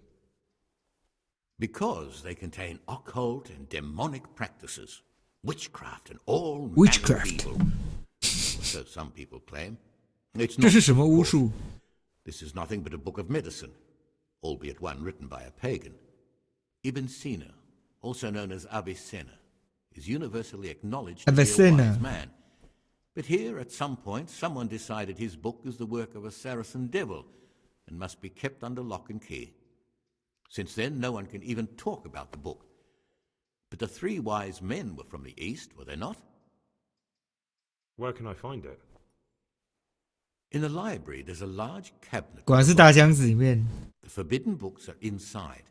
Because they contain occult and demonic practices, witchcraft and all Witchcraft. manner of evil. So some people claim. It's 这 not, 是什么 of 巫 course. 术？ This is nothing but a book of medicine, albeit one written by a pagan. Ibn Sina, also known as Avicenna, is universally acknowledged to be a Avicenna. wise man. But here, at some point, someone decided his book is the work of a Saracen devil and must be kept under lock and key. Since then, no one can even talk about the book. But the three wise men were from the East, were they not? Where can I find it? In the library, there's a large cabinet. 果然是大箱子里面。 The forbidden books are inside.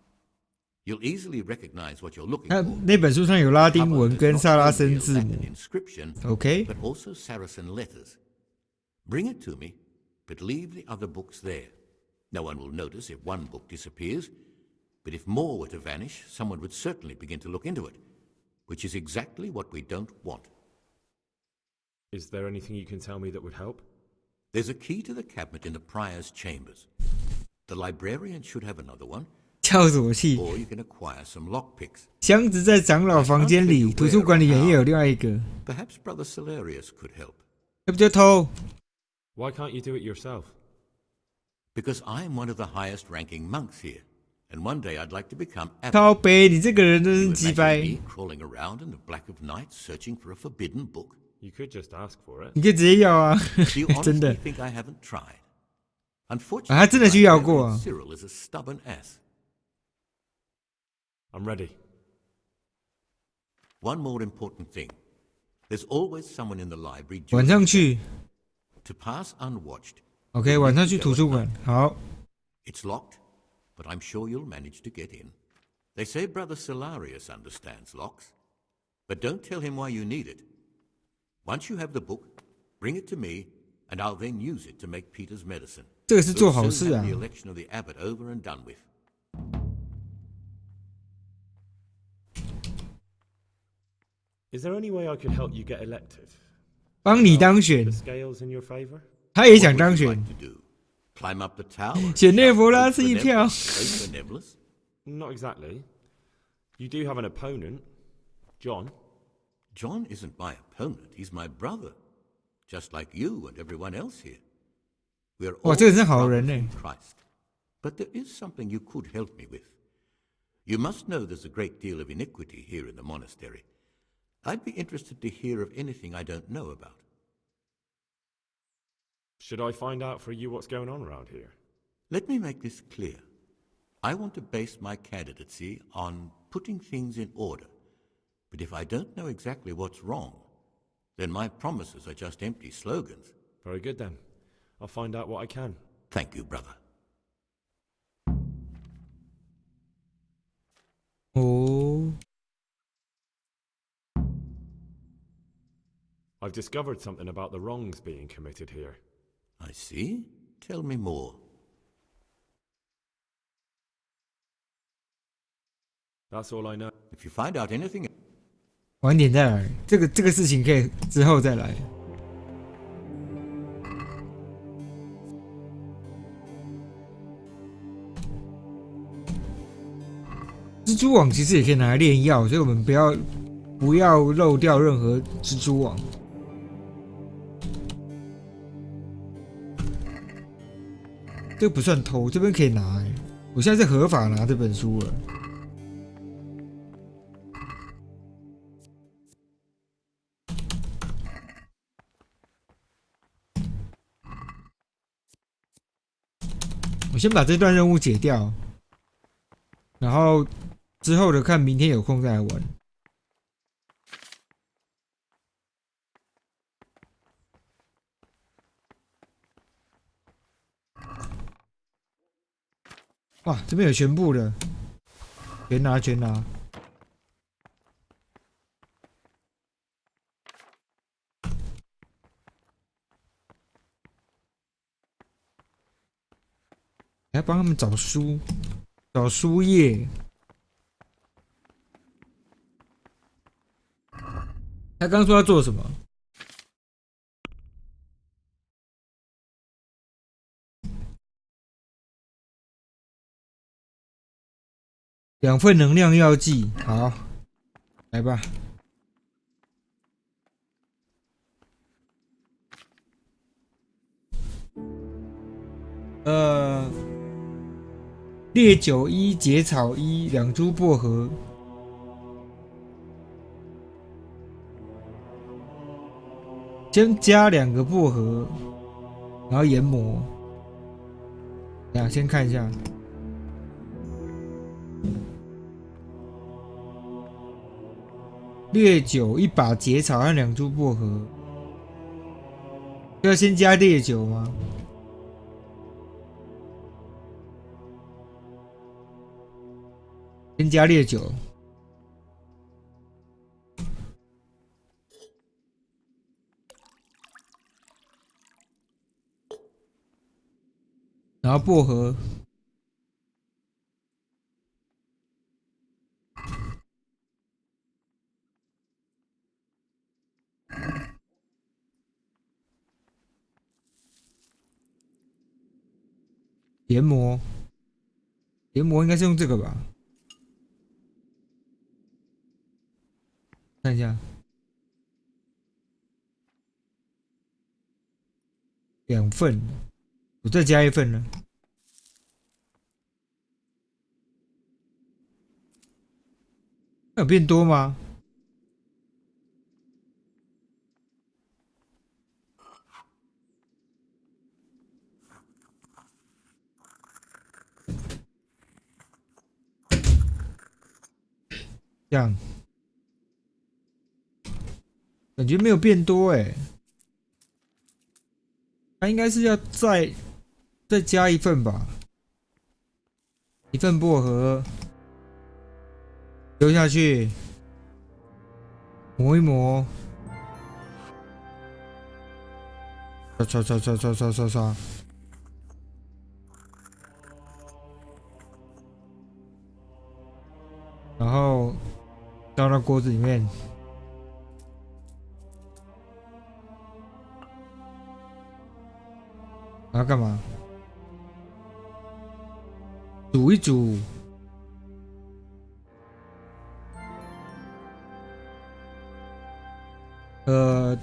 You'll easily recognize what you're looking 那 for. 那本书上有拉丁文 Cover 跟 is 萨 not 拉 only 森 a 字母 Latin。inscription, OK， but also Saracen letters. Bring it to me, but leave the other books there. No one will notice if one book disappears, but if more were to vanish, someone would certainly begin to look into it, which is exactly what we don't want. Is there anything you can tell me that would help? There's a key to the cabinet in the prior's chambers. The librarian should have another one, 叫什么气？ or you can acquire some lockpicks. 箱子在长老房间里，图书馆里面也有另外一个。 Perhaps Brother Salarius could help. 要不就偷？ Why can't you do it yourself? Because I'm one of the highest ranking monks here, and one day I'd like to become 靠 abbot. 北，你这个人真 You 是鸡 imagine 掰！ me crawling around in the black of night searching for a forbidden book? You could just ask for it. 你可以直接要啊 Do you，真 honestly 的。 think I haven't tried? 啊，他 Unfortunately, 真的去 my 要过 friend 啊。 Cyril is a stubborn ass. I'm ready. One more important thing. There's always someone in the library 晚 during 上 the 去 day. To pass unwatched. ，OK， 晚上去图书馆。好， It's locked, but I'm sure you'll manage to get in. They say Brother Salarius understands locks, but don't tell him why you need it. Once you have the book, bring it to me, and I'll then use it to make Peter's medicine. 这个是 We'll 做好 soon 事 have 啊 the。election of the abbot over and done with. Is there any way I could help you get elected? 帮你当选 The，scales in your favor? 他也 What 想 would 当 you 选 like。to do? Climb up the tower? and 选内 shout, 弗拉 "Vote 斯 for 一 Neville, 票。 vote for Nevilus"? Not exactly. You do have an opponent, John. John isn't my opponent, he's my brother. Just like you and everyone else here. We're 哇， all 这个是好 brothers 人 in 呢。 Christ. But there is something you could help me with. You must know there's a great deal of iniquity here in the monastery. I'd be interested to hear of anything I don't know about. Should I find out for you what's going on around here? Let me make this clear. I want to base my candidacy on putting things in order. But if I don't know exactly what's wrong, then my promises are just empty slogans. Very good then. I'll find out what I can. Thank you, brother. 哦， I've discovered something about the wrongs being committed here. I see. Tell me more. That's all I know. If you find out anything, 晚点再来。这个事情可以之后再来。蜘蛛网其实也可以拿来炼药，所以我们不要漏掉任何蜘蛛网。这个不算偷，这边可以拿欸。我现在是合法拿这本书了。我先把这段任务解掉，然后之后的看明天有空再来玩。哇，这边有全部的，全拿全拿。还要帮他们找书，找书页。他刚说要做什么？2份能量药剂，好，来吧。烈酒1，结草1，2株薄荷。先加2个薄荷，然后研磨。等下先看一下。烈酒1把结草和2株薄荷，要先加烈酒吗？先加烈酒，然后薄荷。研磨，研磨应该是用这个吧？看一下，2份，我再加1份呢。有变多吗？这样，感觉没有变多哎。他应该是要再加1份吧，1份薄荷丢下去，磨一磨，刷。然后倒到锅子里面，然后干嘛？煮一煮，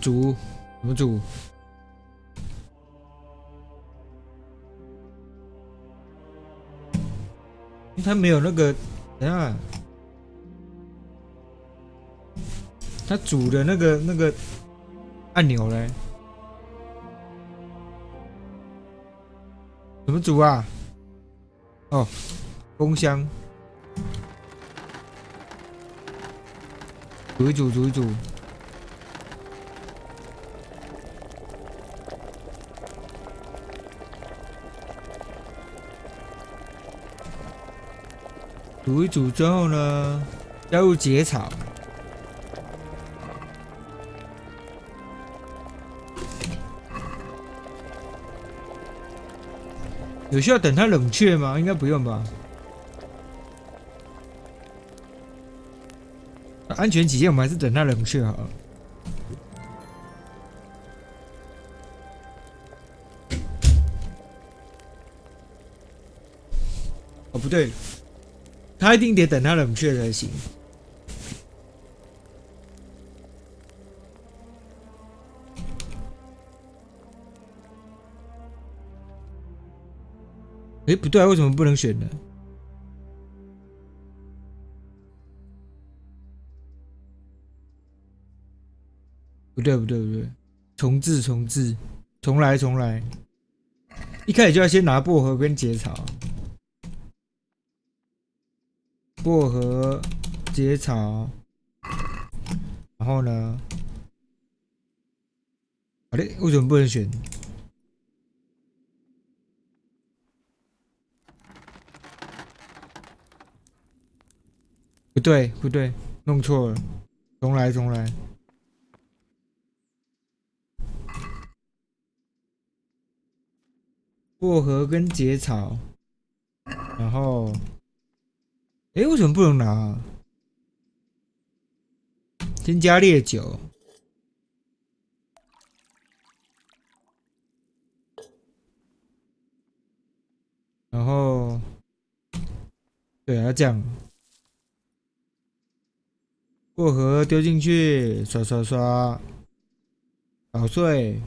煮怎么煮？它没有那个，等一下。它煮的那个按钮嘞，怎么煮啊？哦，风箱，煮一煮。煮一煮，之后呢，加入结草。有需要等它冷却吗？应该不用吧。安全起见，我们还是等它冷却好了。哦，不对，它一定得等它冷却才行。哎，不对啊，为什么不能选呢？不对，重置，重来。一开始就要先拿薄荷跟结草，薄荷、结草，然后呢？好嘞，为什么不能选？不对，不对，弄错了，重来，重来。薄荷跟结草，然后，哎，为什么不能拿啊？添加烈酒，然后，对啊，这样，薄荷丢进去，刷刷刷，捣碎。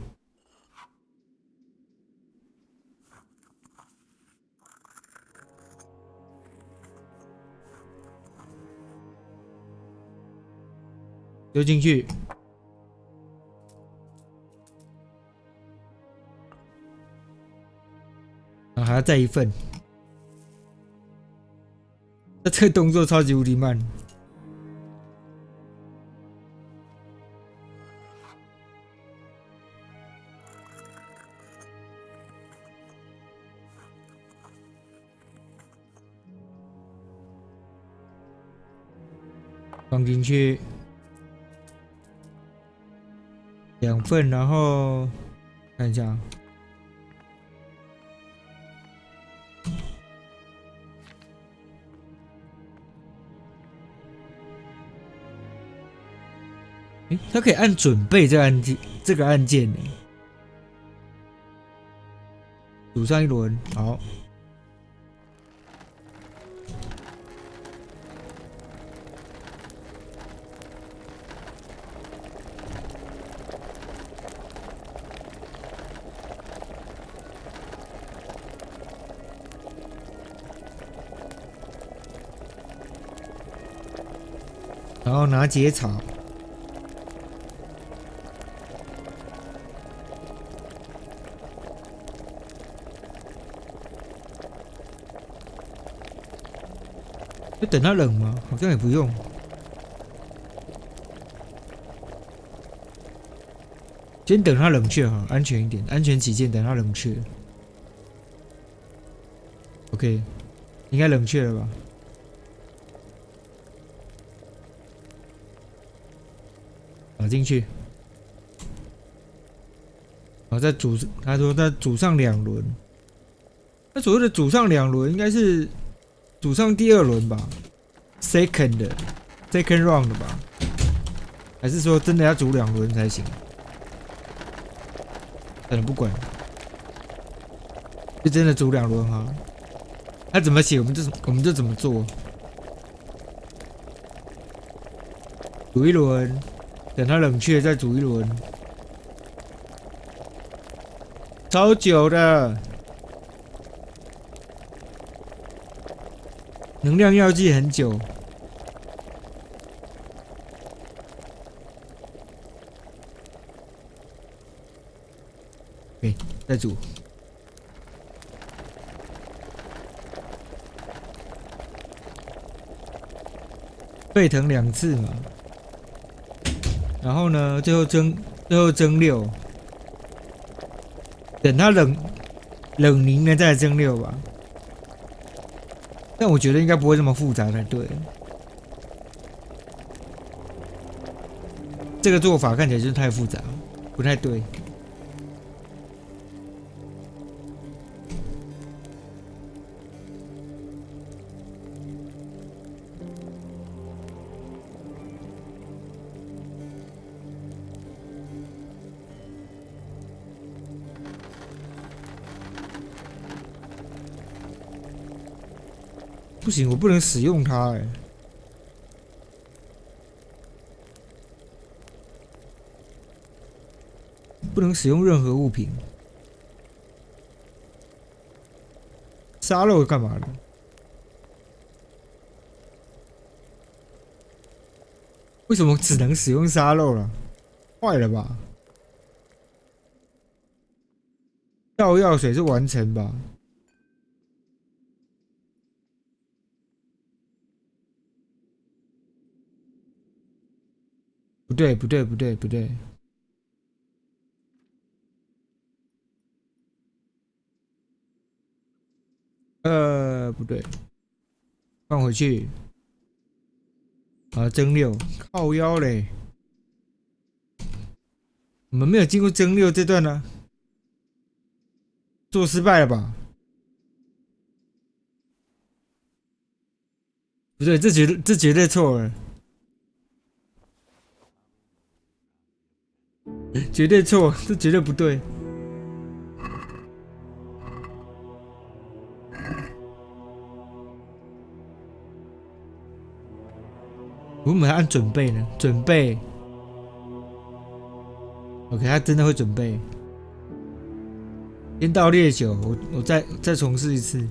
丢进去，然后还要再一份。那这个动作超级无敌慢。放进去。2份，然后看一下，它可以按准备这个按键呢。煮上一轮，好。然后拿结草，要等它冷吗？好像也不用。先等它冷却哈，安全一点，安全起见，等它冷却。OK， 应该冷却了吧？打进去，然后再煮。他说再煮上2轮。他所谓的煮上2轮，应该是煮上第2轮吧 ？Second round 吧？还是说真的要煮2轮才行？算了，不管，就真的煮2轮哈。他怎么写，我们就怎么做。煮1轮。等它冷却再煮1轮，超久的。能量药剂很久。OK， 再煮。沸腾2次嘛。然后呢，最后蒸6，等它冷凝了再蒸6吧。但我觉得应该不会这么复杂才对。这个做法看起来就是太复杂，不太对。不行，我不能使用它哎。不能使用任何物品。沙漏干嘛的？为什么只能使用沙漏了？坏了吧？倒药水是完成吧？不对，不对，不对，不对。不对，放回去。啊，蒸馏，靠腰嘞！我们没有经过蒸馏这段呢、做失败了吧？不对，这绝对错了，绝对错，这绝对不对。我们还按准备呢，准备。OK， 他真的会准备。先倒烈酒，我再重试一次。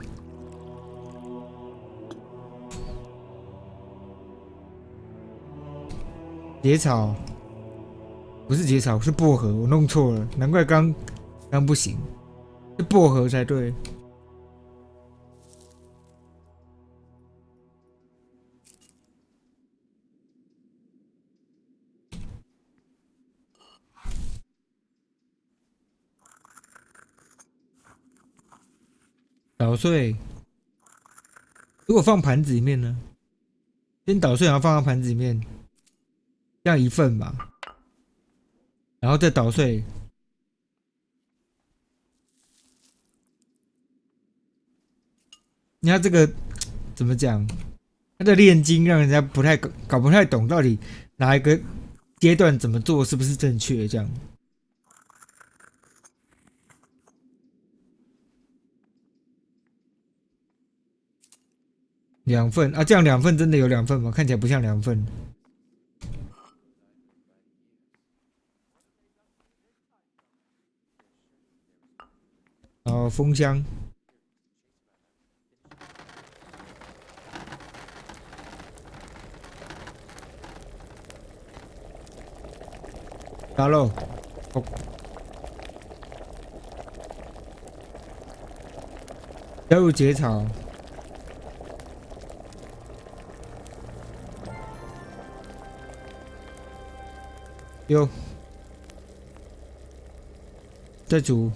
结草，不是结草，是薄荷，我弄错了，难怪刚不行，是薄荷才对。捣碎，如果放盘子里面呢？先捣碎，然后放到盘子里面，这样一份嘛，然后再捣碎。你看这个怎么讲？它的炼金让人家搞不太懂，到底哪一个阶段怎么做是不是正确？这样。2份啊，这样2份真的有2份吗？看起来不像2份。风箱。打肉。哦。加入结草。有，再煮，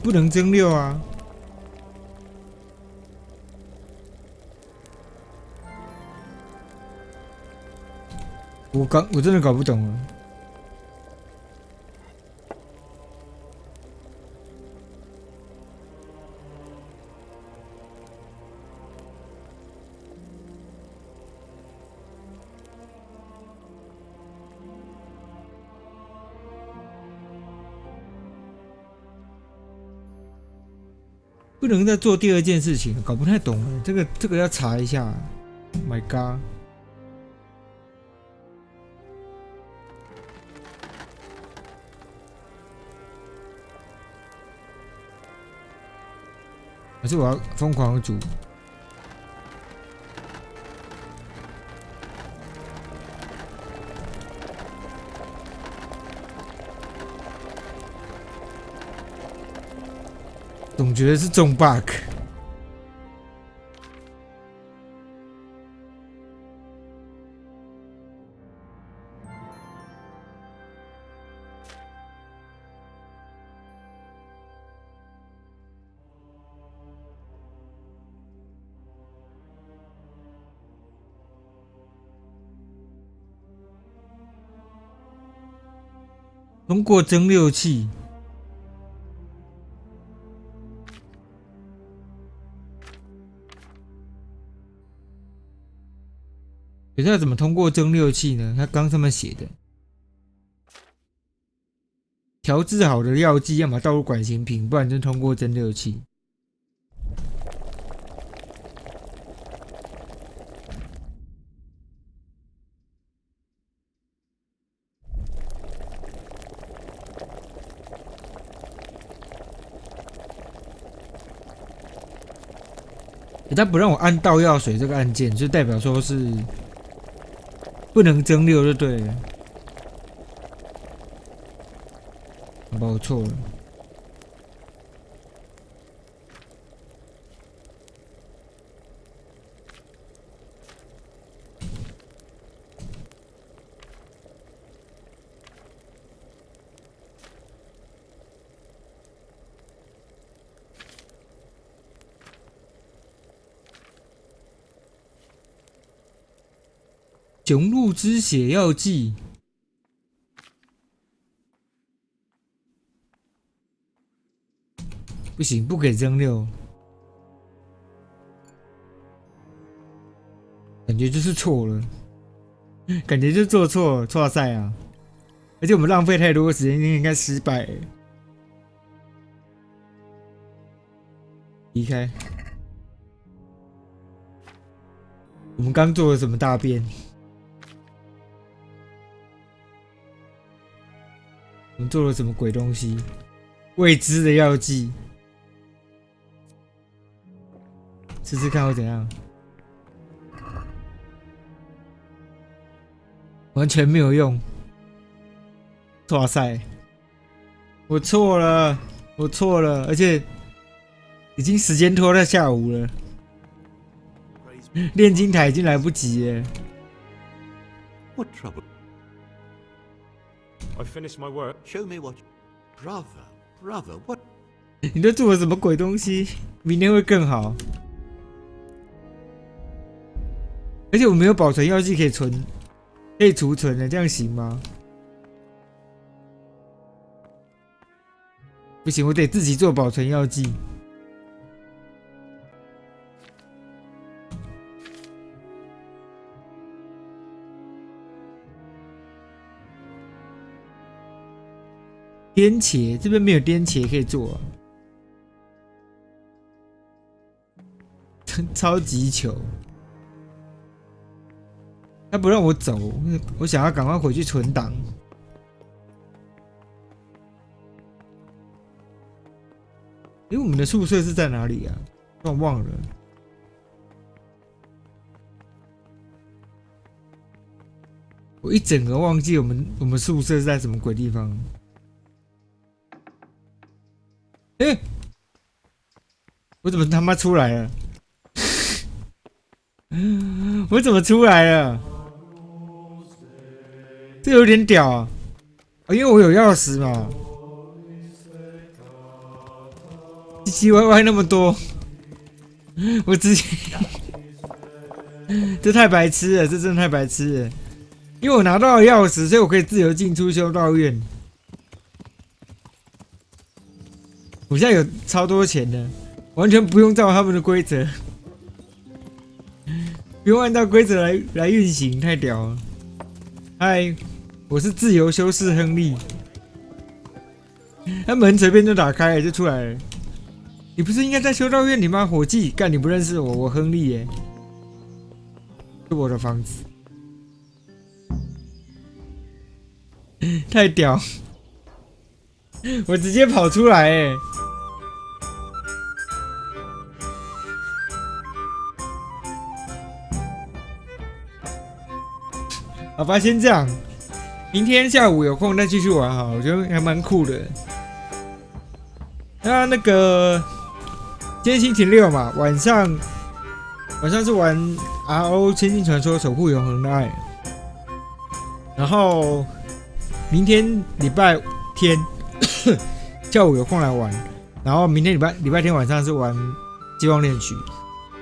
不能蒸馏啊！我真的搞不懂了。不能再做第2件事情，搞不太懂了。这个要查一下。My God！ 还是我要疯狂煮？总觉得是中 bug。通过蒸馏器。可是要怎么通过蒸馏器呢？他刚上面写的，调制好的药剂，要么倒入管形瓶，不然就通过蒸馏器。他不让我按倒药水这个按键，就代表说是不能蒸馏就对了。好吧，我错了。雄鹿之血药剂。不行，不给蒸馏，感觉就是错了，感觉就做错了，错赛啊！而且我们浪费太多时间，应该失败了。离开。我们刚做了什么大便？我们做了什么鬼东西？未知的药剂。试试看会怎样？完全没有用。哇塞！我错了，我错了，而且已经时间拖到下午了，炼金台已经来不及了。What trouble? I finished my work. Show me what. Brother, what? 你都做了什么鬼东西？明天会更好。而且我没有保存药剂可以存，可以储存的，这样行吗？不行，我得自己做保存药剂。颠茄这边没有颠茄可以做、啊，超级球。他不让我走，我想要赶快回去存档。因为我们的宿舍是在哪里啊？我忘了。我一整个忘记我们宿舍是在什么鬼地方。我怎么他妈出来了？我怎么出来了？这有点屌啊！因为我有钥匙嘛。唧唧歪歪那么多，我直接这太白痴了，这真的太白痴了。因为我拿到了钥匙，所以我可以自由进出修道院。我现在有超多钱的，完全不用照他们的规则，不用按照规则来运行，太屌了！嗨，我是自由修士亨利。他门随便就打开了，就出来了。你不是应该在修道院里吗？伙计，干你不认识我，我亨利耶，是我的房子，太屌！我直接跑出来耶！好吧，先这样，明天下午有空再继续玩哈，我觉得还蛮酷的。那个。今天星期六嘛，晚上是玩 RO 仙境传说守护永恒的爱，然后明天礼拜天下午有空来玩，然后明天礼拜天晚上是玩希望恋曲，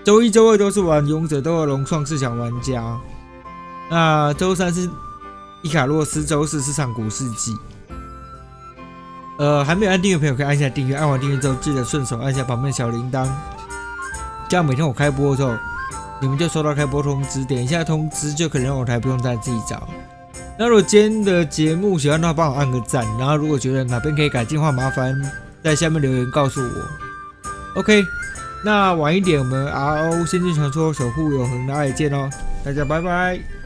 周一周二都是玩勇者斗恶龙创世小玩家，那周三是伊卡洛斯，周四是上古世纪。还没有按订阅的朋友可以按一下订阅，按完订阅之后记得顺手按下旁边的小铃铛，这样每天我开播之后，你们就收到开播通知，点一下通知就可以让我台不用再自己找。那如果今天的节目喜欢的话，帮我按个赞，然后如果觉得哪边可以改进的话，麻烦在下面留言告诉我。OK， 那晚一点我们 RO 仙境传说守护永恒的爱见哦，大家拜拜。